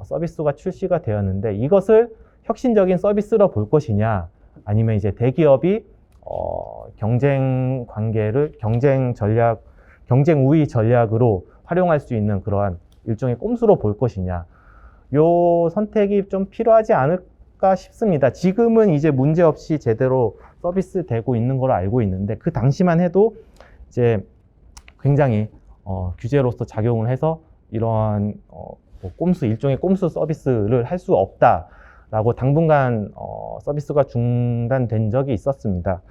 서비스가 출시가 되었는데, 이것을 혁신적인 서비스로 볼 것이냐, 아니면 이제 대기업이 경쟁 관계를 경쟁 우위 전략으로 활용할 수 있는 그러한 일종의 꼼수로 볼 것이냐, 요 선택이 좀 필요하지 않을까 싶습니다. 지금은 이제 문제없이 제대로 서비스 되고 있는 걸로 알고 있는데, 그 당시만 해도 이제 굉장히 규제로서 작용을 해서 이러한 일종의 꼼수 서비스를 할 수 없다라고 당분간 서비스가 중단된 적이 있었습니다.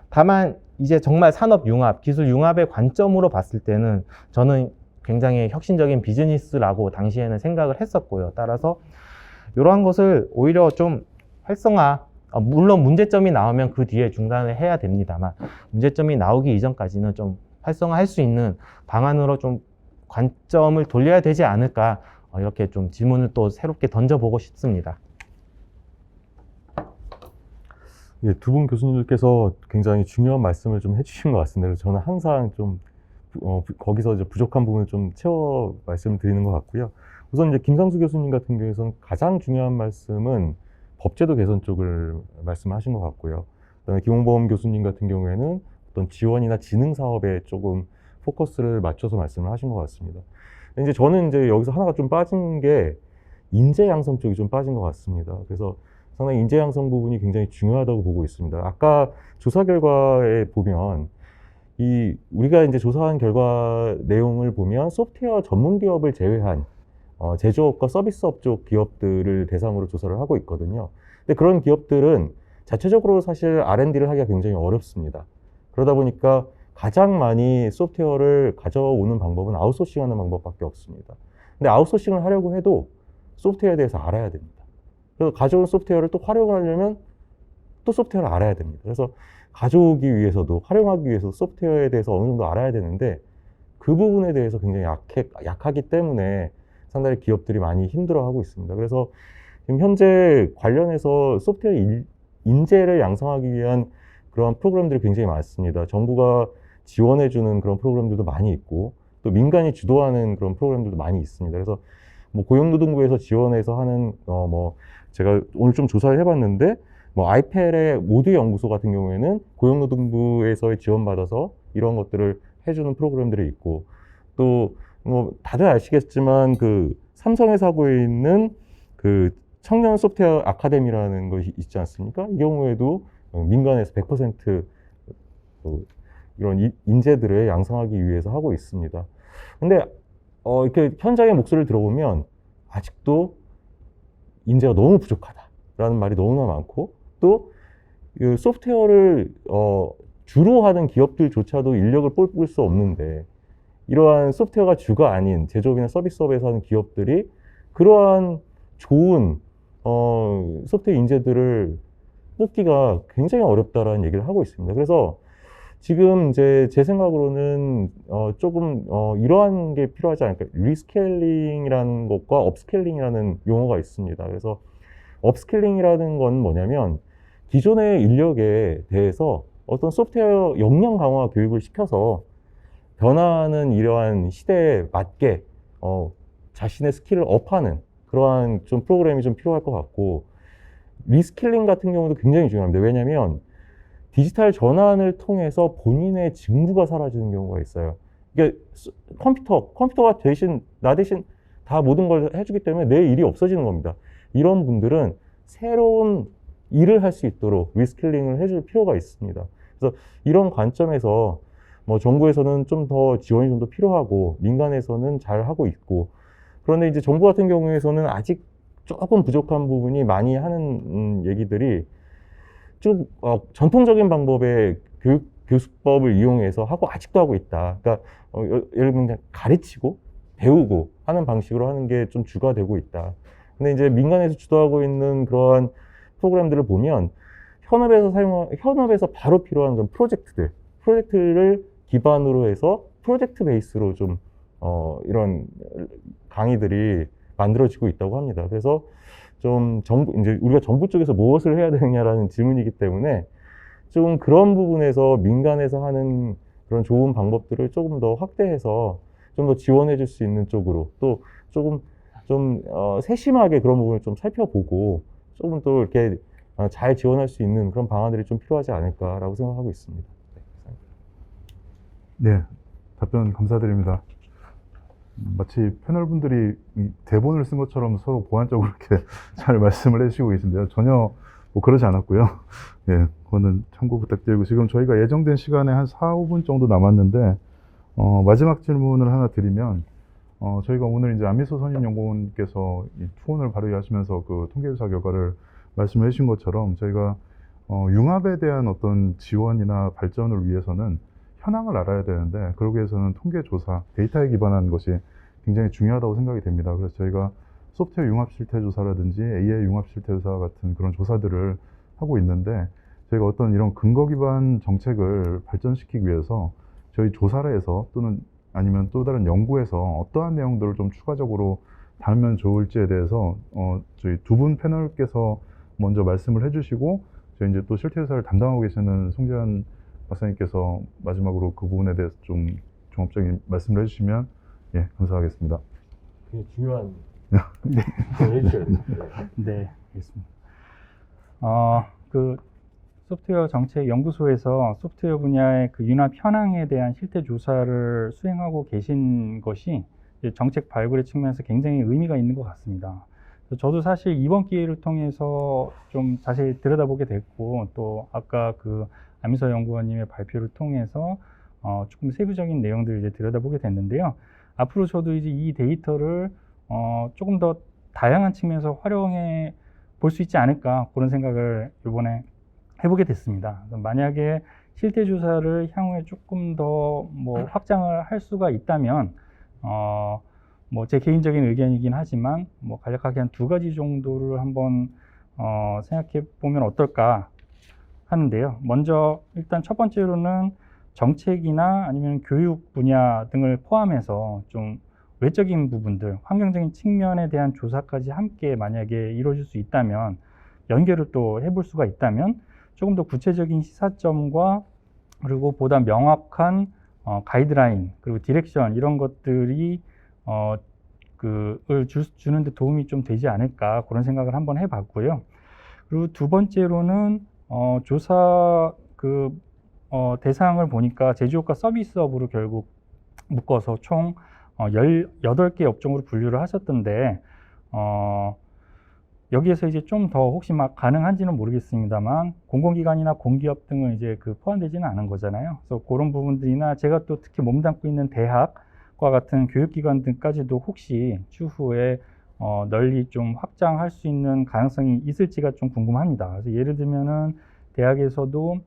다만 이제 정말 산업 융합, 기술 융합의 관점으로 봤을 때는 저는 굉장히 혁신적인 비즈니스라고 당시에는 생각을 했었고요. 따라서 이러한 것을 오히려 좀 물론 문제점이 나오면 그 뒤에 중단을 해야 됩니다만, 문제점이 나오기 이전까지는 좀 활성화할 수 있는 방안으로 좀 관점을 돌려야 되지 않을까, 이렇게 좀 질문을 또 새롭게 던져보고 싶습니다. 예, 두 분 교수님들께서 굉장히 중요한 말씀을 좀 해주신 것 같습니다. 그래서 저는 항상 좀 거기서 이제 부족한 부분을 좀 채워 말씀드리는 것 같고요. 우선 이제 김상수 교수님 같은 경우에는 가장 중요한 말씀은 법제도 개선 쪽을 말씀하신 것 같고요. 그다음에 김홍범 교수님 같은 경우에는 어떤 지원이나 지능 사업에 조금 포커스를 맞춰서 말씀을 하신 것 같습니다. 이제 저는 이제 여기서 하나가 좀 빠진 게 인재 양성 쪽이 좀 빠진 것 같습니다. 그래서 상당히 인재 양성 부분이 굉장히 중요하다고 보고 있습니다. 아까 조사 결과에 보면 우리가 이제 조사한 결과 내용을 보면 소프트웨어 전문 기업을 제외한 제조업과 서비스업 쪽 기업들을 대상으로 조사를 하고 있거든요. 근데 그런 기업들은 자체적으로 사실 R&D를 하기가 굉장히 어렵습니다. 그러다 보니까 가장 많이 소프트웨어를 가져오는 방법은 아웃소싱하는 방법밖에 없습니다. 근데 아웃소싱을 하려고 해도 소프트웨어에 대해서 알아야 됩니다. 그래서 가져온 소프트웨어를 또 활용하려면 또 소프트웨어를 알아야 됩니다. 그래서 가져오기 위해서도, 활용하기 위해서 소프트웨어에 대해서 어느 정도 알아야 되는데, 그 부분에 대해서 굉장히 약하기 때문에 상당히 기업들이 많이 힘들어하고 있습니다. 그래서 지금 현재 관련해서 소프트웨어 인재를 양성하기 위한 그런 프로그램들이 굉장히 많습니다. 정부가 지원해주는 그런 프로그램들도 많이 있고, 또 민간이 주도하는 그런 프로그램들도 많이 있습니다. 그래서 뭐 고용노동부에서 지원해서 하는 제가 오늘 좀 조사를 해봤는데, 아이펠의 모드 연구소 같은 경우에는 고용노동부에서 지원받아서 이런 것들을 해주는 프로그램들이 있고, 또 다들 아시겠지만 그 삼성에서 하고 있는 그 청년 소프트웨어 아카데미라는 것이 있지 않습니까? 이 경우에도 민간에서 100% 이런 인재들을 양성하기 위해서 하고 있습니다. 근데 이렇게 현장의 목소리를 들어보면 아직도 인재가 너무 부족하다라는 말이 너무나 많고, 또 소프트웨어를 주로 하는 기업들조차도 인력을 뽑을 수 없는데, 이러한 소프트웨어가 주가 아닌 제조업이나 서비스업에서 하는 기업들이 그러한 좋은 소프트웨어 인재들을 뽑기가 굉장히 어렵다라는 얘기를 하고 있습니다. 그래서 지금 이제 제 생각으로는 조금 이러한 게 필요하지 않을까. 리스케일링이라는 것과 업스케일링이라는 용어가 있습니다. 그래서 업스케일링이라는 건 뭐냐면, 기존의 인력에 대해서 어떤 소프트웨어 역량 강화 교육을 시켜서 변화하는 이러한 시대에 맞게 자신의 스킬을 업하는 그러한 좀 프로그램이 좀 필요할 것 같고, 리스킬링 같은 경우도 굉장히 중요합니다. 왜냐하면 디지털 전환을 통해서 본인의 직무가 사라지는 경우가 있어요. 이게 컴퓨터가 나 대신 다 모든 걸 해주기 때문에 내 일이 없어지는 겁니다. 이런 분들은 새로운 일을 할 수 있도록 리스킬링을 해줄 필요가 있습니다. 그래서 이런 관점에서 뭐 정부에서는 좀 더 지원이 좀 더 필요하고 민간에서는 잘 하고 있고, 그런데 이제 정부 같은 경우에서는 아직 조금 부족한 부분이 많이 하는 얘기들이 좀 전통적인 방법의 교수법을 이용해서 아직도 하고 있다. 그러니까 예를 들면 그냥 가르치고 배우고 하는 방식으로 하는 게 좀 주가 되고 있다. 근데 이제 민간에서 주도하고 있는 그런 프로그램들을 보면 현업에서 바로 필요한 그런 프로젝트를 기반으로 해서 프로젝트 베이스로 좀 이런 강의들이 만들어지고 있다고 합니다. 그래서 좀 이제 우리가 정부 쪽에서 무엇을 해야 되느냐라는 질문이기 때문에 좀 그런 부분에서 민간에서 하는 그런 좋은 방법들을 조금 더 확대해서 좀 더 지원해 줄 수 있는 쪽으로, 또 조금 좀 세심하게 그런 부분을 좀 살펴보고 조금 또 이렇게 잘 지원할 수 있는 그런 방안들이 좀 필요하지 않을까라고 생각하고 있습니다. 네, 답변 감사드립니다. 마치 패널분들이 이 대본을 쓴 것처럼 서로 보완적으로 이렇게 잘 말씀을 해주시고 계신데요. 전혀 뭐 그러지 않았고요. 예, 그거는 참고 부탁드리고, 지금 저희가 예정된 시간에 한 4, 5분 정도 남았는데, 마지막 질문을 하나 드리면, 저희가 오늘 이제 안미소 선임연구원께서 이 투혼을 발의하시면서 그 통계조사 결과를 말씀해 주신 것처럼, 저희가 융합에 대한 어떤 지원이나 발전을 위해서는 현황을 알아야 되는데, 그러기 위해서는 통계조사, 데이터에 기반한 것이 굉장히 중요하다고 생각이 됩니다. 그래서 저희가 소프트웨어 융합 실태 조사라든지 AI 융합 실태 조사 같은 그런 조사들을 하고 있는데, 저희가 어떤 이런 근거 기반 정책을 발전시키기 위해서 저희 조사를 해서 또는 아니면 또 다른 연구에서 어떠한 내용들을 좀 추가적으로 다루면 좋을지에 대해서 저희 두 분 패널께서 먼저 말씀을 해주시고, 저희 이제 또 실태 조사를 담당하고 계시는 송재환 박사님께서 마지막으로 그 부분에 대해서 좀 종합적인 말씀을 해주시면 예, 감사하겠습니다. 굉장히 중요한 네. 해주셔야 돼요. 네, 알겠습니다. 그 소프트웨어 정책 연구소에서 소프트웨어 분야의 그 융합 현황에 대한 실태 조사를 수행하고 계신 것이 이제 정책 발굴의 측면에서 굉장히 의미가 있는 것 같습니다. 그래서 저도 사실 이번 기회를 통해서 좀 자세히 들여다보게 됐고, 또 아까 그 안미서 연구원님의 발표를 통해서 조금 세부적인 내용들을 이제 들여다보게 됐는데요. 앞으로 저도 이제 이 데이터를 조금 더 다양한 측면에서 활용해 볼 수 있지 않을까, 그런 생각을 이번에 해보게 됐습니다. 만약에 실태 조사를 향후에 조금 더 뭐 확장을 할 수가 있다면, 뭐 제 개인적인 의견이긴 하지만 뭐 간략하게 한 2가지 정도를 한번 생각해 보면 어떨까 하는데요. 먼저 일단 첫 번째로는 정책이나 아니면 교육 분야 등을 포함해서 좀 외적인 부분들, 환경적인 측면에 대한 조사까지 함께 만약에 이루어질 수 있다면, 연계를 또 해볼 수가 있다면 조금 더 구체적인 시사점과 그리고 보다 명확한 가이드라인, 그리고 디렉션, 이런 것들이 주는 데 도움이 좀 되지 않을까, 그런 생각을 한번 해봤고요. 그리고 두 번째로는 조사 대상을 보니까 제조업과 서비스업으로 결국 묶어서 총 18개 업종으로 분류를 하셨던데, 여기에서 이제 좀 더 혹시 막 가능한지는 모르겠습니다만, 공공기관이나 공기업 등은 이제 포함되지는 않은 거잖아요. 그래서 그런 부분들이나 제가 또 특히 몸담고 있는 대학과 같은 교육기관 등까지도 혹시 추후에 널리 좀 확장할 수 있는 가능성이 있을지가 좀 궁금합니다. 그래서 예를 들면은 대학에서도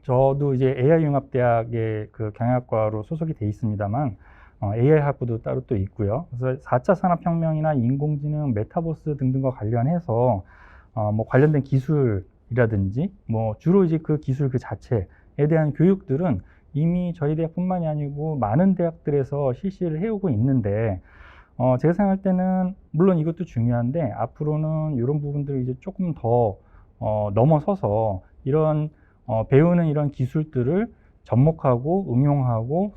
저도 이제 AI융합대학의 그 경영학과로 소속이 돼 있습니다만, AI 학부도 따로 또 있고요. 그래서 4차 산업혁명이나 인공지능, 메타버스 등등과 관련해서 뭐 관련된 기술이라든지 뭐 주로 이제 그 기술 그 자체에 대한 교육들은 이미 저희 대학뿐만이 아니고 많은 대학들에서 실시를 해오고 있는데, 제가 생각할 때는 물론 이것도 중요한데 앞으로는 이런 부분들을 이제 조금 더 넘어서서 이런 배우는 이런 기술들을 접목하고 응용하고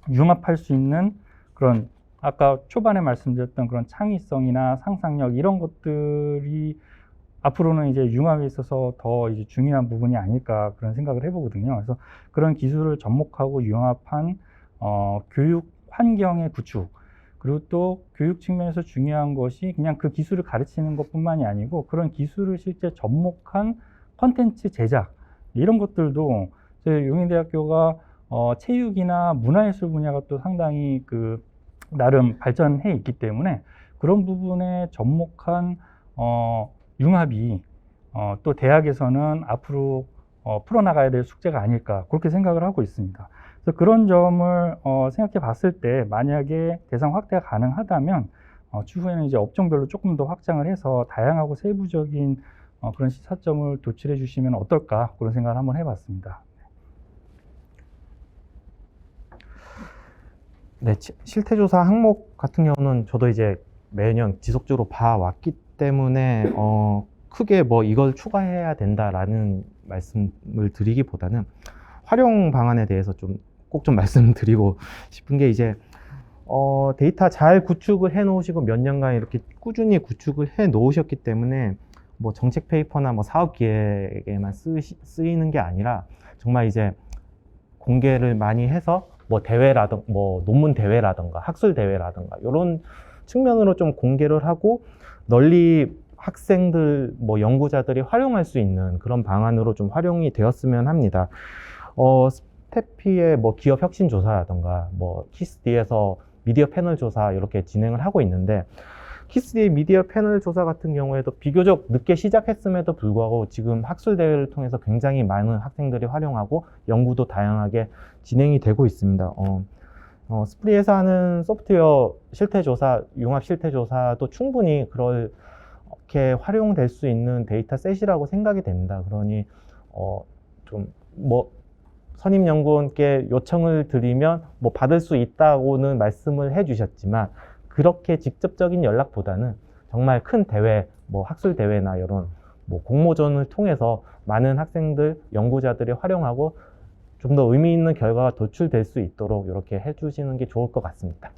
융합할 수 있는 그런, 아까 초반에 말씀드렸던 그런 창의성이나 상상력, 이런 것들이 앞으로는 이제 융합에 있어서 더 이제 중요한 부분이 아닐까 그런 생각을 해보거든요. 그래서 그런 기술을 접목하고 융합한 교육 환경의 구축, 그리고 또 교육 측면에서 중요한 것이 그냥 그 기술을 가르치는 것뿐만이 아니고 그런 기술을 실제 접목한 컨텐츠 제작, 이런 것들도 저희 용인대학교가 체육이나 문화예술 분야가 또 상당히 그 나름 발전해 있기 때문에 그런 부분에 접목한 융합이 또 대학에서는 앞으로 풀어나가야 될 숙제가 아닐까 그렇게 생각을 하고 있습니다. 그래서 그런 점을 생각해 봤을 때 만약에 대상 확대가 가능하다면 추후에는 이제 업종별로 조금 더 확장을 해서 다양하고 세부적인 그런 시사점을 도출해 주시면 어떨까 그런 생각을 한번 해봤습니다. 네, 실태조사 항목 같은 경우는 저도 이제 매년 지속적으로 봐왔기 때문에 크게 뭐 이걸 추가해야 된다라는 말씀을 드리기보다는 활용 방안에 대해서 좀 꼭 좀 말씀드리고 싶은 게 이제 데이터 잘 구축을 해 놓으시고 몇 년간 이렇게 꾸준히 구축을 해 놓으셨기 때문에 뭐 정책 페이퍼나 뭐 사업 기획에만 쓰이는 게 아니라 정말 이제 공개를 많이 해서 뭐 대회라든가 뭐 논문 대회라든가 학술 대회라든가 이런 측면으로 좀 공개를 하고 널리 학생들 뭐 연구자들이 활용할 수 있는 그런 방안으로 좀 활용이 되었으면 합니다. 스태피의 뭐 기업 혁신 조사라든가 뭐 키스디에서 미디어 패널 조사 이렇게 진행을 하고 있는데 키스디의 미디어 패널 조사 같은 경우에도 비교적 늦게 시작했음에도 불구하고 지금 학술 대회를 통해서 굉장히 많은 학생들이 활용하고 연구도 다양하게 진행이 되고 있습니다. 스프리에서 하는 소프트웨어 실태조사, 융합 실태조사도 충분히 그렇게 활용될 수 있는 데이터셋이라고 생각이 됩니다. 그러니 좀 뭐 선임연구원께 요청을 드리면 뭐 받을 수 있다고는 말씀을 해주셨지만 그렇게 직접적인 연락보다는 정말 큰 대회, 뭐 학술 대회나 이런 뭐 공모전을 통해서 많은 학생들, 연구자들이 활용하고 좀 더 의미 있는 결과가 도출될 수 있도록 이렇게 해주시는 게 좋을 것 같습니다.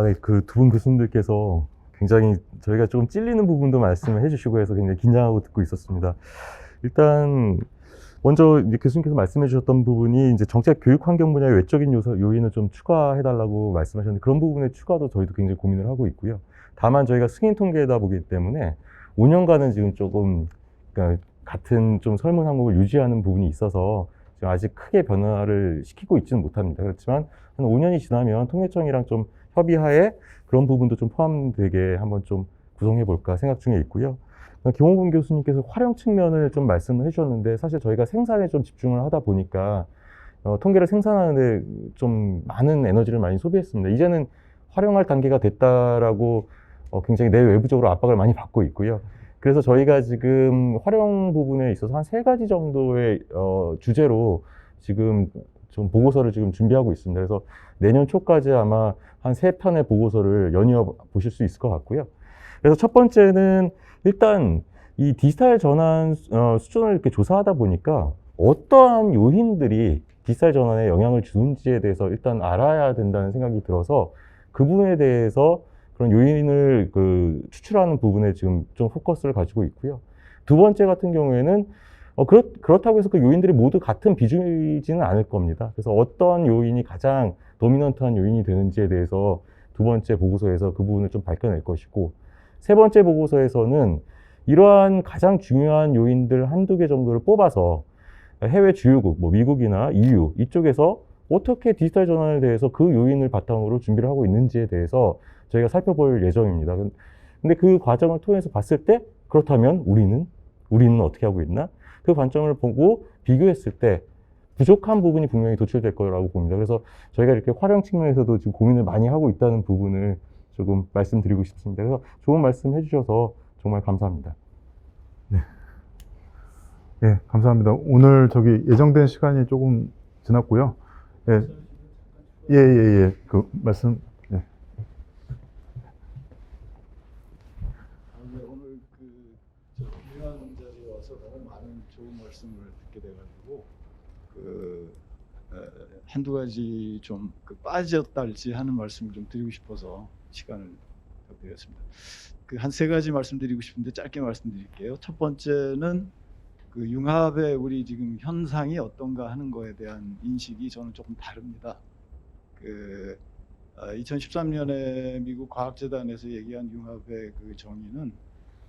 네, 그 두 분 교수님들께서 굉장히 저희가 조금 찔리는 부분도 말씀을 해주시고 해서 굉장히 긴장하고 듣고 있었습니다. 일단 먼저 이제 교수님께서 말씀해 주셨던 부분이 이제 정책 교육 환경 분야의 외적인 요인을 좀 추가해달라고 말씀하셨는데 그런 부분의 추가도 저희도 굉장히 고민을 하고 있고요. 다만 저희가 승인 통계다 보기 때문에 5년간은 지금 조금 그러니까 같은 좀 설문 항목을 유지하는 부분이 있어서 지금 아직 크게 변화를 시키고 있지는 못합니다. 그렇지만 한 5년이 지나면 통계청이랑 좀 협의하에 그런 부분도 좀 포함되게 한번 좀 구성해 볼까 생각 중에 있고요. 김홍범 교수님께서 활용 측면을 좀 말씀을 해주셨는데 사실 저희가 생산에 좀 집중을 하다 보니까 통계를 생산하는데 좀 많은 에너지를 많이 소비했습니다. 이제는 활용할 단계가 됐다라고 굉장히 내외부적으로 압박을 많이 받고 있고요. 그래서 저희가 지금 활용 부분에 있어서 한 3가지 정도의 주제로 지금 좀 보고서를 지금 준비하고 있습니다. 그래서 내년 초까지 아마 한 3편의 보고서를 연이어 보실 수 있을 것 같고요. 그래서 첫 번째는 일단 이 디지털 전환 수준을 이렇게 조사하다 보니까 어떠한 요인들이 디지털 전환에 영향을 주는지에 대해서 일단 알아야 된다는 생각이 들어서 그 부분에 대해서 그런 요인을 추출하는 부분에 지금 좀 포커스를 가지고 있고요. 두 번째 같은 경우에는 그렇다고 해서 그 요인들이 모두 같은 비중이지는 않을 겁니다. 그래서 어떤 요인이 가장 도미넌트한 요인이 되는지에 대해서 두 번째 보고서에서 그 부분을 좀 밝혀낼 것이고, 세 번째 보고서에서는 이러한 가장 중요한 요인들 한두 개 정도를 뽑아서 해외 주요국, 뭐 미국이나 EU 이쪽에서 어떻게 디지털 전환에 대해서 그 요인을 바탕으로 준비를 하고 있는지에 대해서 저희가 살펴볼 예정입니다. 근데 그 과정을 통해서 봤을 때 그렇다면 우리는 어떻게 하고 있나? 그 관점을 보고 비교했을 때 부족한 부분이 분명히 도출될 거라고 봅니다. 그래서 저희가 이렇게 활용 측면에서도 지금 고민을 많이 하고 있다는 부분을 조금 말씀드리고 싶습니다. 그래서 좋은 말씀 해주셔서 정말 감사합니다. 네, 감사합니다. 오늘 예정된 시간이 조금 지났고요. 예. 그 말씀. 네. 오늘 유명한 자리에 와서 너무 많은 좋은 말씀을 듣게 돼가지고 한두 가지 좀 빠졌달지 하는 말씀을 좀 드리고 싶어서 시간을 드렸습니다. 그 한 세 가지 말씀드리고 싶은데 짧게 말씀드릴게요. 첫 번째는 그 융합의 우리 지금 현상이 어떤가 하는 거에 대한 인식이 저는 조금 다릅니다. 2013년에 미국 과학재단에서 얘기한 융합의 그 정의는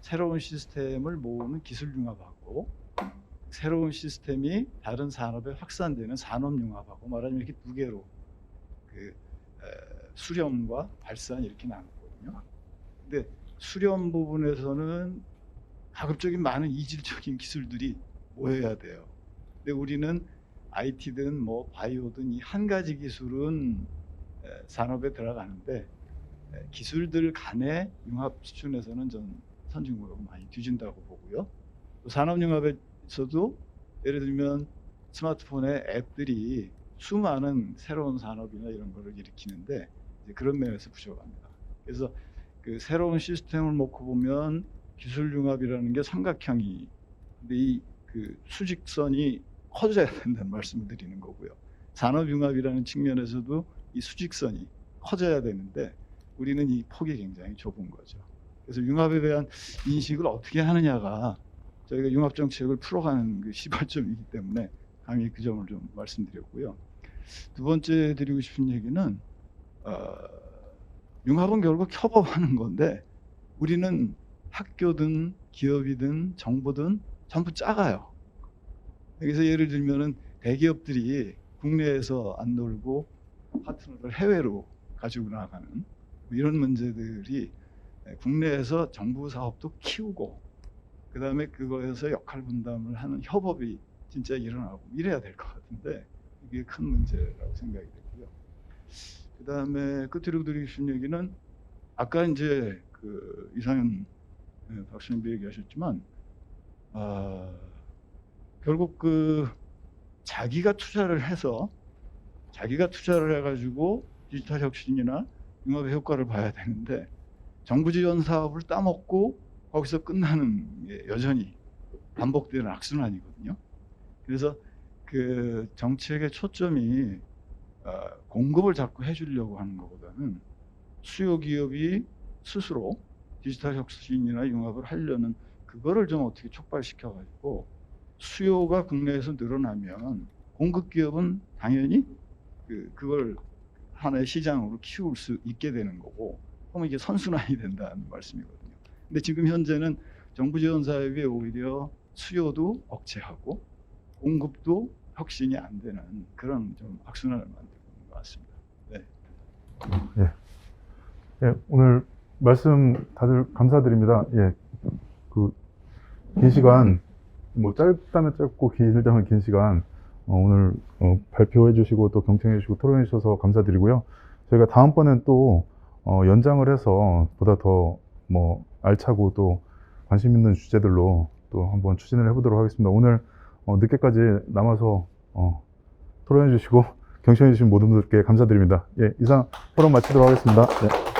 새로운 시스템을 모으는 기술 융합하고 새로운 시스템이 다른 산업에 확산되는 산업 융합하고 말하자면 이렇게 두 개로 수렴과 발산 이렇게 나누거든요. 근데 수렴 부분에서는 가급적인 많은 이질적인 기술들이 모여야 돼요. 근데 우리는 IT든 뭐 바이오든 이 한 가지 기술은 산업에 들어가는데 기술들 간의 융합 수준에서는 전 선진국하고 많이 뒤진다고 보고요. 또 산업 융합에서도 예를 들면 스마트폰의 앱들이 수많은 새로운 산업이나 이런 거를 일으키는데 이제 그런 면에서 부족합니다. 그래서 그 새로운 시스템을 놓고 보면 기술 융합이라는 게 삼각형이 근데 이 그 수직선이 커져야 된다는 말씀을 드리는 거고요. 산업 융합이라는 측면에서도 이 수직선이 커져야 되는데 우리는 이 폭이 굉장히 좁은 거죠. 그래서 융합에 대한 인식을 어떻게 하느냐가 저희가 융합 정책을 풀어가는 그 시발점이기 때문에 감히 그 점을 좀 말씀드렸고요. 두 번째 드리고 싶은 얘기는 융합은 결국 협업하는 건데 우리는 학교든 기업이든 정부든 전부 작아요. 그래서 예를 들면은 대기업들이 국내에서 안 놀고 파트너를 해외로 가지고 나가는 이런 문제들이 국내에서 정부 사업도 키우고 그다음에 그거에서 역할 분담을 하는 협업이 진짜 일어나고 이래야 될 것 같은데 이게 큰 문제라고 생각이 되고요. 그다음에 끝으로 드리고 싶은 얘기는 아까 이제 그 이상현 박사님도 얘기하셨지만 결국 그 자기가 투자를 해가지고 디지털 혁신이나 융합의 효과를 봐야 되는데 정부 지원 사업을 따먹고 거기서 끝나는 게 여전히 반복되는 악순환이거든요. 그래서 그 정책의 초점이 공급을 자꾸 해주려고 하는 것보다는 수요 기업이 스스로 디지털 혁신이나 융합을 하려는 그거를 좀 어떻게 촉발시켜가지고 수요가 국내에서 늘어나면 공급 기업은 당연히 그걸 하나의 시장으로 키울 수 있게 되는 거고 그러면 이게 선순환이 된다는 말씀이거든요. 근데 지금 현재는 정부 지원 사업이 오히려 수요도 억제하고 공급도 혁신이 안 되는 그런 좀 악순환을 만들고 있는 것 같습니다. 네. 예, 오늘 말씀 다들 감사드립니다. 예, 긴 시간, 뭐 짧다면 짧고 길다면 긴 시간, 오늘 발표해 주시고 또 경청해 주시고 토론해 주셔서 감사드리고요. 저희가 다음번엔 또 연장을 해서 보다 더 뭐 알차고 또 관심 있는 주제들로 또 한번 추진을 해보도록 하겠습니다. 오늘 늦게까지 남아서 토론해 주시고 경청해 주신 모든 분들께 감사드립니다. 예, 이상 토론 마치도록 하겠습니다. 네.